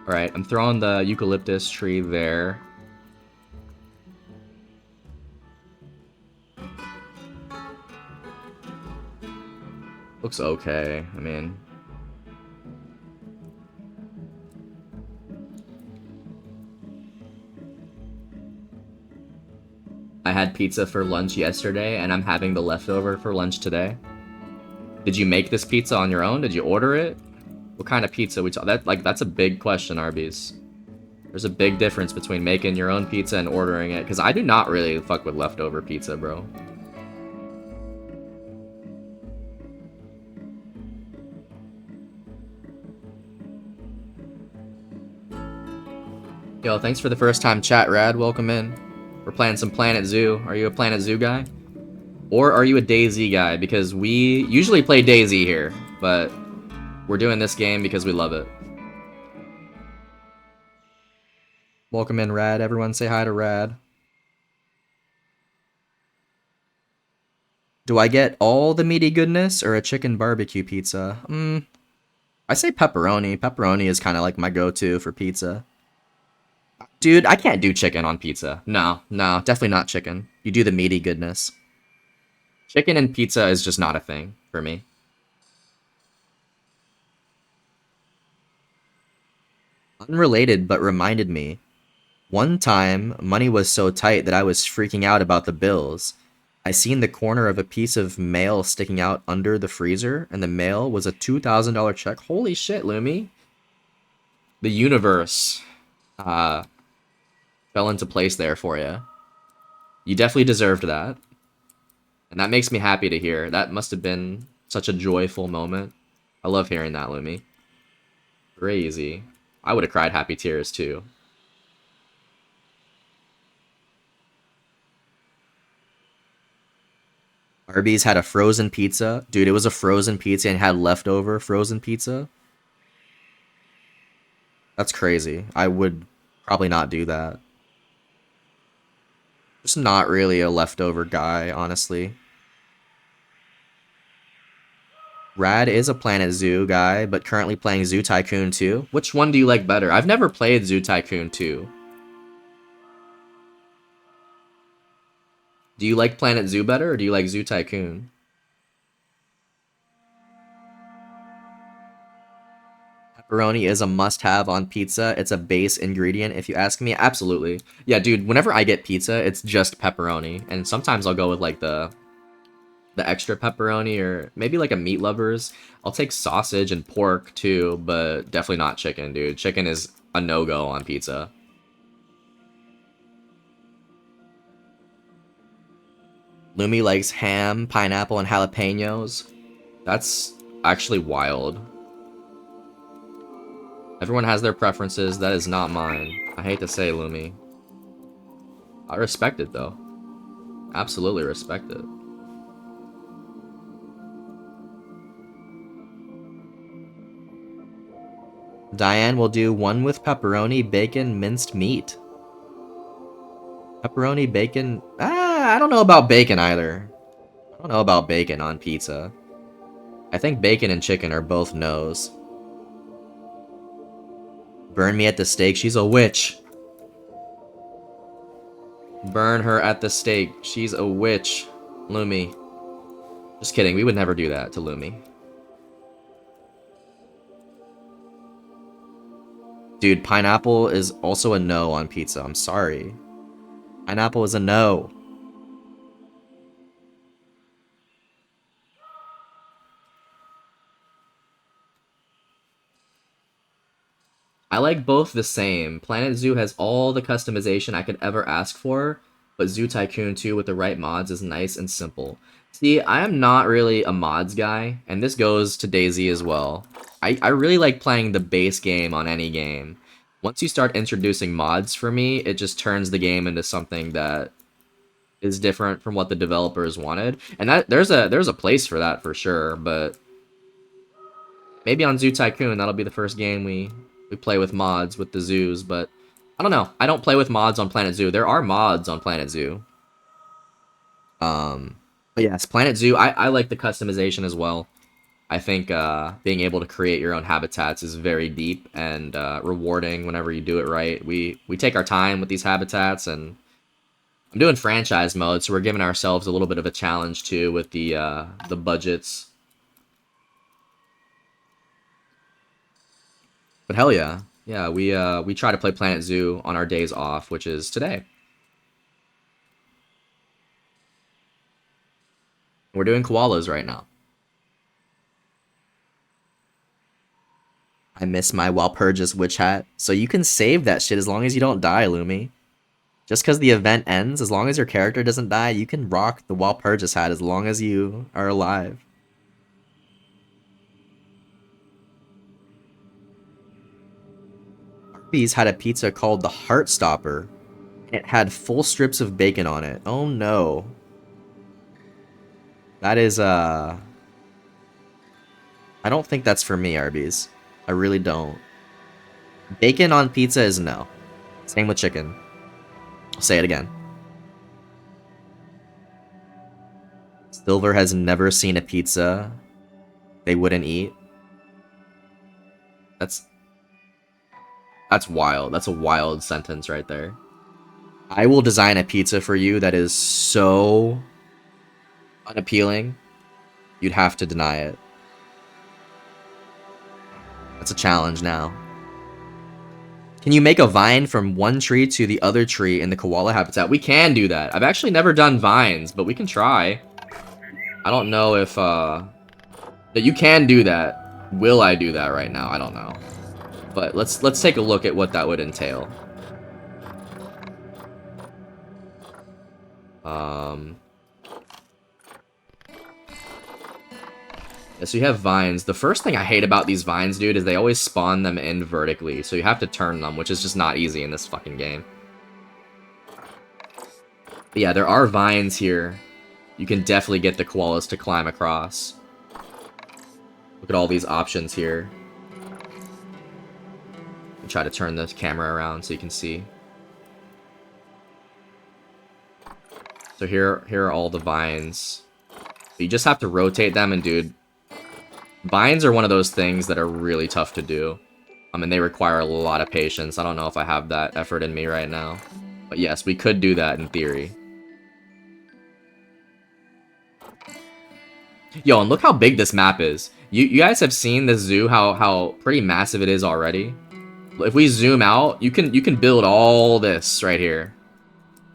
Alright, I'm throwing the eucalyptus tree there. Looks okay, I mean... I had pizza for lunch yesterday, and I'm having the leftover for lunch today. Did you make this pizza on your own? Did you order it? What kind of pizza we talk? That's a big question, Arby's. There's a big difference between making your own pizza and ordering it, because I do not really fuck with leftover pizza, bro. Yo, thanks for the first time chat, Rad. Welcome in. We're playing some Planet Zoo. Are you a Planet Zoo guy? Or are you a DayZ guy? Because we usually play DayZ here, but we're doing this game because we love it. Welcome in, Rad. Everyone say hi to Rad. Do I get all the meaty goodness or a chicken barbecue pizza? I say pepperoni. Pepperoni is kind of like my go-to for pizza. Dude, I can't do chicken on pizza. No, definitely not chicken. You do the meaty goodness. Chicken and pizza is just not a thing for me. Unrelated, but reminded me. One time, money was so tight that I was freaking out about the bills. I seen the corner of a piece of mail sticking out under the freezer, and the mail was a $2,000 check. Holy shit, Lumi. The universe fell into place there for you. You definitely deserved that. And that makes me happy to hear. That must have been such a joyful moment. I love hearing that, Lumi. Crazy. I would have cried happy tears too. Arby's had a frozen pizza. Dude, it was a frozen pizza and had leftover frozen pizza. That's crazy. I would probably not do that. Just not really a leftover guy, honestly. Rad is a Planet Zoo guy, but currently playing Zoo Tycoon 2. Which one do you like better? I've never played Zoo Tycoon 2. Do you like Planet Zoo better, or do you like Zoo Tycoon? Pepperoni is a must-have on pizza. It's a base ingredient, if you ask me. Absolutely. Yeah, dude, whenever I get pizza, it's just pepperoni. And sometimes I'll go with, like, the extra pepperoni, or maybe, like, a meat lovers. I'll take sausage and pork, too, but definitely not chicken, dude. Chicken is a no-go on pizza. Lumi likes ham, pineapple, and jalapenos. That's actually wild. Everyone has their preferences. That is not mine. I hate to say, Lumi. I respect it, though. Absolutely respect it. Diane will do one with pepperoni, bacon, minced meat. Pepperoni, bacon... I don't know about bacon either. I don't know about bacon on pizza. I think bacon and chicken are both no's. Burn me at the stake. She's a witch. Burn her at the stake. She's a witch. Lumi. Just kidding. We would never do that to Lumi. Dude, pineapple is also a no on pizza. I'm sorry. Pineapple is a no. I like both the same. Planet Zoo has all the customization I could ever ask for, but Zoo Tycoon 2 with the right mods is nice and simple. See, I am not really a mods guy, and this goes to DayZ as well. I really like playing the base game on any game. Once you start introducing mods for me, it just turns the game into something that is different from what the developers wanted. And that there's a place for that for sure, but maybe on Zoo Tycoon that'll be the first game we play with mods with the zoos, but I don't know. I don't play with mods on Planet Zoo. There are mods on Planet Zoo. But yes, Planet Zoo, I like the customization as well. I think being able to create your own habitats is very deep and rewarding whenever you do it right. We take our time with these habitats, and I'm doing franchise mode, so we're giving ourselves a little bit of a challenge too with the budgets. But hell yeah. Yeah, we try to play Planet Zoo on our days off, which is today. We're doing koalas right now. I miss my Walpurgis witch hat. So you can save that shit as long as you don't die, Lumi. Just because the event ends, as long as your character doesn't die, you can rock the Walpurgis hat as long as you are alive. Arby's had a pizza called the Heartstopper. It had full strips of bacon on it. Oh no. That is, I don't think that's for me, Arby's. I really don't. Bacon on pizza is no. Same with chicken. I'll say it again. Silver has never seen a pizza they wouldn't eat. That's wild. That's a wild sentence right there. I will design a pizza for you that is so unappealing, you'd have to deny it. That's a challenge now. Can you make a vine from one tree to the other tree in the koala habitat? We can do that. I've actually never done vines, but we can try. I don't know if, that you can do that. Will I do that right now? I don't know. But let's take a look at what that would entail. Yeah, so you have vines. The first thing I hate about these vines, dude, is they always spawn them in vertically. So you have to turn them, which is just not easy in this fucking game. But yeah, there are vines here. You can definitely get the koalas to climb across. Look at all these options here. Try to turn the camera around so you can see. So here are all the vines. You just have to rotate them, and dude, vines are one of those things that are really tough to do. I mean, they require a lot of patience. I don't know if I have that effort in me right now. But yes, we could do that in theory. Yo, and look how big this map is. You guys have seen this zoo, how pretty massive it is already. If we zoom out, you can build all this right here.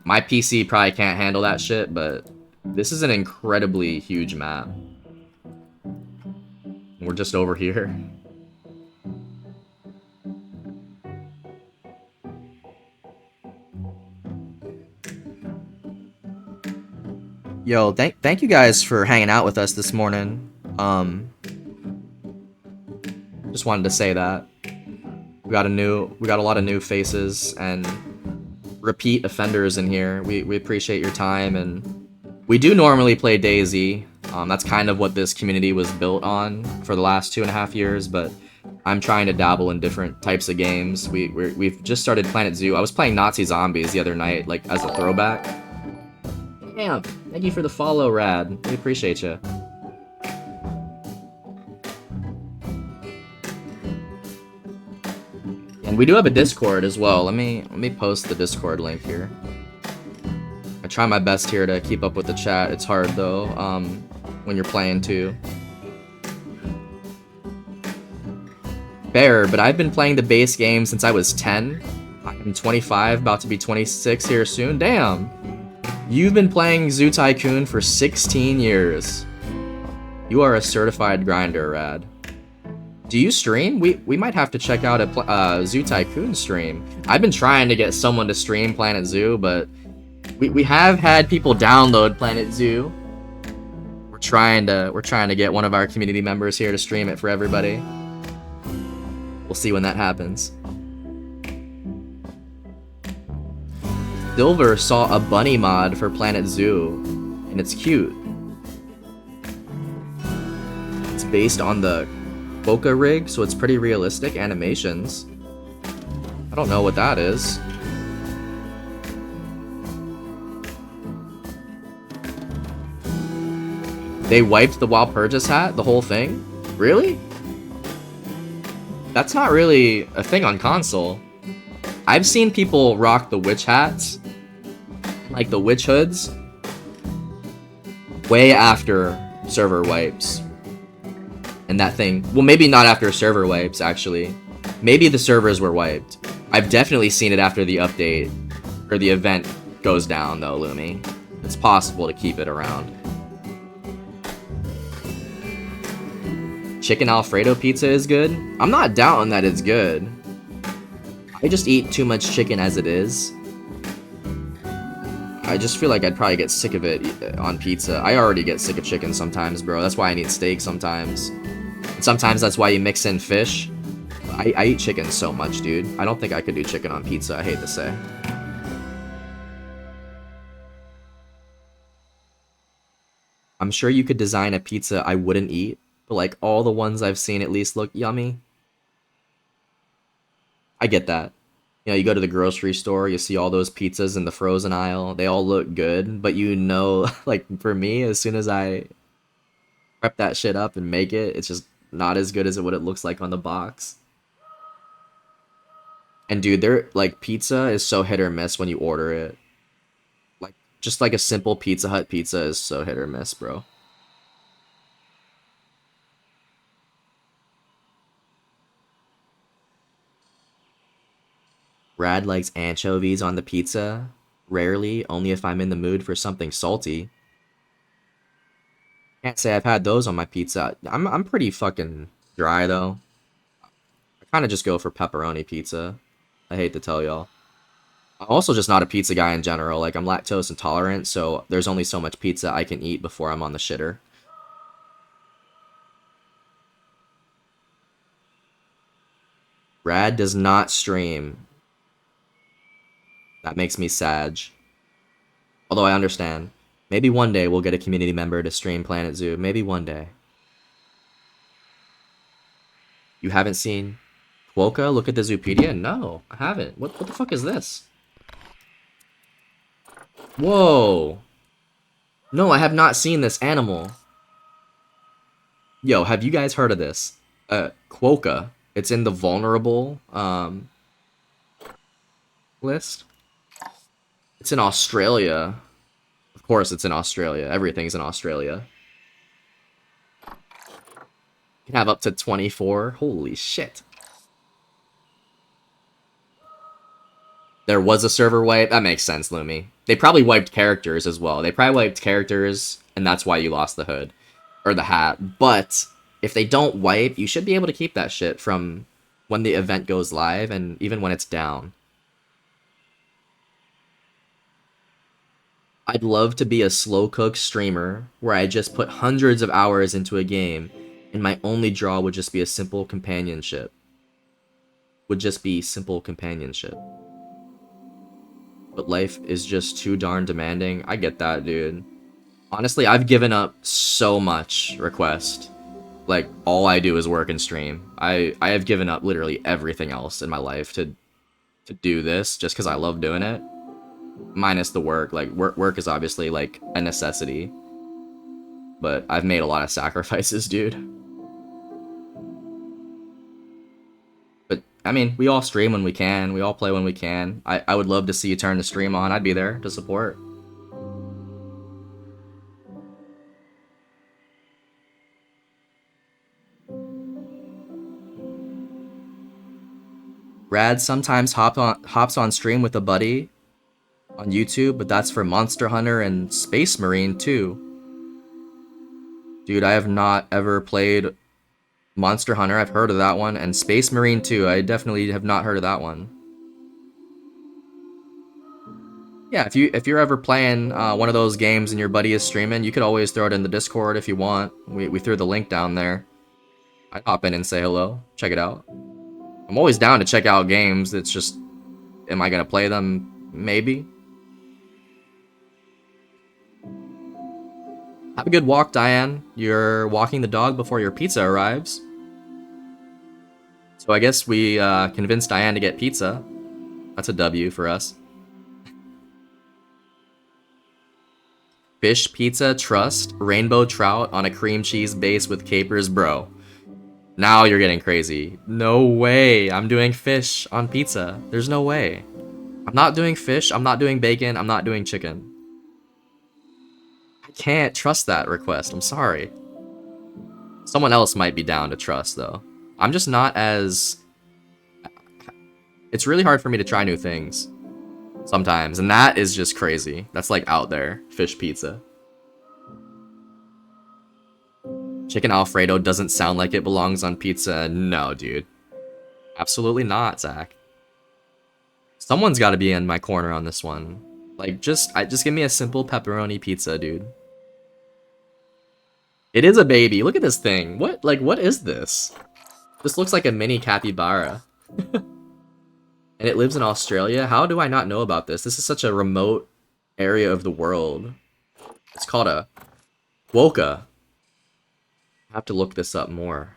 My PC probably can't handle that shit, but this is an incredibly huge map. We're just over here. Yo, thank you guys for hanging out with us this morning. Just wanted to say that. We got a lot of new faces and repeat offenders in here. We appreciate your time, and we do normally play DayZ. That's kind of what this community was built on for the last 2.5 years, but I'm trying to dabble in different types of games. We've just started Planet Zoo. I was playing Nazi Zombies the other night, like, as a throwback. Damn, thank you for the follow, Rad. We appreciate you. And we do have a Discord as well. Let me post the Discord link here. I try my best here to keep up with the chat. It's hard though, when you're playing too. Fair, but I've been playing the base game since I was 10. I'm 25, about to be 26 here soon. Damn! You've been playing Zoo Tycoon for 16 years. You are a certified grinder, Rad. Do you stream? We might have to check out a Zoo Tycoon stream. I've been trying to get someone to stream Planet Zoo, but we have had people download Planet Zoo. We're trying to get one of our community members here to stream it for everybody. We'll see when that happens. Silver saw a bunny mod for Planet Zoo, and it's cute. It's based on the Boca rig, so it's pretty realistic animations. I don't know what that is. They wiped the Walpurgis hat, the whole thing? Really? That's not really a thing on console. I've seen people rock the witch hats, like the witch hoods, way after server wipes. And that thing, well, maybe not after server wipes, actually. Maybe the servers were wiped. I've definitely seen it after the update, or the event goes down, though, Lumi. It's possible to keep it around. Chicken Alfredo pizza is good? I'm not doubting that it's good. I just eat too much chicken as it is. I just feel like I'd probably get sick of it on pizza. I already get sick of chicken sometimes, bro. That's why I need steak sometimes. And sometimes that's why you mix in fish. I eat chicken so much, dude. I don't think I could do chicken on pizza, I hate to say. I'm sure you could design a pizza I wouldn't eat, but like all the ones I've seen at least look yummy. I get that. You know, you go to the grocery store, you see all those pizzas in the frozen aisle, they all look good, but you know, like for me, as soon as I prep that shit up and make it, it's just not as good as what it looks like on the box. And dude, they're like, pizza is so hit or miss when you order it. Like, just like a simple Pizza Hut pizza is so hit or miss, bro. Rad likes anchovies on the pizza. Rarely, only if I'm in the mood for something salty. Can't say I've had those on my pizza. I'm pretty fucking dry though. I kind of just go for pepperoni pizza. I hate to tell y'all. I'm also just not a pizza guy in general. Like, I'm lactose intolerant, so there's only so much pizza I can eat before I'm on the shitter. Rad does not stream. That makes me sad. Although I understand. Maybe one day we'll get a community member to stream Planet Zoo. Maybe one day. You haven't seen Quokka, look at the Zoopedia? No, I haven't. What the fuck is this? Whoa. No, I have not seen this animal. Yo, have you guys heard of this? Quokka. It's in the vulnerable list. It's in Australia. Of course it's in Australia. Everything's in Australia. You can have up to 24. Holy shit. There was a server wipe. That makes sense, Lumi. They probably wiped characters as well. They probably wiped characters, and that's why you lost the hood. Or the hat. But if they don't wipe, you should be able to keep that shit from when the event goes live, and even when it's down. I'd love to be a slow cook streamer where I just put hundreds of hours into a game and my only draw would just be a simple companionship. Would just be simple companionship. But life is just too darn demanding. I get that, dude. Honestly, I've given up so much request. Like, all I do is work and stream. I have given up literally everything else in my life to do this just because I love doing it. Minus the work. Like, work is obviously, like, a necessity. But I've made a lot of sacrifices, dude. But, I mean, we all stream when we can. We all play when we can. I would love to see you turn the stream on. I'd be there to support. Rad sometimes hops on stream with a buddy on YouTube, but that's for Monster Hunter and Space Marine too. Dude, I have not ever played Monster Hunter. I've heard of that one, and Space Marine too. I definitely have not heard of that one. Yeah, if you're ever playing one of those games and your buddy is streaming, you could always throw it in the Discord if you want. We threw the link down there. I'd hop in and say hello, check it out. I'm always down to check out games. It's just, am I gonna play them? Maybe. Have a good walk, Diane. You're walking the dog before your pizza arrives. So I guess we convinced Diane to get pizza. That's a W for us. Fish pizza, trust, rainbow trout on a cream cheese base with capers, bro. Now you're getting crazy. No way. I'm doing fish on pizza. There's no way. I'm not doing fish. I'm not doing bacon. I'm not doing chicken. I can't trust that request. I'm sorry. Someone else might be down to trust, though. I'm just not as... It's really hard for me to try new things sometimes, and that is just crazy. That's like out there. Fish pizza. Chicken Alfredo doesn't sound like it belongs on pizza. No, dude. Absolutely not, Zach. Someone's got to be in my corner on this one. Like, just give me a simple pepperoni pizza, dude. It is a baby. Look at this thing. What is this? This looks like a mini capybara. And it lives in Australia? How do I not know about this? This is such a remote area of the world. It's called a quokka. I have to look this up more.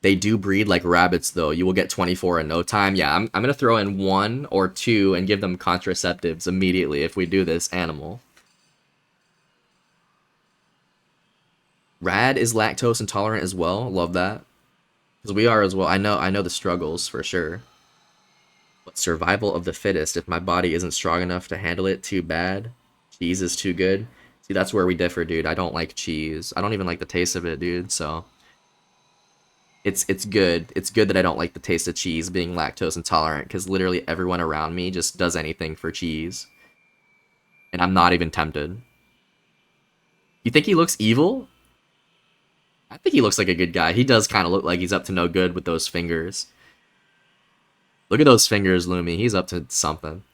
They do breed like rabbits, though. You will get 24 in no time. Yeah, I'm gonna throw in 1 or 2 and give them contraceptives immediately if we do this animal. Rad is lactose intolerant as well. Love that. Because we are as well. I know the struggles for sure. But survival of the fittest. If my body isn't strong enough to handle it, too bad. Cheese is too good. See, that's where we differ, dude. I don't like cheese. I don't even like the taste of it, dude. So it's good. It's good that I don't like the taste of cheese being lactose intolerant, because literally everyone around me just does anything for cheese. And I'm not even tempted. You think he looks evil? I think he looks like a good guy. He does kind of look like he's up to no good with those fingers. Look at those fingers, Lumi. He's up to something.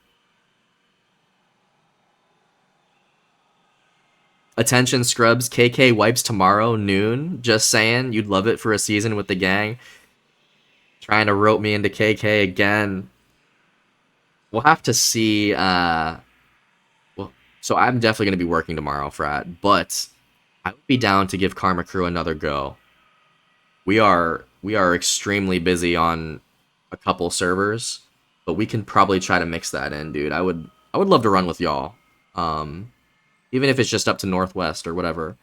Attention, scrubs. KK wipes tomorrow, noon. Just saying. You'd love it for a season with the gang. Trying to rope me into KK again. We'll have to see. Well, so I'm definitely going to be working tomorrow, Frat. But I would be down to give Karma Crew another go. We are we are extremely busy on a couple servers, but we can probably try to mix that in, dude. I would love to run with y'all. Even if it's just up to Northwest or whatever.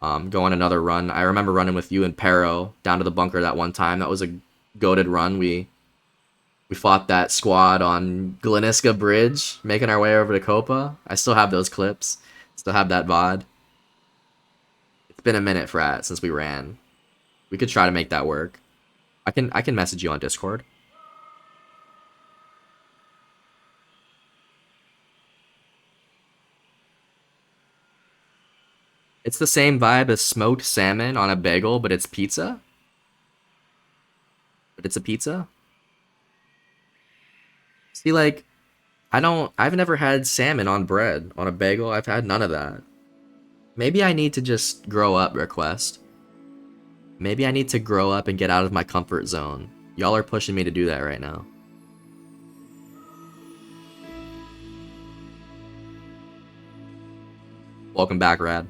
Go on another run. I remember running with you and Pero down to the bunker that one time. That was a goated run. We fought that squad on Gleniska Bridge, making our way over to Copa. I still have those clips. Still have that VOD. It's been a minute, Frat, since we ran. We could try to make that work. I can message you on Discord. It's the same vibe as smoked salmon on a bagel, but it's pizza. But it's a pizza. See, like, I've never had salmon on bread, on a bagel. I've had none of that. Maybe I need to just grow up, Request. Maybe I need to grow up and get out of my comfort zone. Y'all are pushing me to do that right now. Welcome back, Rad.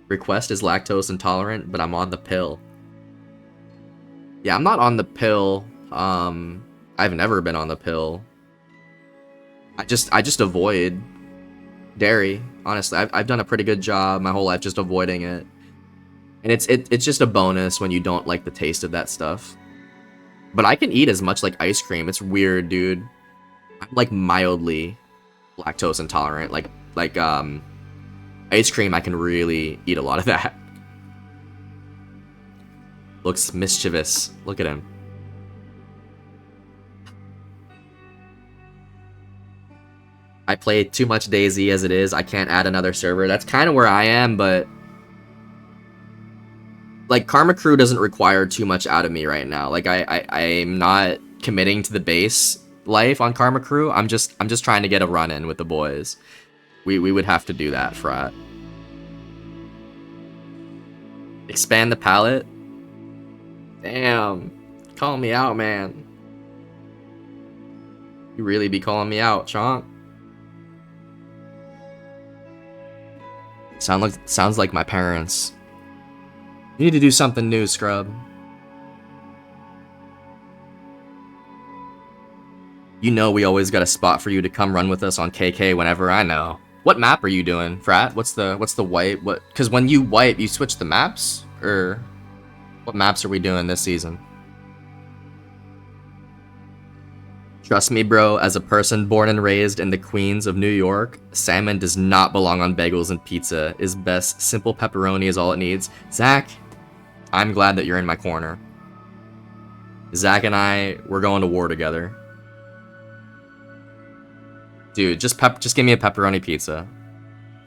Request is lactose intolerant, but I'm on the pill. Yeah, I'm not on the pill. I've never been on the pill. I just avoid dairy. Honestly, I've done a pretty good job my whole life just avoiding it. And it's just a bonus when you don't like the taste of that stuff. But I can eat as much like ice cream. It's weird, dude. I'm like mildly lactose intolerant. Like ice cream, I can really eat a lot of that. Looks mischievous. Look at him. I play too much DayZ as it is. I can't add another server. That's kind of where I am, but like Karma Crew doesn't require too much out of me right now. Like I'm not committing to the base life on Karma Crew. I'm just trying to get a run in with the boys. We would have to do that, Frat. Expand the palette. Damn. Calling me out, man. You really be calling me out, Chonk. Sounds like my parents. You need to do something new, Scrub. You know we always got a spot for you to come run with us on KK whenever. I know. What map are you doing, Frat? What's the wipe? What? Because when you wipe, you switch the maps, or what maps are we doing this season? Trust me, bro, as a person born and raised in the Queens of New York, salmon does not belong on bagels and pizza. Is best. Simple pepperoni is all it needs. Zach, I'm glad that you're in my corner. Zach and we're going to war together. Dude, just give me a pepperoni pizza.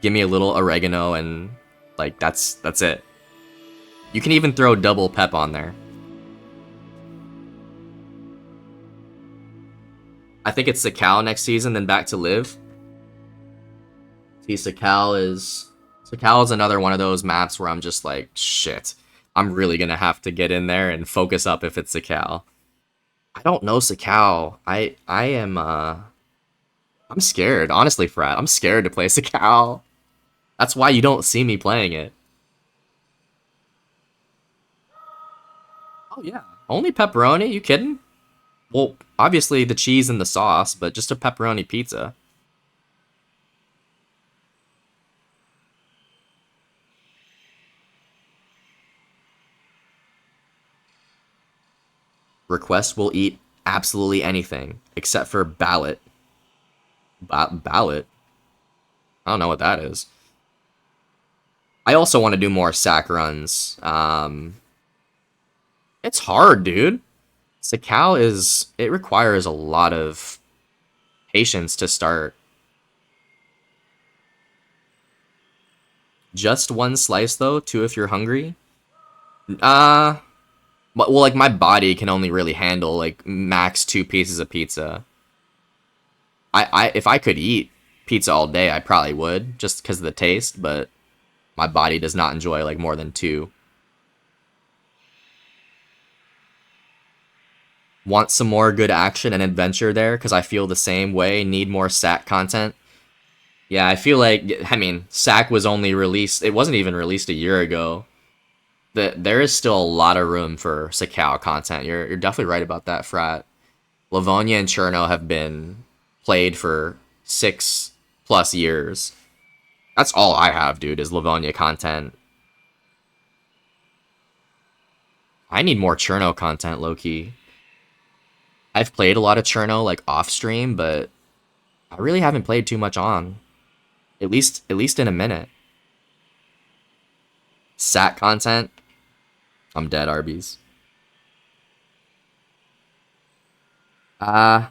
Give me a little oregano and like that's it. You can even throw double pep on there. I think it's Sakal next season, then back to Live. See, Sakal is another one of those maps where I'm just like, shit. I'm really gonna have to get in there and focus up if it's Sakal. I don't know Sakal. I'm scared, honestly, Frat. I'm scared to play Sakal. That's why you don't see me playing it. Oh yeah, only pepperoni? You kidding? Well, obviously the cheese and the sauce, but just a pepperoni pizza. Request will eat absolutely anything except for ballot. Ballot? I don't know what that is. I also want to do more sack runs. It's hard, dude. Sakal it requires a lot of patience to start. Just one slice though, two if you're hungry. Well, like my body can only really handle like max 2 pieces of pizza. If I could eat pizza all day, I probably would, just because of the taste, but my body does not enjoy like more than 2. Want some more good action and adventure there, because I feel the same way. Need more SAC content. Yeah, I feel like, I mean, SAC was only released, it wasn't even released a year ago. there is still a lot of room for Sakao content. You're definitely right about that, Frat. Livonia and Cherno have been played for 6+ years. That's all I have, dude, is Livonia content. I need more Cherno content, low-key. I've played a lot of Cherno, like, off-stream, but I really haven't played too much on. At least in a minute. Sat content? I'm dead, Arby's. I'm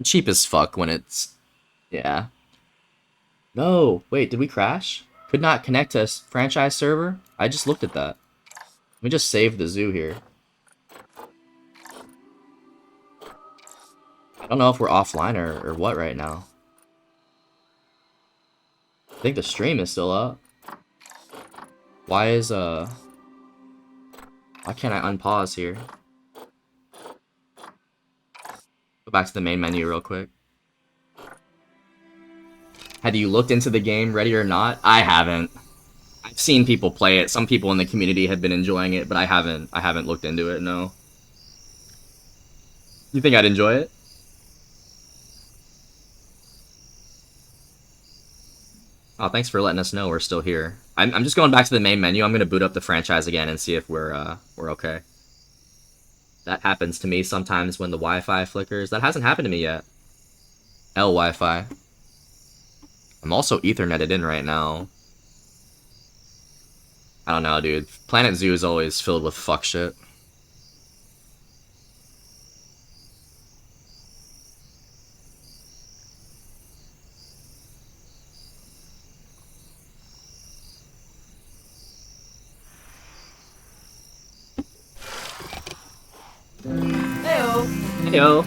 cheap as fuck when it's... Yeah. No, wait, did we crash? Could not connect to a franchise server? I just looked at that. Let me just save the zoo here. I don't know if we're offline or what right now. I think the stream is still up. Why can't I unpause here? Go back to the main menu real quick. Have you looked into the game, Ready or Not? I haven't. I've seen people play it. Some people in the community have been enjoying it, but I haven't looked into it, no. You think I'd enjoy it? Oh, thanks for letting us know we're still here. I'm just going back to the main menu. I'm gonna boot up the franchise again and see if we're okay. That happens to me sometimes when the Wi-Fi flickers. That hasn't happened to me yet. L Wi-Fi. I'm also Etherneted in right now. I don't know, dude. Planet Zoo is always filled with fuck shit. Heyo. Heyo.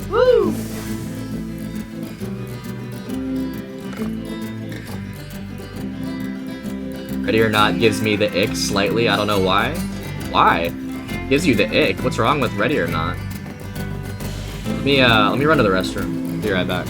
Woo! Ready or Not gives me the ick slightly. I don't know why. Why? Gives you the ick. What's wrong with Ready or Not? Let me run to the restroom. Be right back.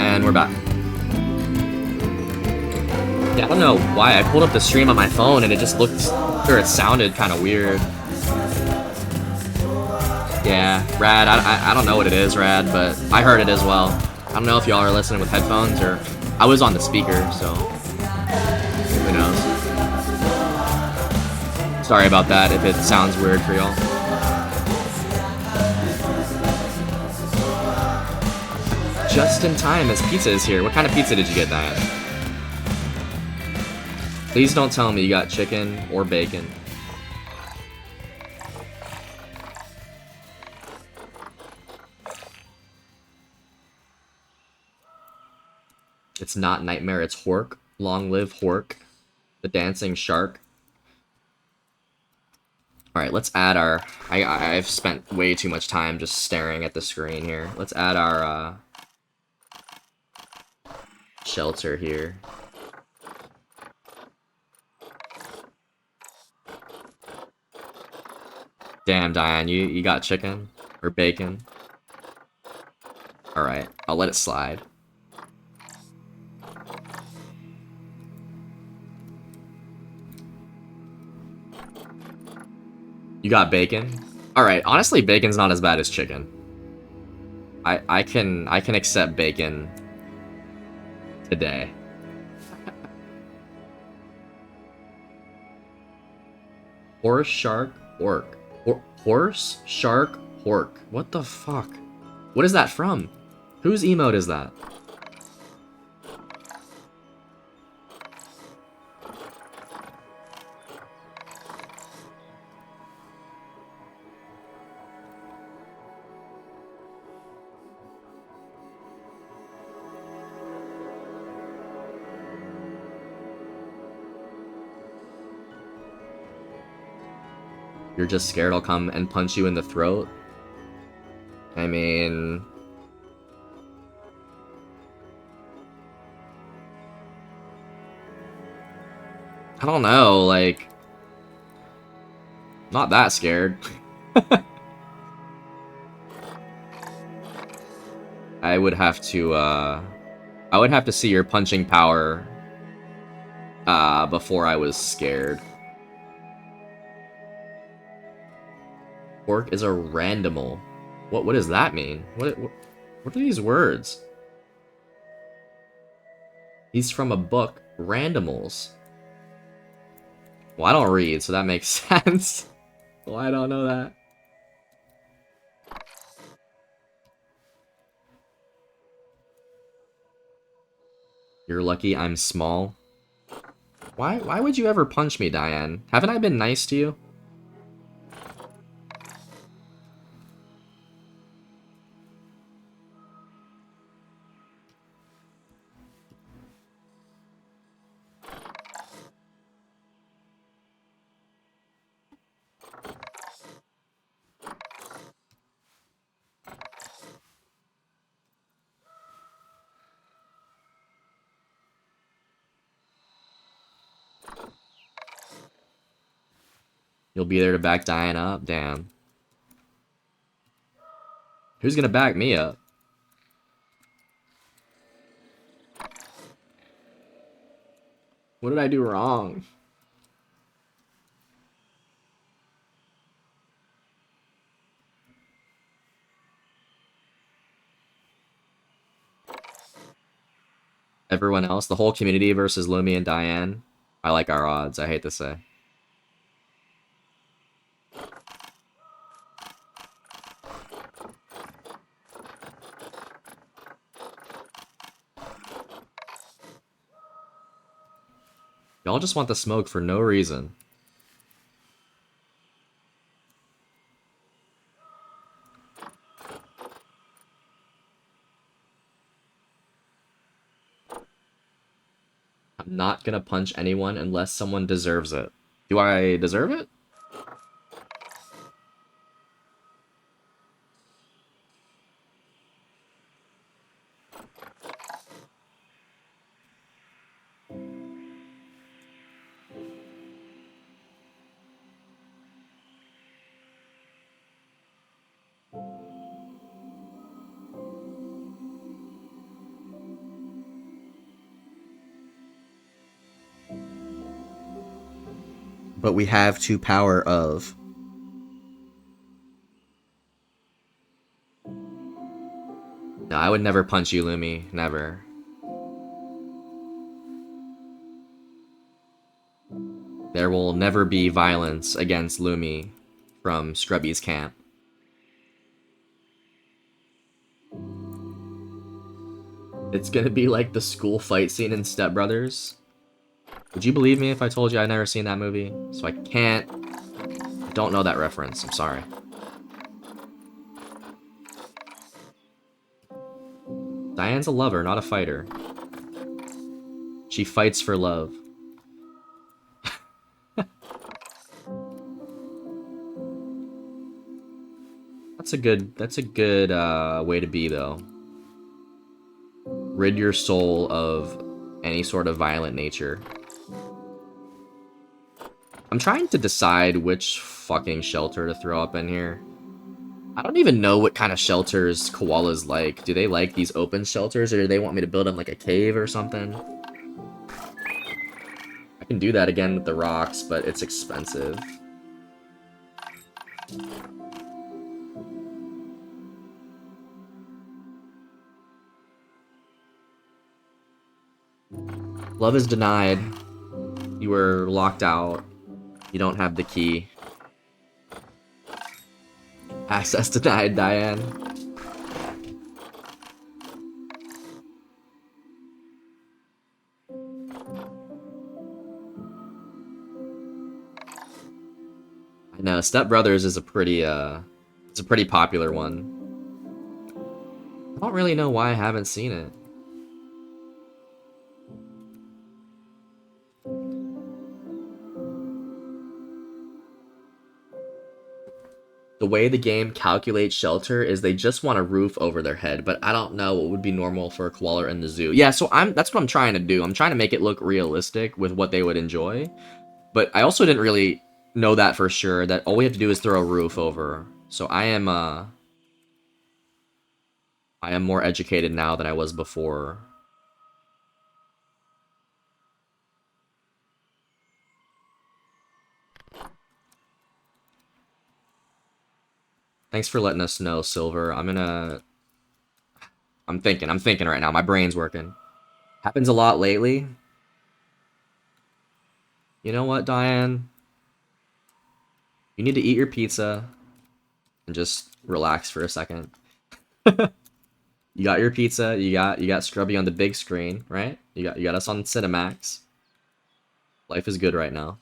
And we're back. Yeah, I don't know why I pulled up the stream on my phone and it just looked, or it sounded kind of weird. Yeah, Rad, I don't know what it is, Rad, but I heard it as well. I don't know if y'all are listening with headphones or... I was on the speaker, so... who knows. Sorry about that if it sounds weird for y'all. Just in time as pizza is here. What kind of pizza did you get, Diane? Please don't tell me you got chicken or bacon. It's not Nightmare, it's Hork. Long live Hork, the dancing shark. Alright, let's add our... I've spent way too much time just staring at the screen here. Let's add our shelter here. Damn, Diane, you got chicken? Or bacon? Alright, I'll let it slide. You got bacon? Alright, honestly, bacon's not as bad as chicken. I can accept bacon today. Horse, shark, orc. Horse, shark, hork. What the fuck? What is that from? Whose emote is that? You're just scared I'll come and punch you in the throat? I mean... I don't know, like... Not that scared. I would have to see your punching power before I was scared. Orc is a randomal. What does that mean? What are these words? He's from a book, Randimals. Well, I don't read, so that makes sense. Well, I don't know that. You're lucky I'm small. Why would you ever punch me, Diane? Haven't I been nice to you? You'll be there to back Diane up? Damn. Who's gonna back me up? What did I do wrong? Everyone else, the whole community versus Lumi and Diane. I like our odds, I hate to say. Y'all just want the smoke for no reason. I'm not gonna punch anyone unless someone deserves it. Do I deserve it? But we have two power of. No, I would never punch you, Lumi. Never. There will never be violence against Lumi from Scrubby's camp. It's gonna be like the school fight scene in Step Brothers. Would you believe me if I told you I'd never seen that movie? So I don't know that reference, I'm sorry. Diane's a lover, not a fighter. She fights for love. That's a good way to be, though. Rid your soul of any sort of violent nature. I'm trying to decide which fucking shelter to throw up in here. I don't even know what kind of shelters koalas like. Do they like these open shelters, or do they want me to build them like a cave or something? I can do that again with the rocks, but it's expensive. Love is denied. You were locked out. You don't have the key. Access denied, Diane. I know, Step Brothers is a pretty popular one. I don't really know why I haven't seen it. The way the game calculates shelter is they just want a roof over their head, but I don't know what would be normal for a koala in the zoo. Yeah, so that's what I'm trying to do. I'm trying to make it look realistic with what they would enjoy. But I also didn't really know that for sure, that all we have to do is throw a roof over. So I am more educated now than I was before. Thanks for letting us know, Silver. I'm thinking right now. My brain's working. Happens a lot lately. You know what, Diane? You need to eat your pizza and just relax for a second. You got your pizza, you got Scrubby on the big screen, right? You got us on Cinemax. Life is good right now.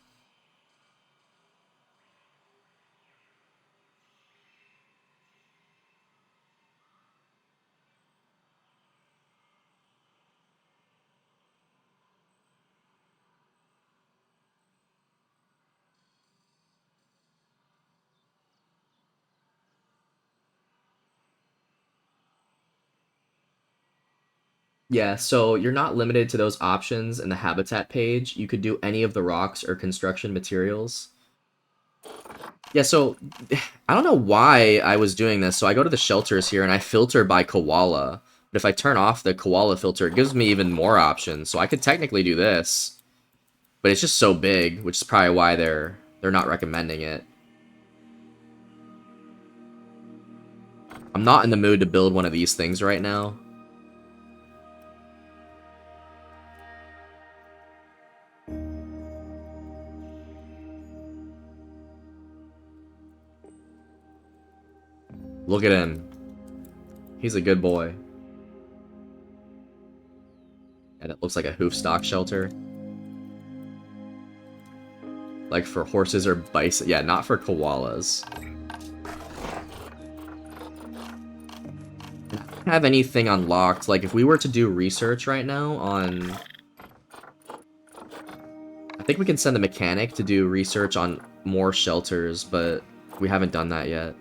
Yeah, so you're not limited to those options in the habitat page. You could do any of the rocks or construction materials. Yeah, so I don't know why I was doing this. So I go to the shelters here and I filter by koala. But if I turn off the koala filter, it gives me even more options. So I could technically do this. But it's just so big, which is probably why they're not recommending it. I'm not in the mood to build one of these things right now. Look at him. He's a good boy. And it looks like a hoof stock shelter. Like for horses or bison. Yeah, not for koalas. I don't have anything unlocked. Like if we were to do research right now on... I think we can send the mechanic to do research on more shelters, but we haven't done that yet.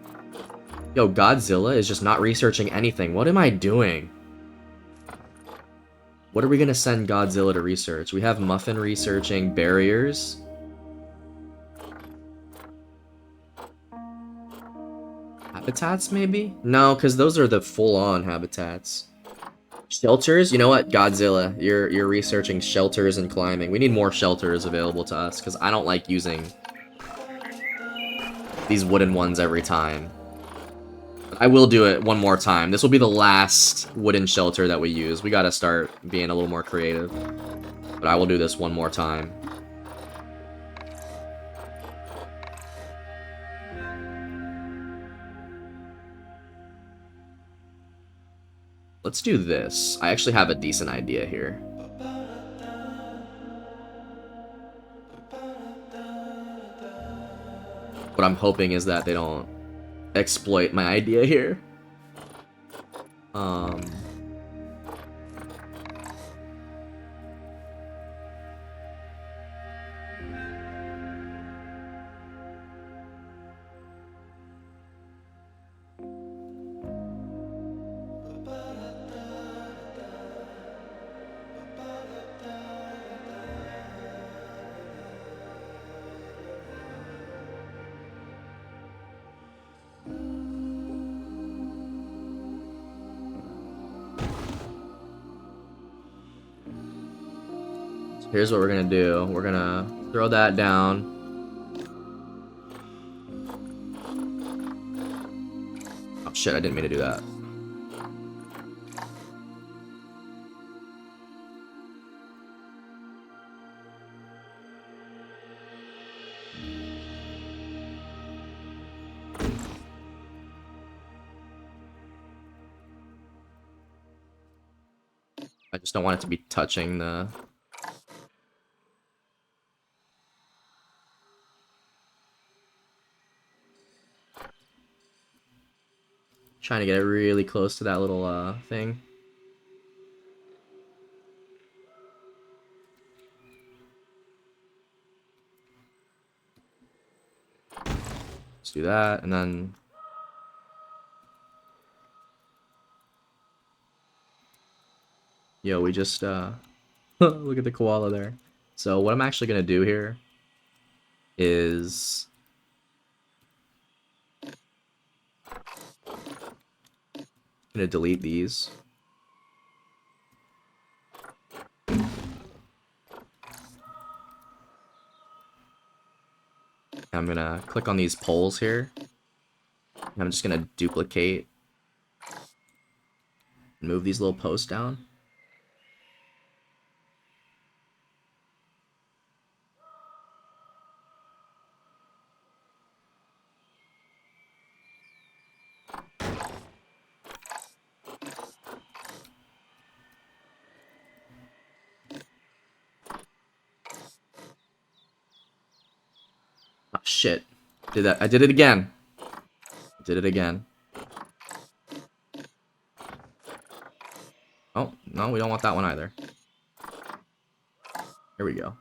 Yo, Godzilla is just not researching anything. What am I doing? What are we gonna send Godzilla to research? We have Muffin researching barriers. Habitats, maybe? No, because those are the full-on habitats. Shelters? You know what? Godzilla, you're researching shelters and climbing. We need more shelters available to us, because I don't like using these wooden ones every time. I will do it one more time. This will be the last wooden shelter that we use. We gotta start being a little more creative. But I will do this one more time. Let's do this. I actually have a decent idea here. What I'm hoping is that they don't exploit my idea here. Here's what we're gonna do. We're gonna throw that down. Oh shit, I didn't mean to do that. I just don't want it to be touching the... Trying to get it really close to that little thing. Let's do that, and then... Yo, we just, look at the koala there. So what I'm actually gonna do here is... gonna delete these. I'm gonna click on these poles here. I'm just gonna duplicate. Move these little posts down. Oh, shit. I did it again. Did it again. Oh, no, we don't want that one either. Here we go.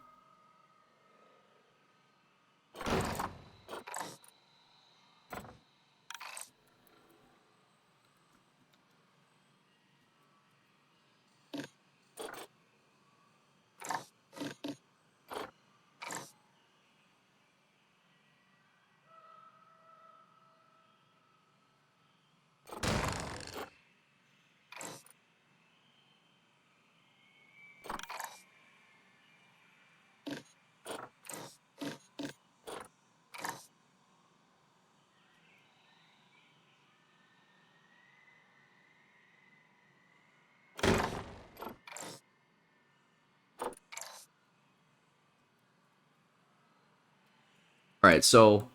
Alright, so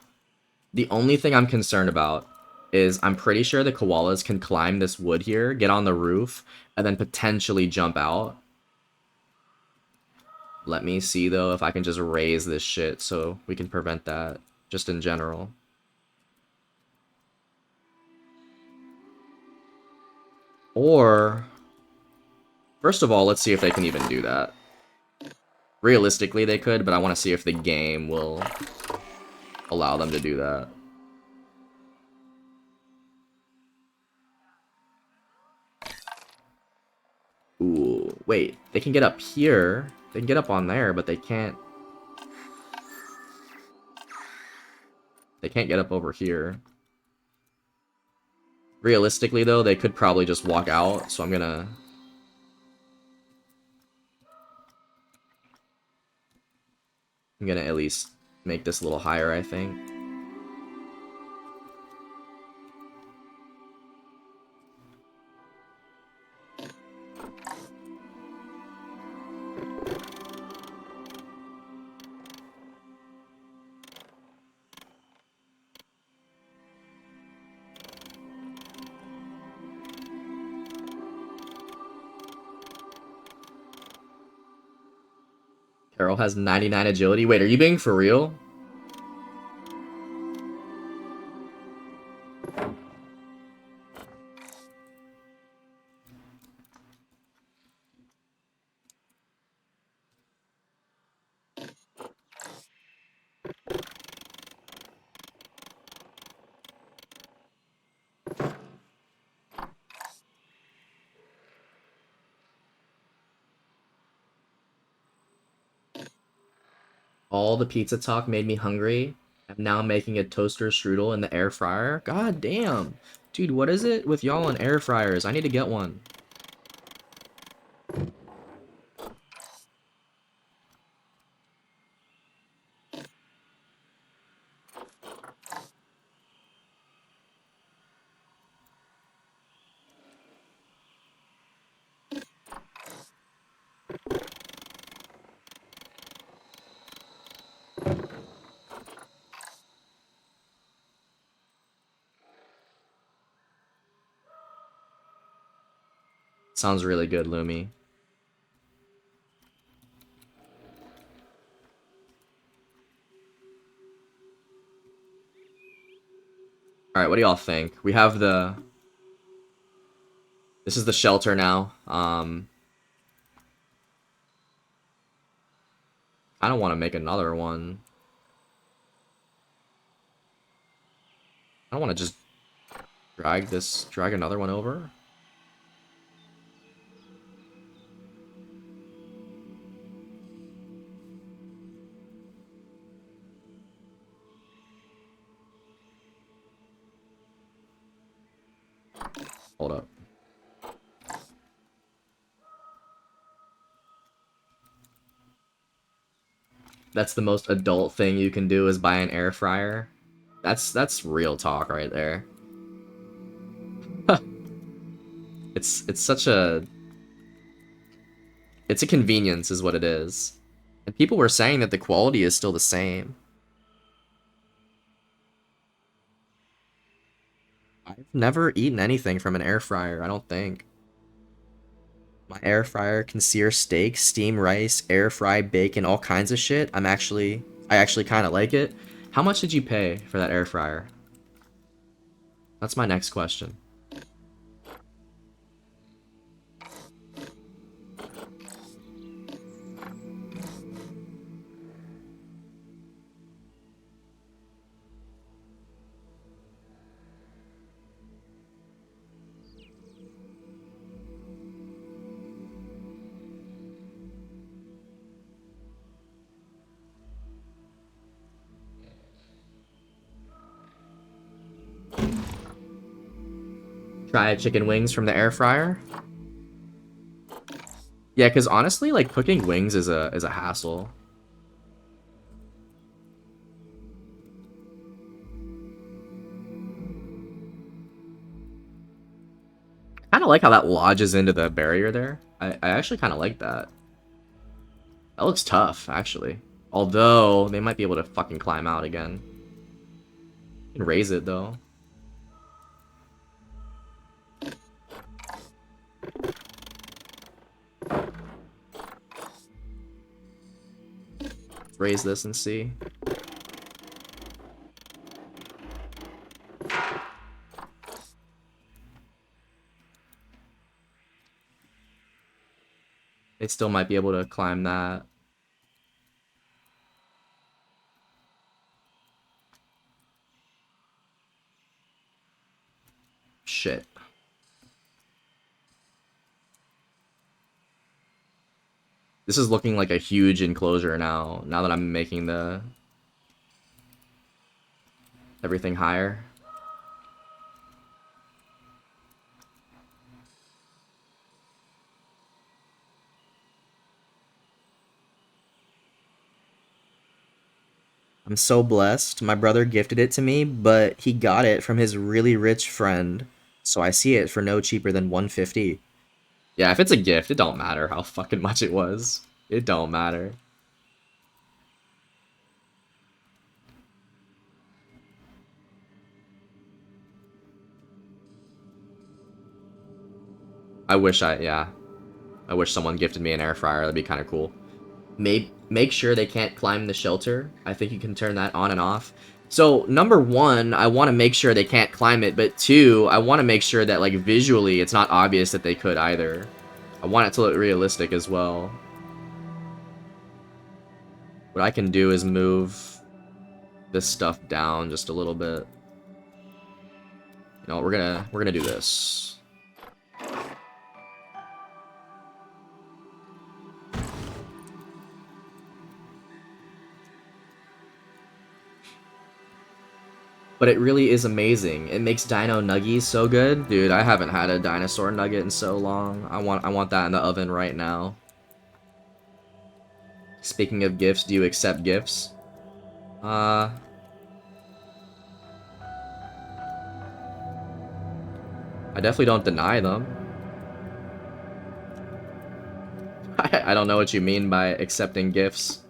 the only thing I'm concerned about is I'm pretty sure the koalas can climb this wood here, get on the roof, and then potentially jump out. Let me see, though, if I can just raise this shit so we can prevent that, just in general. Or, first of all, let's see if they can even do that. Realistically, they could, but I want to see if the game will allow them to do that. Ooh, wait, they can get up here. They can get up on there, but they can't... They can't get up over here. Realistically, though, they could probably just walk out, so I'm gonna at least make this a little higher, I think. Carol has 99 agility. Wait, are you being for real? All the pizza talk made me hungry. I'm now making a toaster strudel in the air fryer. God damn. Dude, what is it with y'all on air fryers? I need to get one. Sounds really good, Lumi. Alright, what do y'all think? We have the... This is the shelter now. I don't want to make another one. I don't want to just drag another one over. Hold up. That's the most adult thing you can do is buy an air fryer. That's real talk right there. It's such a... It's a convenience is what it is. And people were saying that the quality is still the same. I've never eaten anything from an air fryer, I don't think. My air fryer can sear steak, steam rice, air fry bacon, all kinds of shit. I actually kind of like it. How much did you pay for that air fryer? That's my next question. Try chicken wings from the air fryer. Yeah, because honestly, like cooking wings is a hassle. I kind of like how that lodges into the barrier there. I actually kind of like that. That looks tough, actually. Although they might be able to fucking climb out again. You can raise it though. raise this and see. They still might be able to climb that. Shit. This is looking like a huge enclosure now that I'm making the everything higher. I'm so blessed. My brother gifted it to me, but he got it from his really rich friend. So I see it for no cheaper than 150. Yeah, if it's a gift, it don't matter how fucking much it was. It don't matter. I wish someone gifted me an air fryer. That'd be kind of cool. Make sure they can't climb the shelter. I think you can turn that on and off. So number one, I want to make sure they can't climb it, but two, I want to make sure that like visually it's not obvious that they could either. I want it to look realistic as well. What I can do is move this stuff down just a little bit. You know, we're gonna do this. But it really is amazing. It makes dino nuggies so good. Dude, I haven't had a dinosaur nugget in so long. I want that in the oven right now. Speaking of gifts, do you accept gifts? I definitely don't deny them. I don't know what you mean by accepting gifts.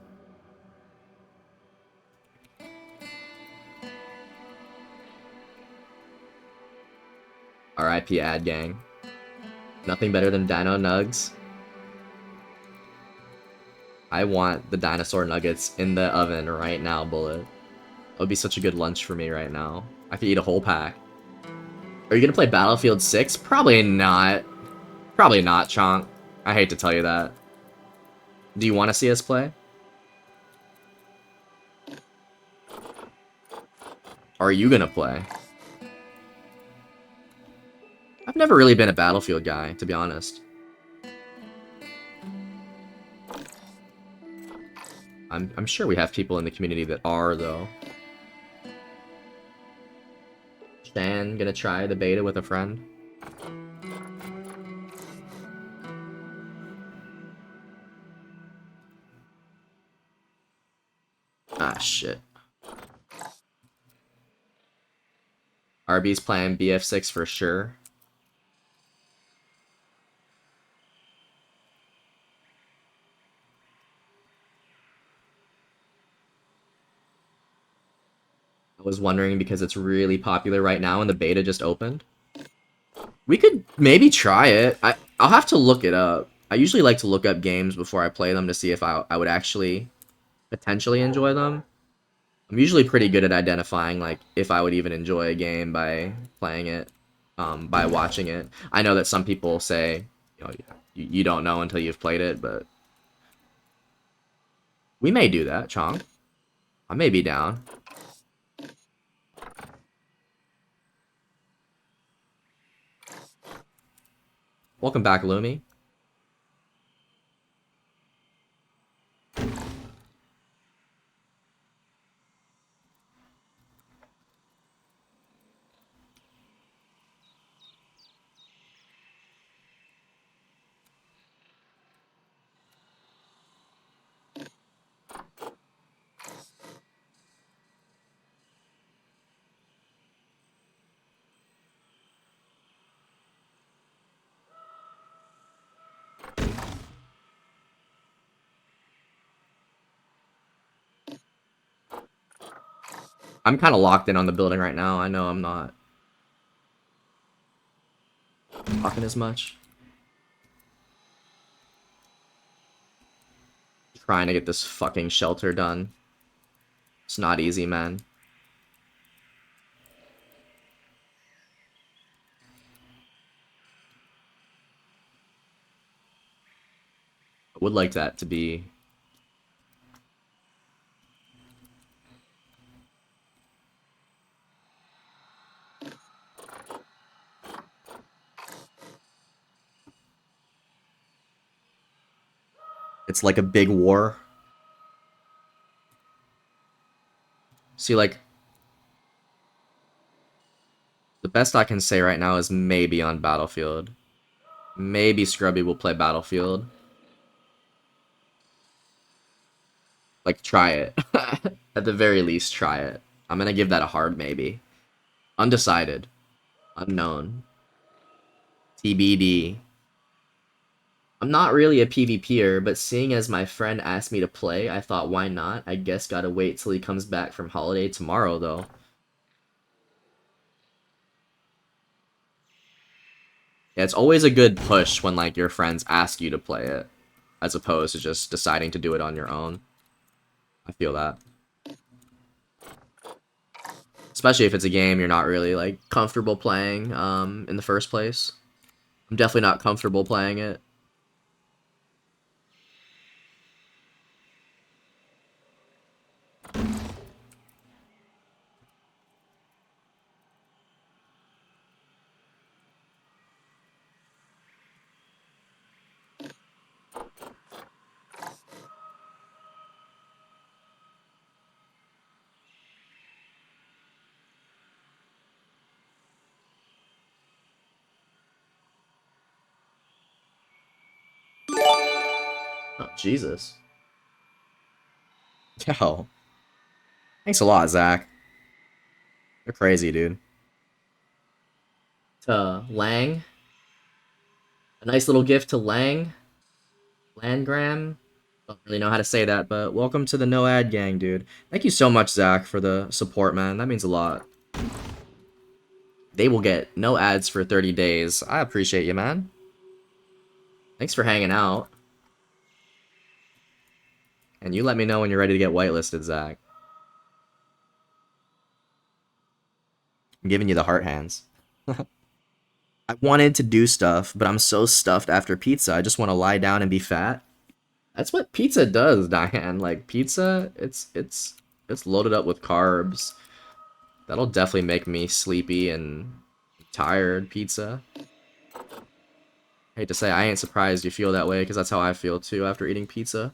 RIP ad gang. Nothing better than dino nugs. I want the dinosaur nuggets in the oven right now, Bullet. That would be such a good lunch for me right now. I could eat a whole pack. Are you gonna play Battlefield 6? Probably not. Probably not, Chonk. I hate to tell you that. Do you want to see us play? Are you gonna play? I've never really been a Battlefield guy, to be honest. I'm sure we have people in the community that are, though. Shan gonna try the beta with a friend? Ah, shit. RB's playing BF6 for sure. I was wondering because it's really popular right now and the beta just opened. We could maybe try it. I'll have to look it up. I usually like to look up games before I play them to see if I would actually potentially enjoy them. I'm usually pretty good at identifying like if I would even enjoy a game by playing it, by watching it. I know that some people say, you know, you don't know until you've played it, but we may do that, Chong. I may be down. Welcome back, Lumi. I'm kind of locked in on the building right now. I know I'm not talking as much. trying to get this fucking shelter done. It's not easy, man. I would like that to be... It's like a big war. See, like... The best I can say right now is maybe on Battlefield. Maybe Scrubby will play Battlefield. Like, try it. At the very least, try it. I'm gonna give that a hard maybe. Undecided. Unknown. TBD. I'm not really a PvPer, but seeing as my friend asked me to play, I thought why not? I guess gotta wait till he comes back from holiday tomorrow, though. Yeah, it's always a good push when, like, your friends ask you to play it, as opposed to just deciding to do it on your own. I feel that. Especially if it's a game you're not really, like, comfortable playing, in the first place. I'm definitely not comfortable playing it. Oh, Jesus. Yo. Thanks a lot, Zach. You're crazy, dude. To Lang. A nice little gift to Lang. Langram. Don't really know how to say that, but welcome to the No Ad Gang, dude. Thank you so much, Zach, for the support, man. That means a lot. They will get no ads for 30 days. I appreciate you, man. Thanks for hanging out. And you let me know when you're ready to get whitelisted, Zach. I'm giving you the heart hands. I wanted to do stuff, but I'm so stuffed after pizza. I just want to lie down and be fat. That's what pizza does, Diane. Like, pizza, it's loaded up with carbs. That'll definitely make me sleepy and tired, pizza. I hate to say, I ain't surprised you feel that way, because that's how I feel too after eating pizza.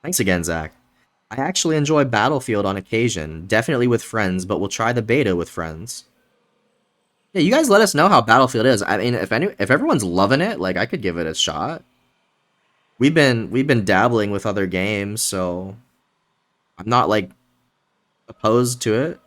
Thanks again, Zach. I actually enjoy Battlefield on occasion, definitely with friends, but we'll try the beta with friends. Yeah, you guys let us know how Battlefield is. I mean, if everyone's loving it, like, I could give it a shot. We've been dabbling with other games, so I'm not, like, opposed to it.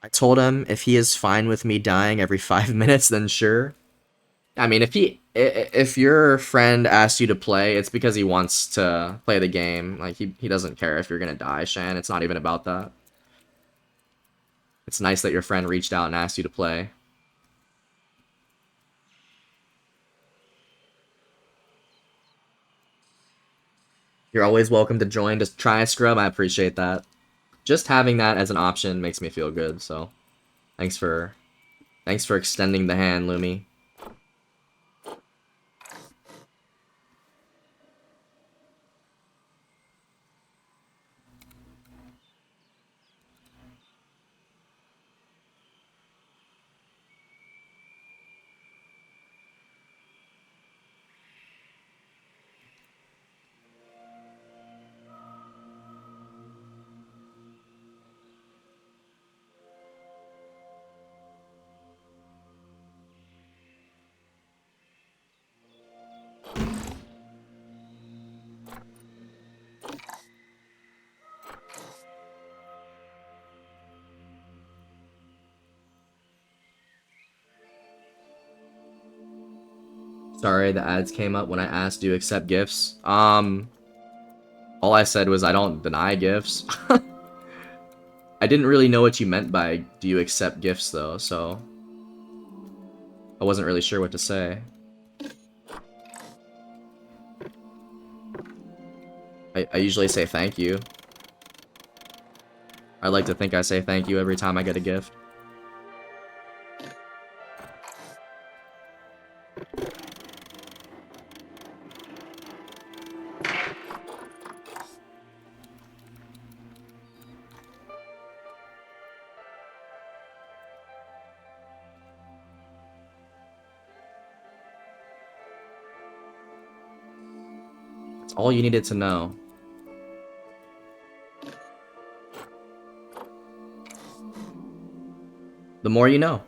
I told him if he is fine with me dying every 5 minutes, then sure. I mean, if your friend asks you to play, it's because he wants to play the game. Like, he doesn't care if you're gonna die, Shan. It's not even about that. It's nice that your friend reached out and asked you to play. You're always welcome to join. Just try a scrub. I appreciate that. Just having that as an option makes me feel good. So, thanks for extending the hand, Lumi. Sorry, the ads came up when I asked, do you accept gifts? All I said was I don't deny gifts. I didn't really know what you meant by do you accept gifts though, so I wasn't really sure what to say. I usually say thank you. I like to think I say thank you every time I get a gift. That's all you needed to know. The more you know.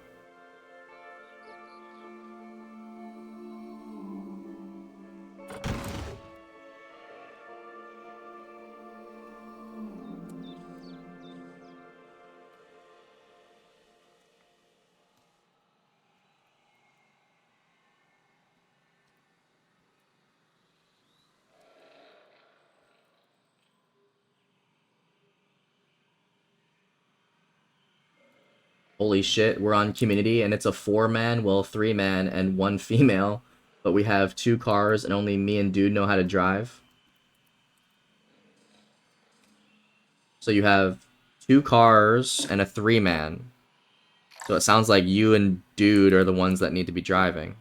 Holy shit, we're on Community and it's a 4-man, well 3-man and 1 female, but we have 2 cars and only me and Dude know how to drive. So you have 2 cars and a 3-man. So it sounds like you and Dude are the ones that need to be driving.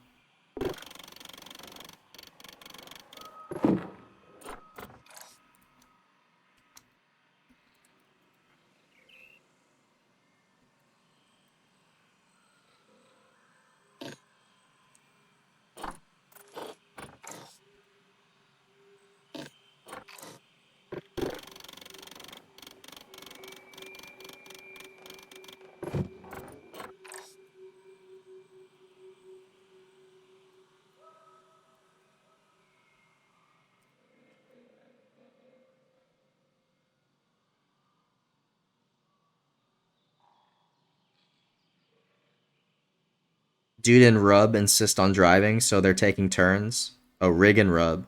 Dude and Rub insist on driving, so they're taking turns. Oh, Rig and Rub.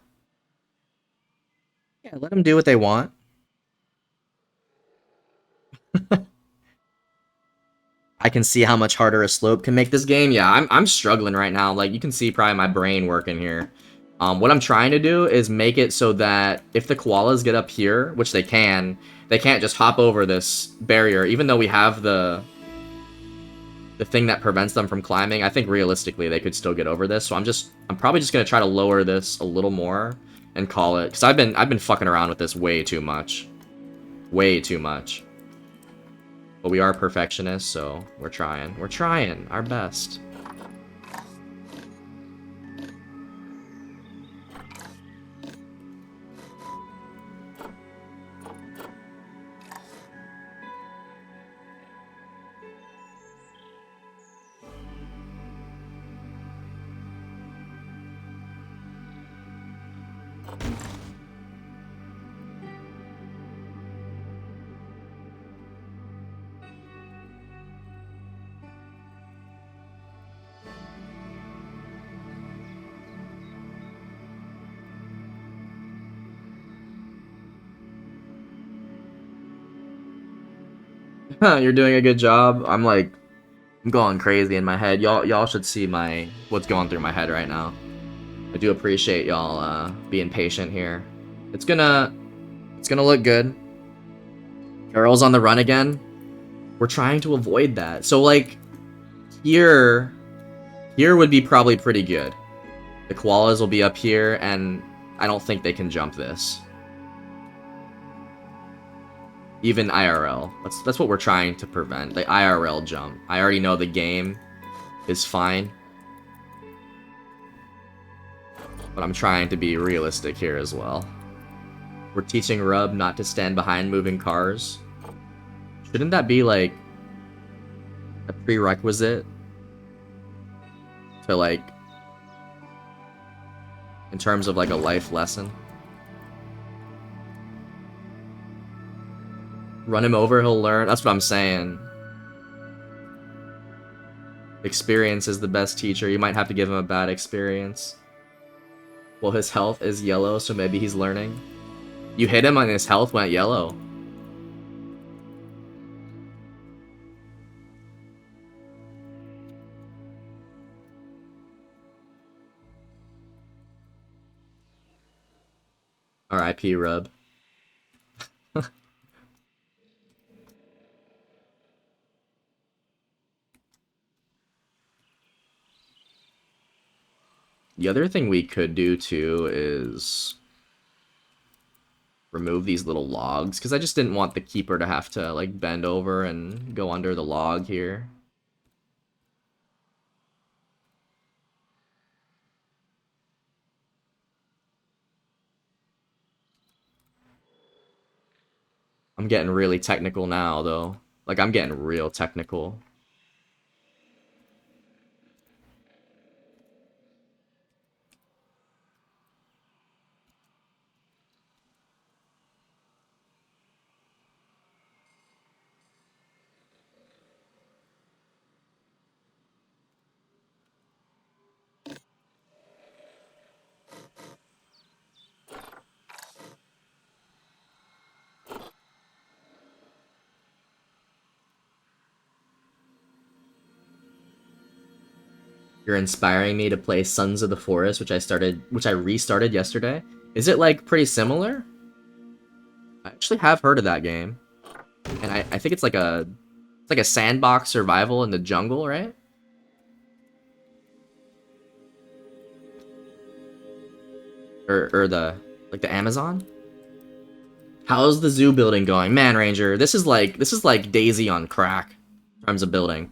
Yeah, let them do what they want. I can see how much harder a slope can make this game. Yeah, I'm struggling right now. Like, you can see probably my brain working here. What I'm trying to do is make it so that if the koalas get up here, which they can't just hop over this barrier, even though we have the thing that prevents them from climbing. I think realistically they could still get over this. So I'm probably just gonna try to lower this a little more and call it, because I've been fucking around with this way too much. Way too much. But we are perfectionists, so we're trying. We're trying our best. You're doing a good job. I'm going crazy in my head. Y'all should see what's going through my head right now. I do appreciate y'all being patient here. It's gonna look good. Carol's on the run again. We're trying to avoid that. So like here would be probably pretty good. The koalas will be up here and I don't think they can jump this. Even IRL. That's what we're trying to prevent. The IRL jump. I already know the game is fine. But I'm trying to be realistic here as well. We're teaching Rub not to stand behind moving cars. Shouldn't that be like a prerequisite to like in terms of like a life lesson? Run him over, he'll learn. That's what I'm saying. Experience is the best teacher. You might have to give him a bad experience. Well, his health is yellow, so maybe he's learning. You hit him and his health went yellow. R.I.P. Rub. The other thing we could do too is remove these little logs, because I just didn't want the keeper to have to like bend over and go under the log here. I'm getting really technical now though. Like I'm getting real technical. You're inspiring me to play Sons of the Forest, which I restarted yesterday. Is it like pretty similar? I actually have heard of that game. And I think it's like a sandbox survival in the jungle, right? Or the Amazon? How's the zoo building going? Man, Ranger, this is like Daisy on crack in terms of building.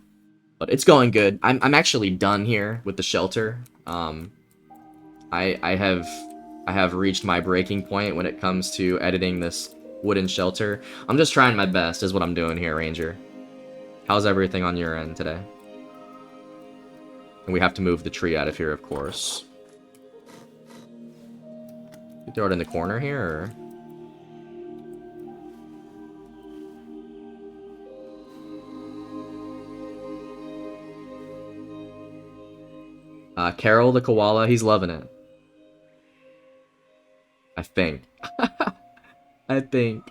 But it's going good. I'm actually done here with the shelter. I have reached my breaking point when it comes to editing this wooden shelter. I'm just trying my best is what I'm doing here, Ranger. How's everything on your end today? And we have to move the tree out of here, of course. You throw it in the corner here, or? Carol the koala, he's loving it. I think. I think.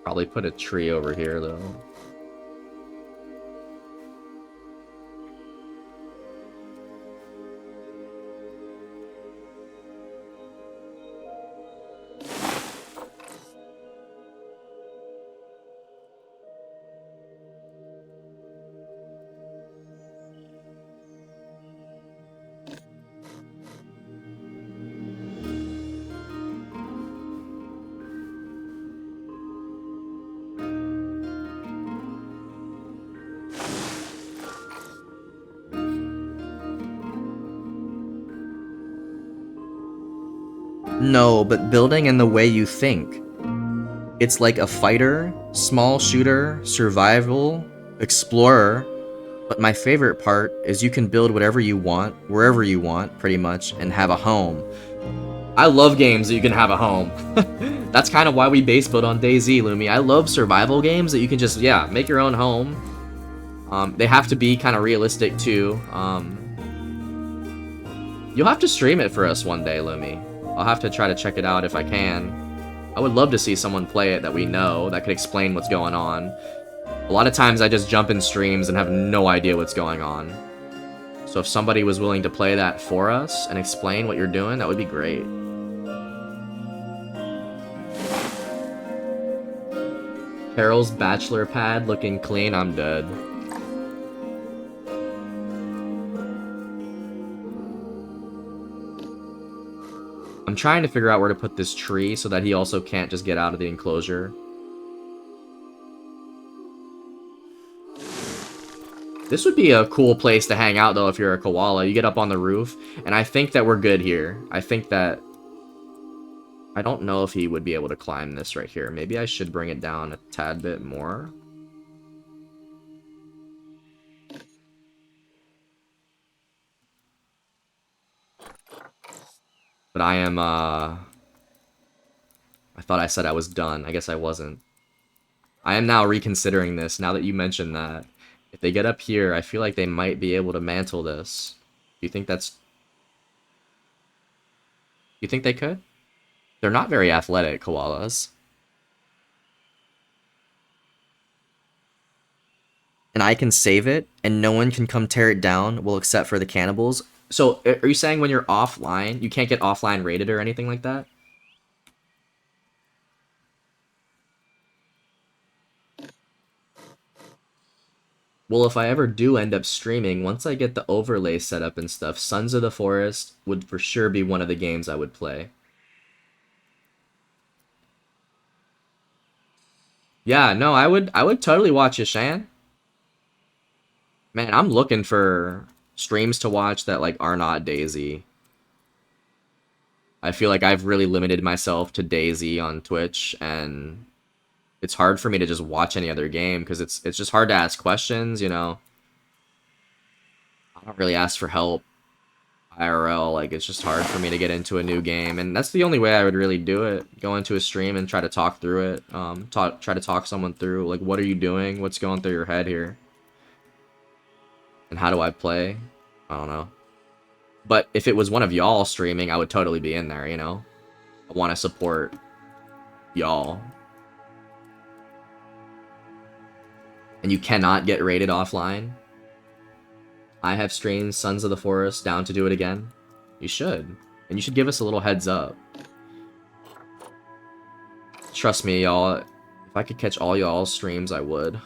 Probably put a tree over here, though. No, but building in the way you think. It's like a fighter, small shooter, survival, explorer. But my favorite part is you can build whatever you want, wherever you want, pretty much, and have a home. I love games that you can have a home. That's kind of why we base build on DayZ, Lumi. I love survival games that you can just, yeah, make your own home. They have to be kind of realistic, too. You'll have to stream it for us one day, Lumi. I'll have to try to check it out if I can. I would love to see someone play it that we know, that could explain what's going on. A lot of times I just jump in streams and have no idea what's going on. So if somebody was willing to play that for us and explain what you're doing, that would be great. Carol's bachelor pad looking clean, I'm dead. I'm trying to figure out where to put this tree so that he also can't just get out of the enclosure. This would be a cool place to hang out, though, if you're a koala. You get up on the roof, and I think that we're good here. I think that... I don't know if he would be able to climb this right here. Maybe I should bring it down a tad bit more. But I am, I thought I said I was done. I guess I wasn't. I am now reconsidering this, now that you mentioned that. If they get up here, I feel like they might be able to mantle this. Do you think that's... You think they could? They're not very athletic, koalas. And I can save it, and no one can come tear it down, well, except for the cannibals. So, are you saying when you're offline, you can't get offline rated or anything like that? Well, if I ever do end up streaming, once I get the overlay set up and stuff, Sons of the Forest would for sure be one of the games I would play. Yeah, no, I would totally watch Yashan. Man, I'm looking for streams to watch that like are not Daisy. I feel like I've really limited myself to Daisy on Twitch, and it's hard for me to just watch any other game because it's just hard to ask questions, you know. I don't really ask for help IRL, like it's just hard for me to get into a new game, and that's the only way I would really do it. Go into a stream and try to talk through it. Try to talk someone through like, what are you doing? What's going through your head here? And how do I play? I don't know. But if it was one of y'all streaming, I would totally be in there, you know? I want to support y'all. And you cannot get rated offline. I have streamed Sons of the Forest down to do it again. You should. And you should give us a little heads up. Trust me, y'all. If I could catch all y'all's streams, I would.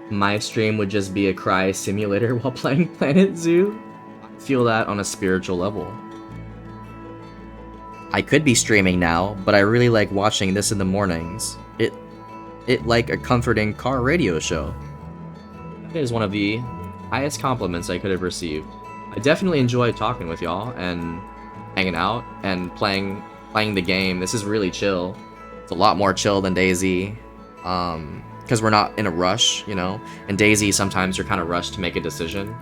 My stream would just be a cry simulator while playing Planet Zoo. I feel that on a spiritual level. I could be streaming now, but I really like watching this in the mornings. It like a comforting car radio show. That is one of the highest compliments I could have received. I definitely enjoy talking with y'all and hanging out and playing the game. This is really chill. It's a lot more chill than Daisy. Because we're not in a rush, you know? In Daisy, sometimes you're kind of rushed to make a decision.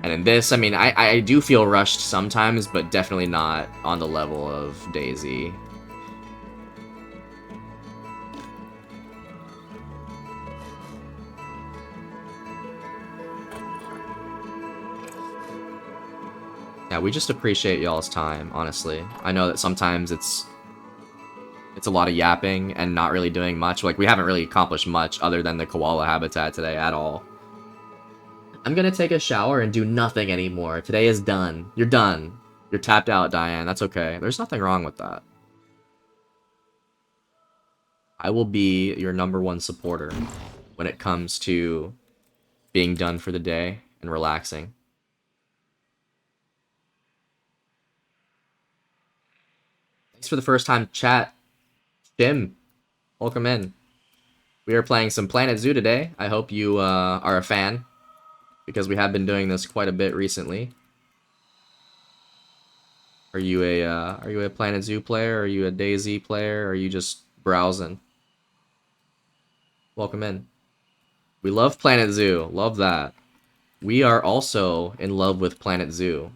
And in this, I mean, I do feel rushed sometimes, but definitely not on the level of Daisy. Yeah, we just appreciate y'all's time, honestly. I know that sometimes it's a lot of yapping and not really doing much. Like, we haven't really accomplished much other than the koala habitat today at all. I'm gonna take a shower and do nothing anymore. Today is done. You're done. You're tapped out, Diane. That's okay. There's nothing wrong with that. I will be your #1 supporter when it comes to being done for the day and relaxing. Thanks for the first time chat. Jim, welcome in. We are playing some Planet Zoo today. I hope you are a fan, because we have been doing this quite a bit recently. Are you a Planet Zoo player? Are you a Daisy player? Or are you just browsing? Welcome in. We love Planet Zoo. Love that. We are also in love with Planet Zoo.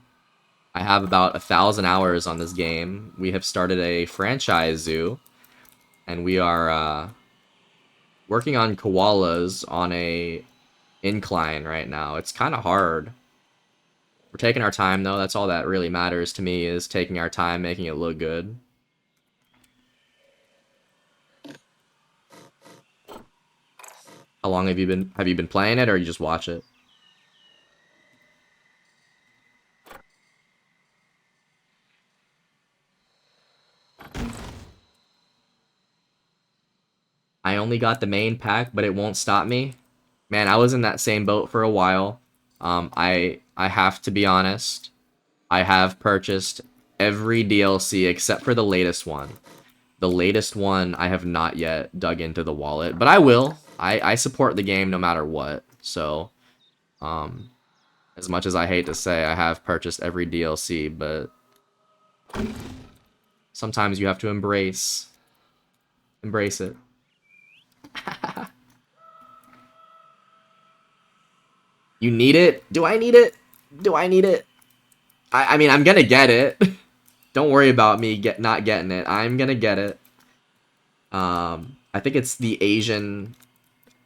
I have about 1,000 hours on this game. We have started a franchise zoo. and we are working on koalas on a incline right now. It's kind of hard. We're taking our time though. That's all that really matters to me, is taking our time, making it look good. How long have you been playing it, or you just watch it? I only got the main pack, but it won't stop me. Man, I was in that same boat for a while. I have to be honest. I have purchased every DLC except for the latest one. The latest one I have not yet dug into the wallet, but I will. I support the game no matter what. So, as much as I hate to say, I have purchased every DLC, but sometimes you have to embrace it. You need it? Do I need it? Do I need it? I mean, I'm gonna get it. Don't worry about me not getting it. I'm gonna get it. I think it's the Asian...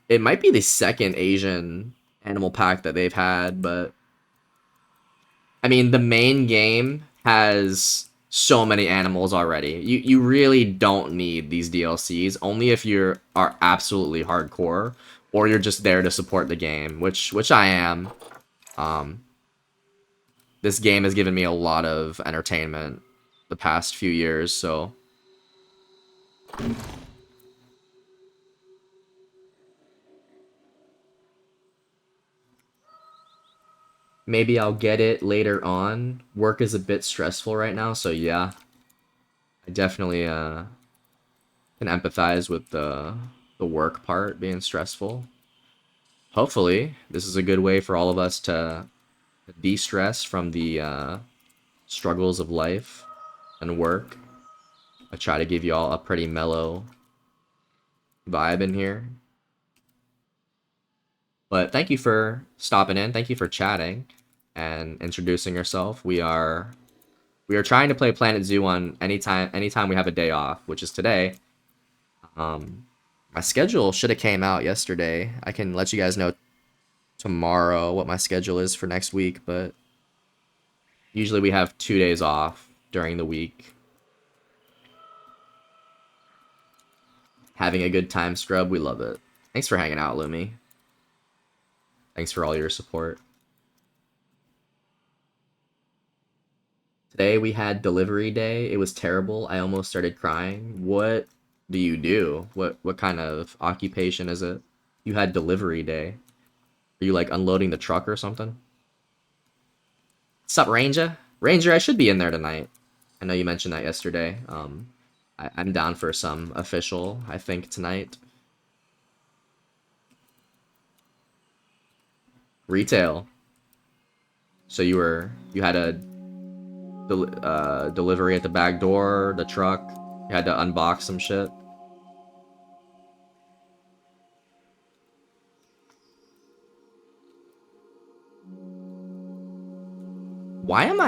It might be the second Asian animal pack that they've had, but... I mean, the main game has so many animals already. You really don't need these DLCs, only if you are absolutely hardcore, or you're just there to support the game, which I am. This game has given me a lot of entertainment the past few years, so... Maybe I'll get it later on. Work is a bit stressful right now, so yeah. I definitely can empathize with the work part being stressful. Hopefully, this is a good way for all of us to de-stress from the struggles of life and work. I try to give you all a pretty mellow vibe in here. But thank you for stopping in. Thank you for chatting and introducing yourself. We are trying to play Planet Zoo on anytime we have a day off, which is today. My schedule should have came out yesterday. I can let you guys know tomorrow what my schedule is for next week, but usually we have 2 days off during the week. Having a good time, Scrub. We love it. Thanks for hanging out, Lumi. Thanks for all your support. Today we had delivery day. It was terrible. I almost started crying. What do you do? What kind of occupation is it? You had delivery day. Are you like unloading the truck or something? What's up, Ranger? Ranger, I should be in there tonight. I know you mentioned that yesterday. I'm down for some official, I think, tonight. Retail. So you had a delivery at the back door, the truck. You had to unbox some shit. Why am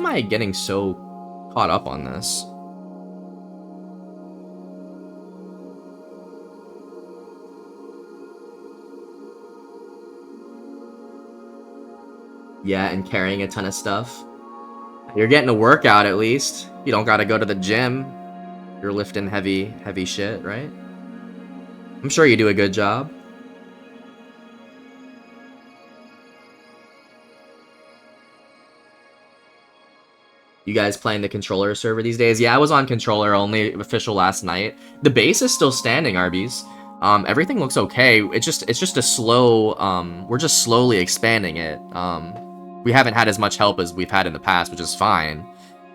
I getting so caught up on this? Yeah, and carrying a ton of stuff. You're getting a workout at least. You don't gotta go to the gym. You're lifting heavy shit, right? I'm sure you do a good job. You guys playing the controller server these days? Yeah, I was on controller only official last night. The base is still standing, Arby's. Everything looks okay. It's just a slow, we're just slowly expanding it. We haven't had as much help as we've had in the past, which is fine.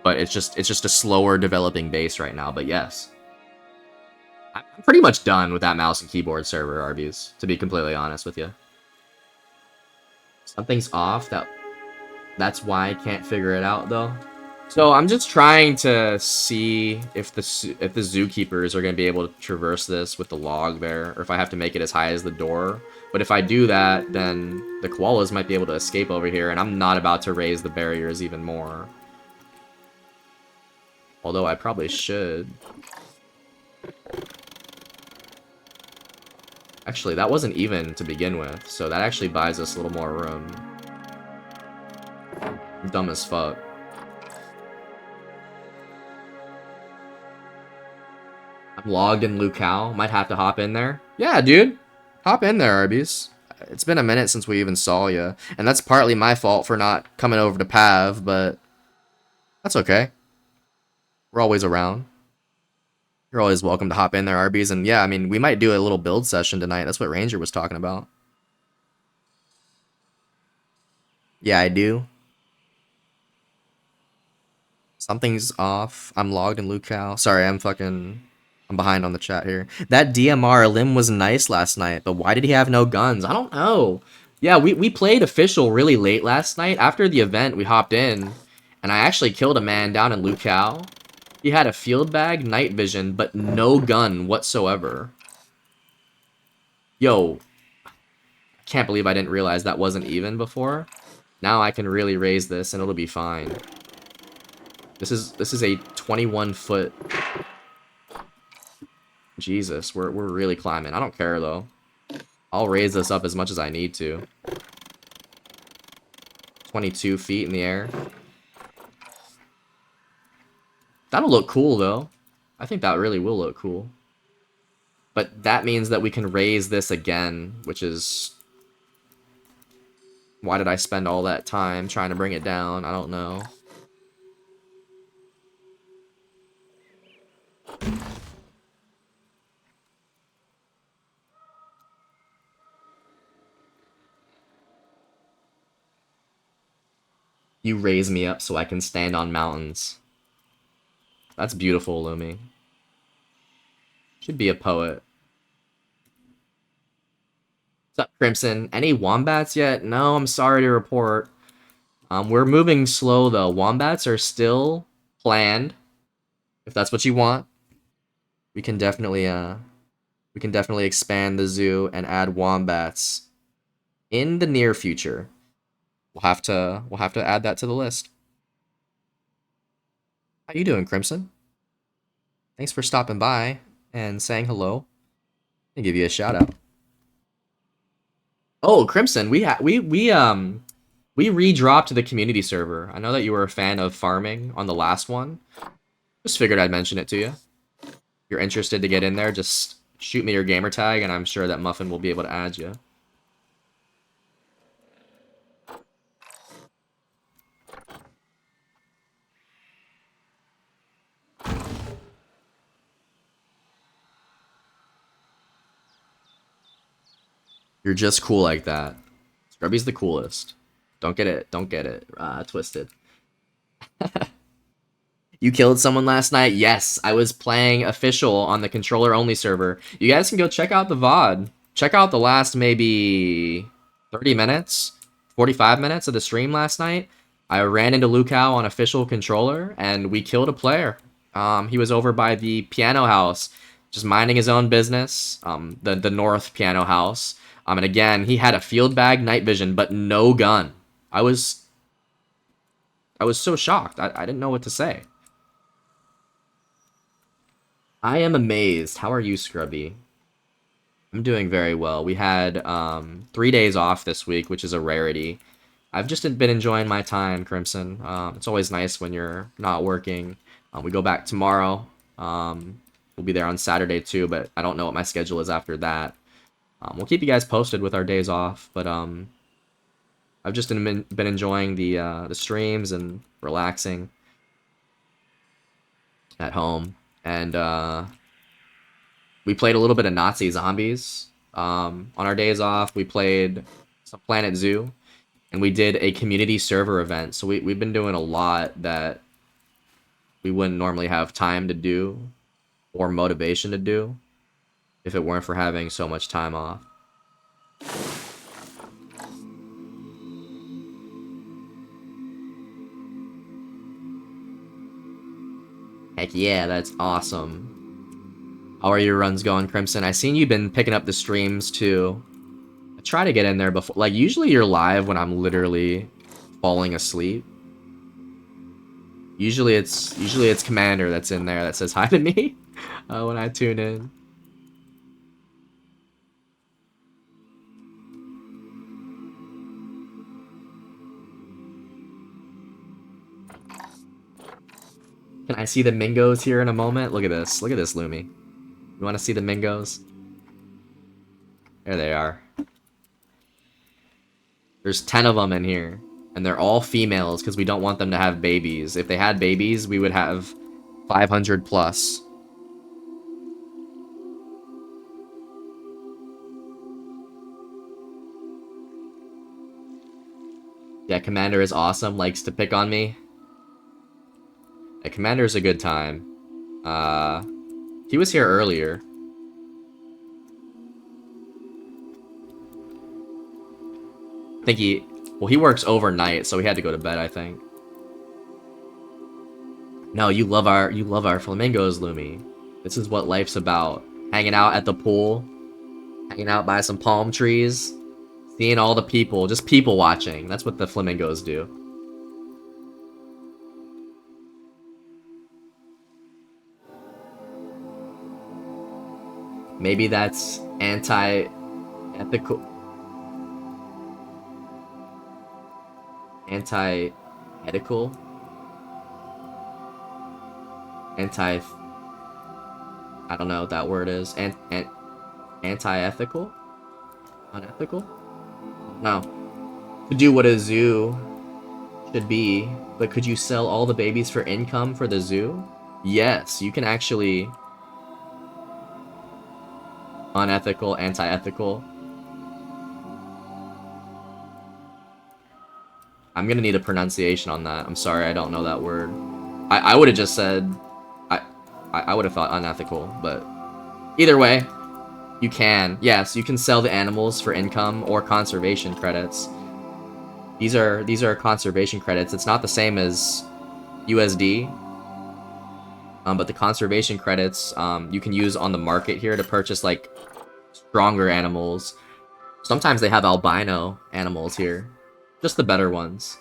But it's just a slower developing base right now, but yes. I'm pretty much done with that mouse and keyboard server, Arby's, to be completely honest with you. Something's off, that's why I can't figure it out though. So I'm just trying to see if the zookeepers are going to be able to traverse this with the log there, or if I have to make it as high as the door. But if I do that, then the koalas might be able to escape over here, and I'm not about to raise the barriers even more. Although I probably should. Actually, that wasn't even to begin with, so that actually buys us a little more room. I'm dumb as fuck. I'm logged in Lucao. Might have to hop in there. Yeah, dude. Hop in there, Arby's. It's been a minute since we even saw you. And that's partly my fault for not coming over to Pav, but that's okay. We're always around. You're always welcome to hop in there, Arby's. And yeah, I mean, we might do a little build session tonight. That's what Ranger was talking about. Yeah, I do. Something's off. I'm logged in Lucao. Sorry, I'm behind on the chat here. That DMR Lim was nice last night, but why did he have no guns? I don't know. Yeah, we played official really late last night. After the event, we hopped in, and I actually killed a man down in Lucao. He had a field bag, night vision, but no gun whatsoever. Yo, I can't believe I didn't realize that wasn't even before. Now I can really raise this, and it'll be fine. This is a 21-foot. Jesus, we're really climbing. I don't care though. I'll raise this up as much as I need to. 22 feet in the air. That'll look cool though. I think that really will look cool. But that means that we can raise this again, which is... Why did I spend all that time trying to bring it down? I don't know. You raise me up so I can stand on mountains. That's beautiful, Lumi. Should be a poet. What's up, Crimson? Any wombats yet? No, I'm sorry to report. We're moving slow though. Wombats are still planned. If that's what you want, we can definitely expand the zoo and add wombats in the near future. We'll have to add that to the list. How you doing, Crimson? Thanks for stopping by and saying hello. I'll give you a shout out. Oh, Crimson, we redropped the community server. I know that you were a fan of farming on the last one. Just figured I'd mention it to you. If you're interested to get in there, just shoot me your gamer tag and I'm sure that Muffin will be able to add you. You're just cool like that. Scrubby's the coolest. Don't get it twisted. You killed someone last night? Yes, I was playing official on the controller only server. You guys can go check out the VOD. Check out the last maybe 30 minutes, 45 minutes of the stream last night. I ran into Lucao on official controller and we killed a player. He was over by the piano house, just minding his own business. The North piano house. And again, he had a field bag, night vision, but no gun. I was so shocked. I didn't know what to say. I am amazed. How are you, Scrubby? I'm doing very well. We had 3 days off this week, which is a rarity. I've just been enjoying my time, Crimson. It's always nice when you're not working. We go back tomorrow. We'll be there on Saturday too, but I don't know what my schedule is after that. We'll keep you guys posted with our days off, but I've just been enjoying the streams and relaxing at home. And we played a little bit of Nazi Zombies. On our days off, we played some Planet Zoo, and we did a community server event. So we've been doing a lot that we wouldn't normally have time to do or motivation to do if it weren't for having so much time off. Heck yeah, that's awesome. How are your runs going, Crimson? I seen you've been picking up the streams too. I try to get in there before, like usually you're live when I'm literally falling asleep. Usually it's Commander that's in there that says hi to me when I tune in. Can I see the Mingos here in a moment? Look at this. Look at this, Lumi. You want to see the Mingos? There they are. There's 10 of them in here. And they're all females because we don't want them to have babies. If they had babies, we would have 500 plus. Yeah, Commander is awesome. Likes to pick on me. Yeah, Commander is a good time. He was here earlier. I think he works overnight, so he had to go to bed, I think. No, you love our flamingos, Lumi. This is what life's about. Hanging out at the pool, hanging out by some palm trees, seeing all the people, just people watching. That's what the flamingos do. Maybe that's anti-ethical. Anti-ethical? I don't know what that word is. Anti-ethical? Unethical? No. To do what a zoo should be, but could you sell all the babies for income for the zoo? Yes, you can actually... Unethical, anti-ethical. I'm gonna need a pronunciation on that. I'm sorry, I don't know that word. I would have just said... I would have thought unethical, but... Either way, you can. Yes, you can sell the animals for income or conservation credits. These are conservation credits. It's not the same as USD. But the conservation credits you can use on the market here to purchase like stronger animals. Sometimes they have albino animals here. Just the better ones.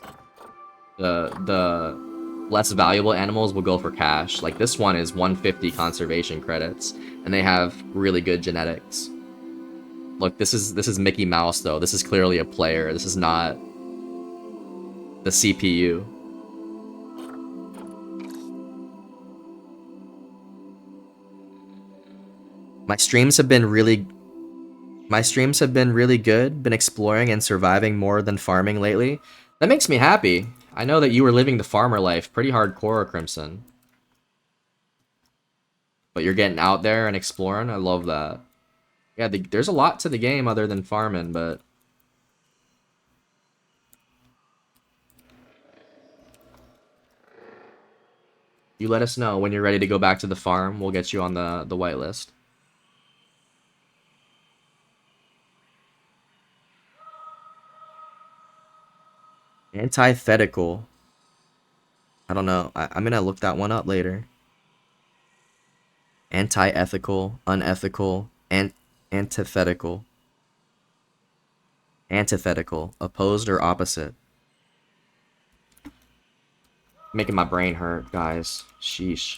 The less valuable animals will go for cash. Like this one is 150 conservation credits, and they have really good genetics. Look, this is Mickey Mouse though. This is clearly a player. This is not the CPU. My streams have been really good. Been exploring and surviving more than farming lately. That makes me happy. I know that you were living the farmer life pretty hardcore, Crimson. But you're getting out there and exploring. I love that. Yeah, there's a lot to the game other than farming, but... You let us know when you're ready to go back to the farm. We'll get you on the whitelist. Antithetical. I don't know. I'm gonna look that one up later. Anti-ethical, unethical, and antithetical. Antithetical, opposed or opposite. Making my brain hurt, guys. Sheesh.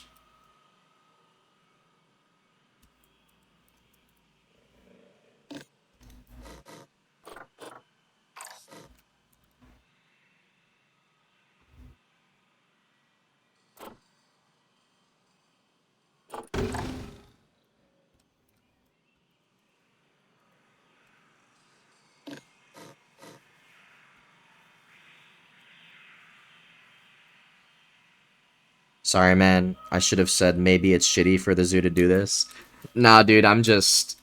Sorry, man. I should have said maybe it's shitty for the zoo to do this. Nah, dude, I'm just...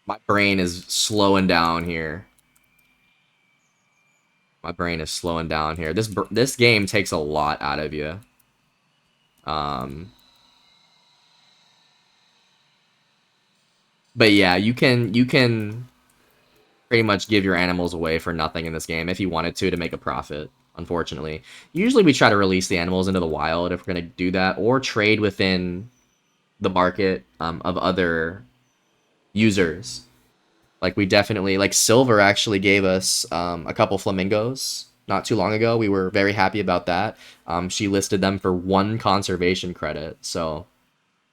My brain is slowing down here. My brain is slowing down here. This game takes a lot out of you. But yeah, you can pretty much give your animals away for nothing in this game if you wanted to make a profit. Unfortunately, usually we try to release the animals into the wild if we're gonna do that, or trade within the market of other users. Like we definitely, like Silver actually gave us a couple flamingos not too long ago. We were very happy about that. She listed them for 1 conservation credit. So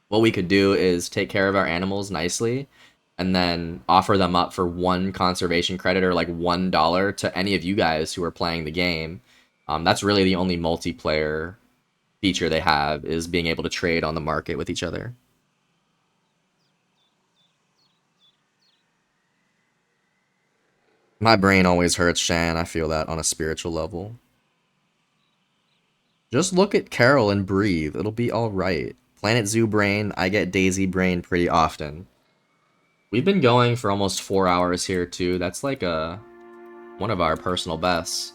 what we could do is take care of our animals nicely and then offer them up for 1 conservation credit or like $1 to any of you guys who are playing the game. That's really the only multiplayer feature they have is being able to trade on the market with each other. My brain always hurts, Shan. I feel that on a spiritual level. Just look at Carol and breathe. It'll be alright. Planet Zoo brain, I get Daisy brain pretty often. We've been going for almost 4 hours here, too. That's like one of our personal bests.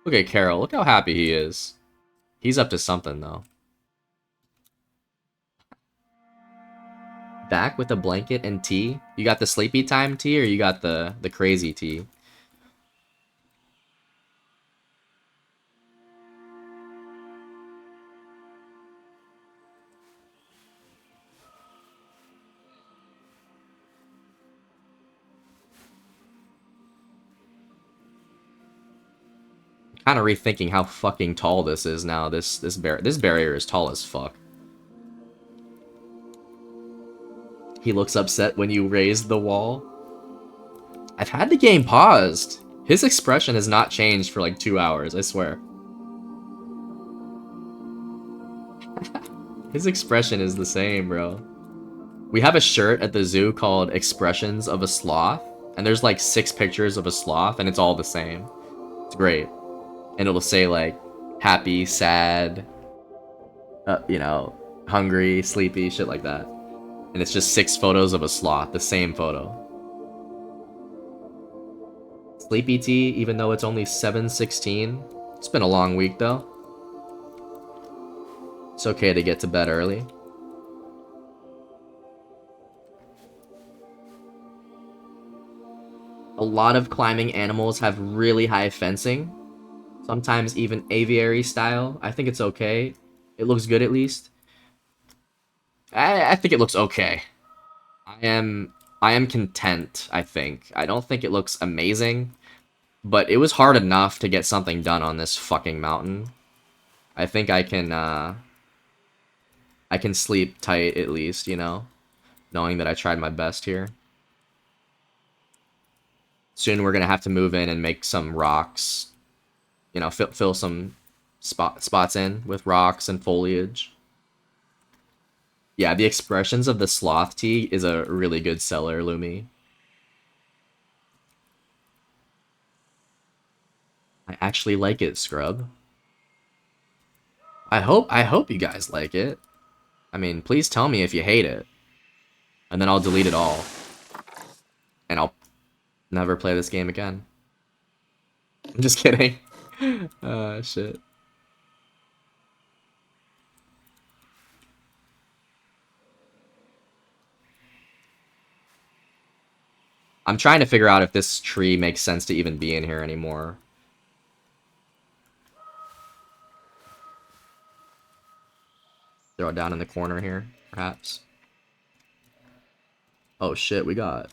Look at Carol. Look how happy he is. He's up to something, though. Back with a blanket and tea? You got the sleepy time tea or you got the crazy tea? Kind of rethinking how fucking tall this is now. This barrier is tall as fuck. He looks upset when you raise the wall. I've had the game paused. His expression has not changed for like 2 hours, I swear. His expression is the same, bro. We have a shirt at the zoo called Expressions of a Sloth, and there's like 6 pictures of a sloth, and it's all the same. It's great. And it'll say like happy, sad, you know, hungry, sleepy, shit like that. And it's just 6 photos of a sloth, the same photo. Sleepy tea, even though it's only 7:16. It's been a long week though. It's okay to get to bed early. A lot of climbing animals have really high fencing. Sometimes even aviary style. I think it's okay. It looks good at least. I think it looks okay. I am content, I think. I don't think it looks amazing, but it was hard enough to get something done on this fucking mountain. I think I can sleep tight at least, you know, knowing that I tried my best here. Soon we're gonna have to move in and make some rocks. You know, fill some spots in with rocks and foliage. Yeah, the Expressions of the Sloth tea is a really good seller, Lumi. I actually like it, Scrub. I hope you guys like it. I mean, please tell me if you hate it. And then I'll delete it all. And I'll never play this game again. I'm just kidding. Shit. I'm trying to figure out if this tree makes sense to even be in here anymore. Throw it down in the corner here, perhaps. Oh shit, we got...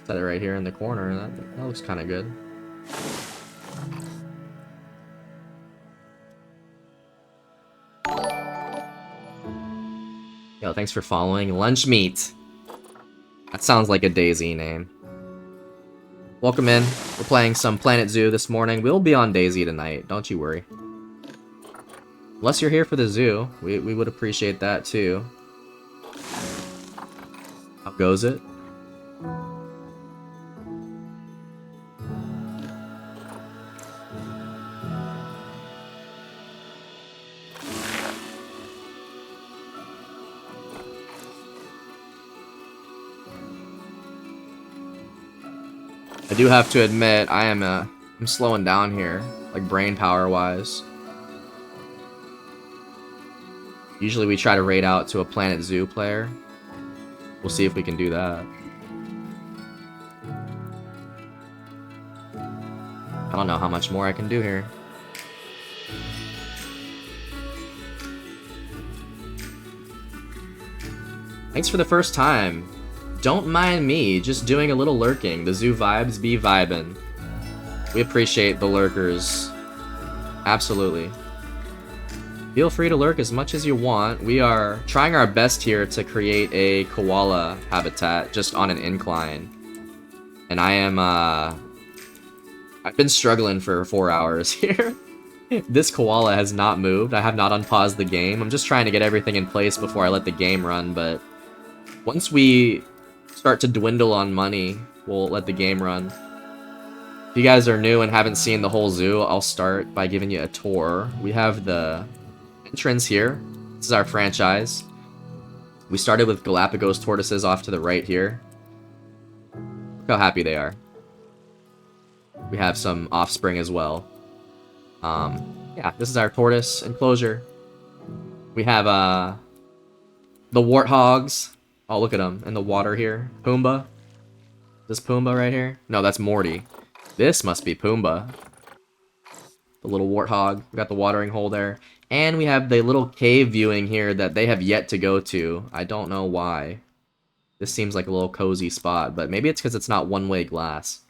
Set it right here in the corner. That looks kind of good. Yo, thanks for following. Lunch Meat. That sounds like a Daisy name. Welcome in. We're playing some Planet Zoo this morning. We'll be on Daisy tonight. Don't you worry. Unless you're here for the zoo, we would appreciate that too. How goes it? I do have to admit, I'm slowing down here, like brain power wise. Usually we try to raid out to a Planet Zoo player. We'll see if we can do that. I don't know how much more I can do here. Thanks for the first time. Don't mind me, just doing a little lurking. The zoo vibes be vibin'. We appreciate the lurkers. Absolutely. Feel free to lurk as much as you want. We are trying our best here to create a koala habitat just on an incline. And I am, I've been struggling for 4 hours here. This koala has not moved. I have not unpaused the game. I'm just trying to get everything in place before I let the game run, but once we start to dwindle on money, we'll let the game run. If you guys are new and haven't seen the whole zoo, I'll start by giving you a tour. We have the entrance here. This is our franchise. We started with Galapagos tortoises off to the right here. Look how happy they are. We have some offspring as well. Yeah, this is our tortoise enclosure. We have the warthogs. Oh, look at them in the water here. Pumbaa. This Pumbaa right here? No, that's Morty. This must be Pumbaa. The little warthog. We got the watering hole there. And we have the little cave viewing here that they have yet to go to. I don't know why. This seems like a little cozy spot, but maybe it's because it's not one-way glass.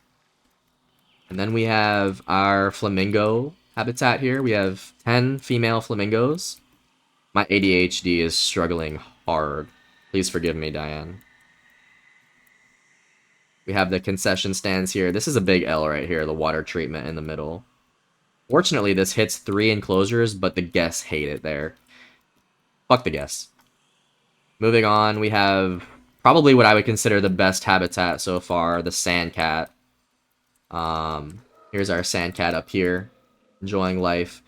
And then we have our flamingo habitat here. We have 10 female flamingos. My ADHD is struggling hard. Please forgive me, Diane. We have the concession stands here. This is a big L right here, the water treatment in the middle. Fortunately, this hits 3 enclosures, but the guests hate it there. Fuck the guests. Moving on, we have probably what I would consider the best habitat so far, the sand cat. Here's our sand cat up here, enjoying life.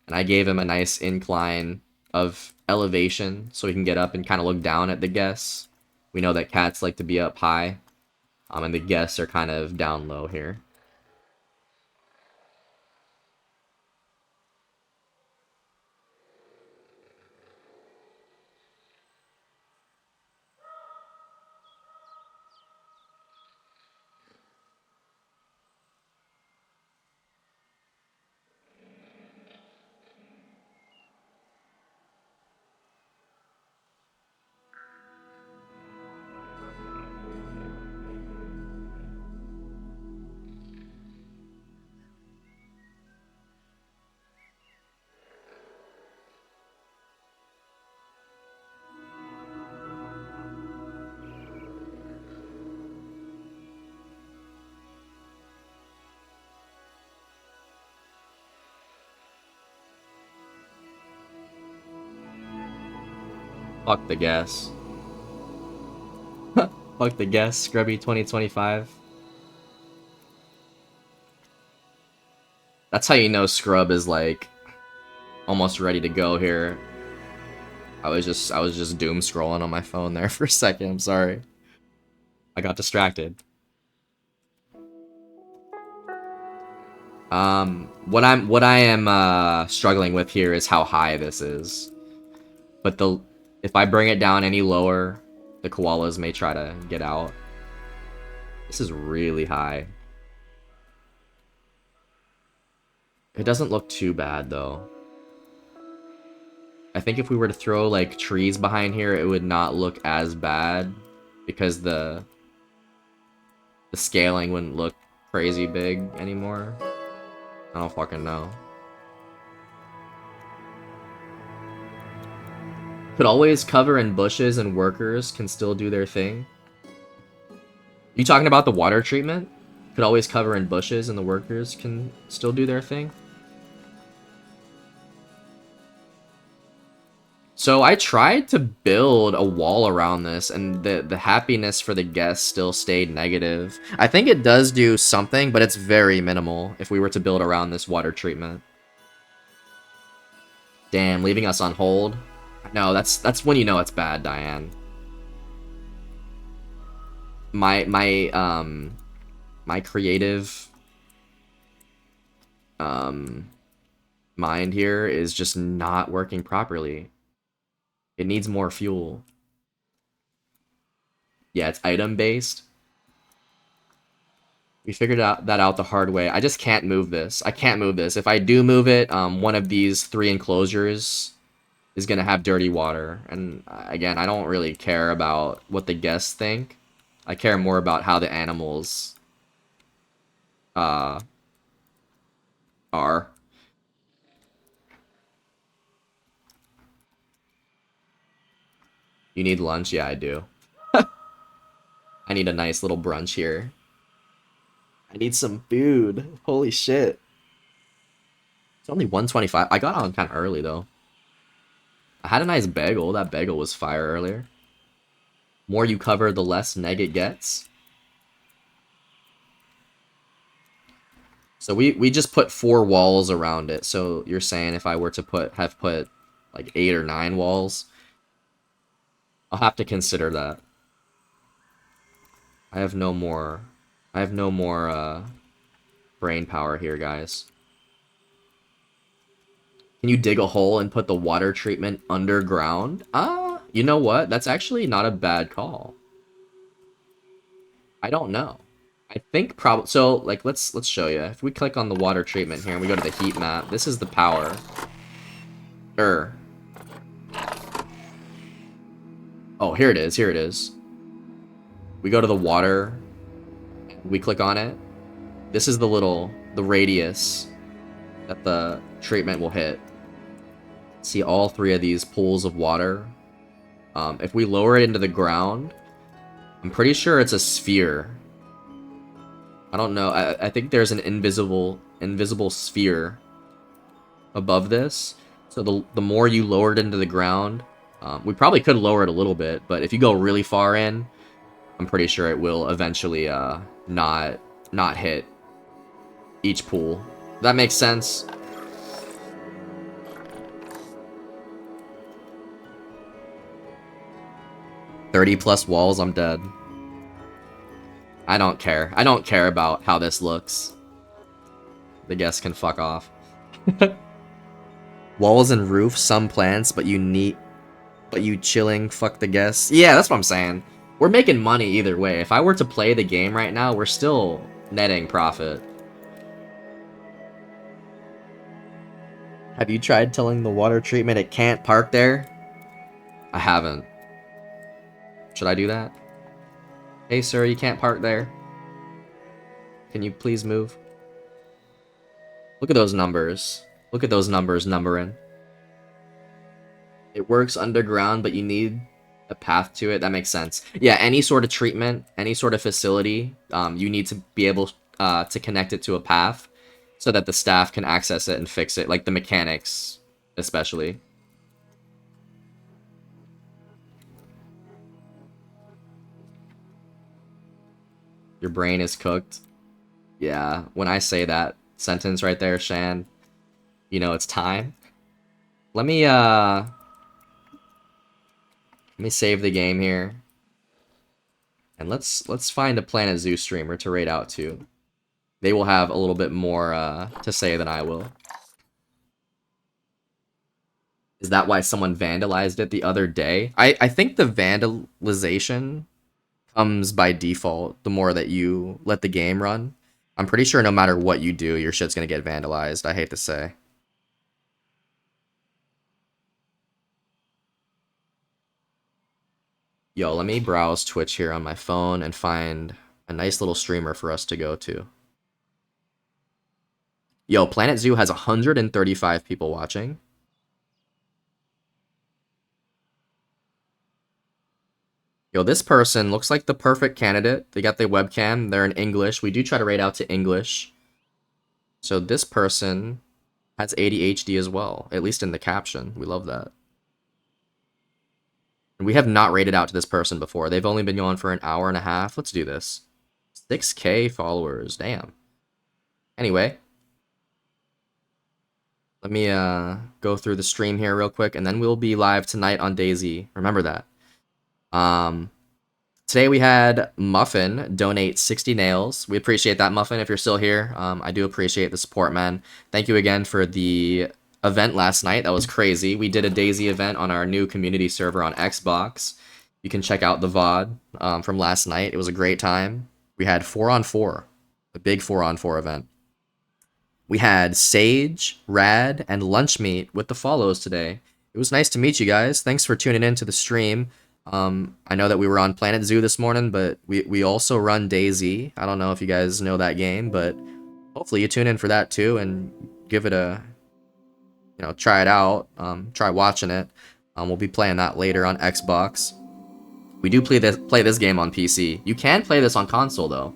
And I gave him a nice incline of elevation so he can get up and kind of look down at the guests. We know that cats like to be up high, and the guests are kind of down low here. Fuck the guess. Fuck the guess, Scrubby 2025. That's how you know Scrub is like almost ready to go here. I was just doom scrolling on my phone there for a second. I'm sorry. I got distracted. What I am struggling with here is how high this is. But if I bring it down any lower, the koalas may try to get out. This is really high. It doesn't look too bad though. I think if we were to throw like trees behind here, it would not look as bad because the scaling wouldn't look crazy big anymore. I don't fucking know. Could always cover in bushes and workers can still do their thing. You talking about the water treatment? Could always cover in bushes and the workers can still do their thing? So I tried to build a wall around this and the happiness for the guests still stayed negative. I think it does do something, but it's very minimal if we were to build around this water treatment. Damn, leaving us on hold. No, that's when you know it's bad, Diane. My creative mind here is just not working properly. It needs more fuel. Yeah, it's item based. We figured that out the hard way. I just can't move this. I can't move this. If I do move it, one of these 3 enclosures is gonna have dirty water. And again, I don't really care about what the guests think. I care more about how the animals uh are. You need lunch? Yeah, I do. I need a nice little brunch here. I need some food. Holy shit. It's only 125. I got on kind of early though. I had a nice bagel. That bagel was fire earlier. More you cover, the less neg it gets. So we just put 4 walls around it. So you're saying if I were to have put like 8 or 9 walls, I'll have to consider that. I have no more brain power here, guys. Can you dig a hole and put the water treatment underground? You know what? That's actually not a bad call. I don't know. I think probably so. Like, let's show you. If we click on the water treatment here and we go to the heat map, this is the power. Oh, here it is. Here it is. We go to the water. We click on it. This is the radius that the treatment will hit. See all 3 of these pools of water. If we lower it into the ground, I'm pretty sure it's a sphere. I don't know. I think there's an invisible sphere above this. So the more you lower it into the ground, we probably could lower it a little bit, but if you go really far in, I'm pretty sure it will eventually not hit each pool. That makes sense. +30 walls, I'm dead. I don't care. I don't care about how this looks. The guests can fuck off. Walls and roof, some plants, but you chilling, fuck the guests. Yeah, that's what I'm saying. We're making money either way. If I were to play the game right now, we're still netting profit. Have you tried telling the water treatment it can't park there? I haven't. Should I do that? Hey sir, you can't park there. Can you please move? Look at those numbers. Look at those numbers numbering. It works underground, but you need a path to it. That makes sense. Yeah, any sort of treatment, any sort of facility, you need to be able to connect it to a path so that the staff can access it and fix it, like the mechanics, especially. Your brain is cooked. Yeah, when I say that sentence right there, Shan, you know it's time. Let me save the game here. And let's find a Planet Zoo streamer to raid out to. They will have a little bit more to say than I will. Is that why someone vandalized it the other day? I think the vandalization comes by default the more that you let the game run. I'm pretty sure no matter what you do, your shit's gonna get vandalized, I hate to say. Yo, let me browse Twitch here on my phone and find a nice little streamer for us to go to. Yo, Planet Zoo has 135 people watching. Yo, this person looks like the perfect candidate. They got their webcam. They're in English. We do try to rate out to English. So this person has ADHD as well, at least in the caption. We love that. And we have not rated out to this person before. They've only been going for an hour and a half. Let's do this. 6K followers. Damn. Anyway. Let me go through the stream here real quick, and then we'll be live tonight on DayZ. Remember that. Today we had Muffin donate 60 nails. We appreciate that, Muffin, if you're still here. I do appreciate the support, man. Thank you again for the event last night. That was crazy. We did a DayZ event on our new community server on Xbox. You can check out the VOD from last night. It was a great time. We had 4-on-4, a big 4-on-4 event. We had Sage, Rad, and Lunchmeat with the follows today. it was nice to meet you guys. Thanks for tuning in to the stream. I know that we were on Planet Zoo this morning, but we also run DayZ. I don't know if you guys know that game, but hopefully you tune in for that too and give it a, try it out. Try watching it. We'll be playing that later on Xbox. We do play this game on PC. You can play this on console though.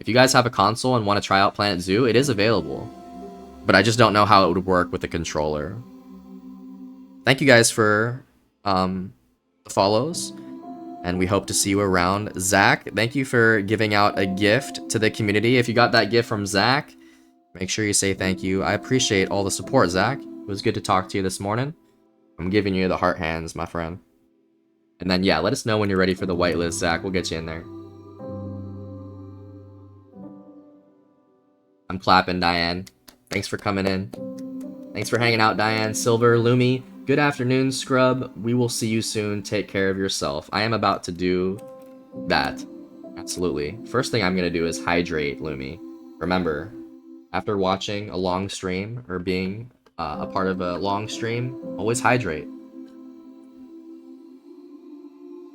If you guys have a console and want to try out Planet Zoo, it is available. But I just don't know how it would work with the controller. Thank you guys for the follows, and we hope to see you around. Zach, thank you for giving out a gift to the community. If you got that gift from Zach, make sure you say thank you. I appreciate all the support, Zach. It was good to talk to you this morning. I'm giving you the heart hands, my friend. And then, yeah, let us know when you're ready for the whitelist, Zach. We'll get you in there. I'm clapping, Diane. Thanks for coming in. Thanks for hanging out, Diane. Silver, Lumi, good afternoon, Scrub. We will see you soon. Take care of yourself. I am about to do that. Absolutely. First thing I'm going to do is hydrate, Lumi. Remember, after watching a long stream or being a part of a long stream, always hydrate.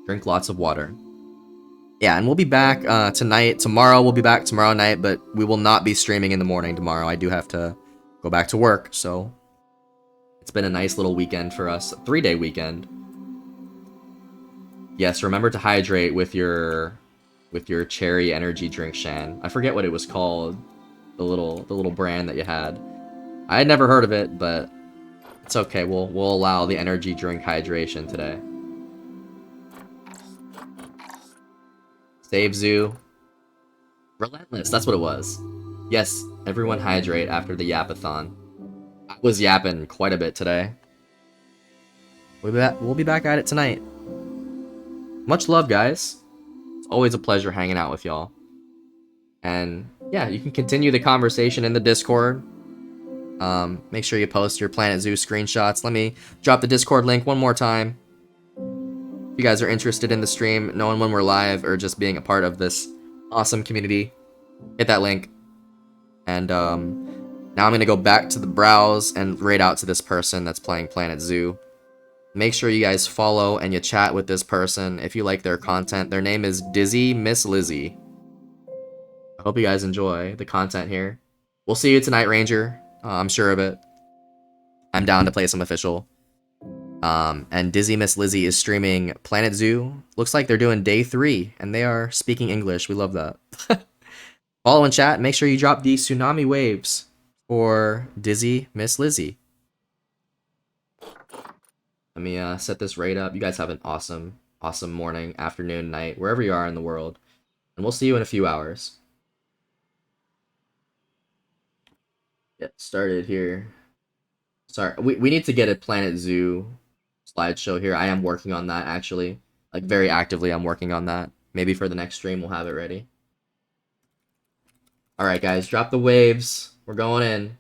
Drink lots of water. Yeah, and we'll be back tonight. Tomorrow we'll be back tomorrow night, but we will not be streaming in the morning tomorrow. I do have to go back to work, so it's been a nice little weekend for us. A 3-day weekend. Yes, remember to hydrate with your cherry energy drink, Shan. I forget what it was called. The little brand that you had. I had never heard of it, but it's okay. We'll allow the energy drink hydration today. Save Zoo. Relentless, that's what it was. Yes, everyone hydrate after the yapathon. I was yapping quite a bit today. We'll be back at it tonight. Much love, guys. It's always a pleasure hanging out with y'all. And yeah, you can continue the conversation in the Discord. Make sure you post your Planet Zoo screenshots. Let me drop the Discord link one more time. If you guys are interested in the stream, knowing when we're live, or just being a part of this awesome community, hit that link. And now I'm going to go back to the browse and raid out to this person that's playing Planet Zoo. Make sure you guys follow and you chat with this person if you like their content. Their name is Dizzy Miss Lizzie. I hope you guys enjoy the content here. We'll see you tonight, Ranger. I'm sure of it. I'm down to play some official. And Dizzy Miss Lizzie is streaming Planet Zoo. Looks like they're doing day 3, and they are speaking English. We love that. Follow and chat. Make sure you drop the tsunami waves for Dizzy Miss Lizzie. Let me set this raid up. You guys have an awesome morning, afternoon, night, wherever you are in the world. And we'll see you in a few hours. Get started here. Sorry, we need to get a Planet Zoo slideshow here. I am working on that, actually. Like, very actively, I'm working on that. Maybe for the next stream, we'll have it ready. Alright, guys, drop the waves. We're going in.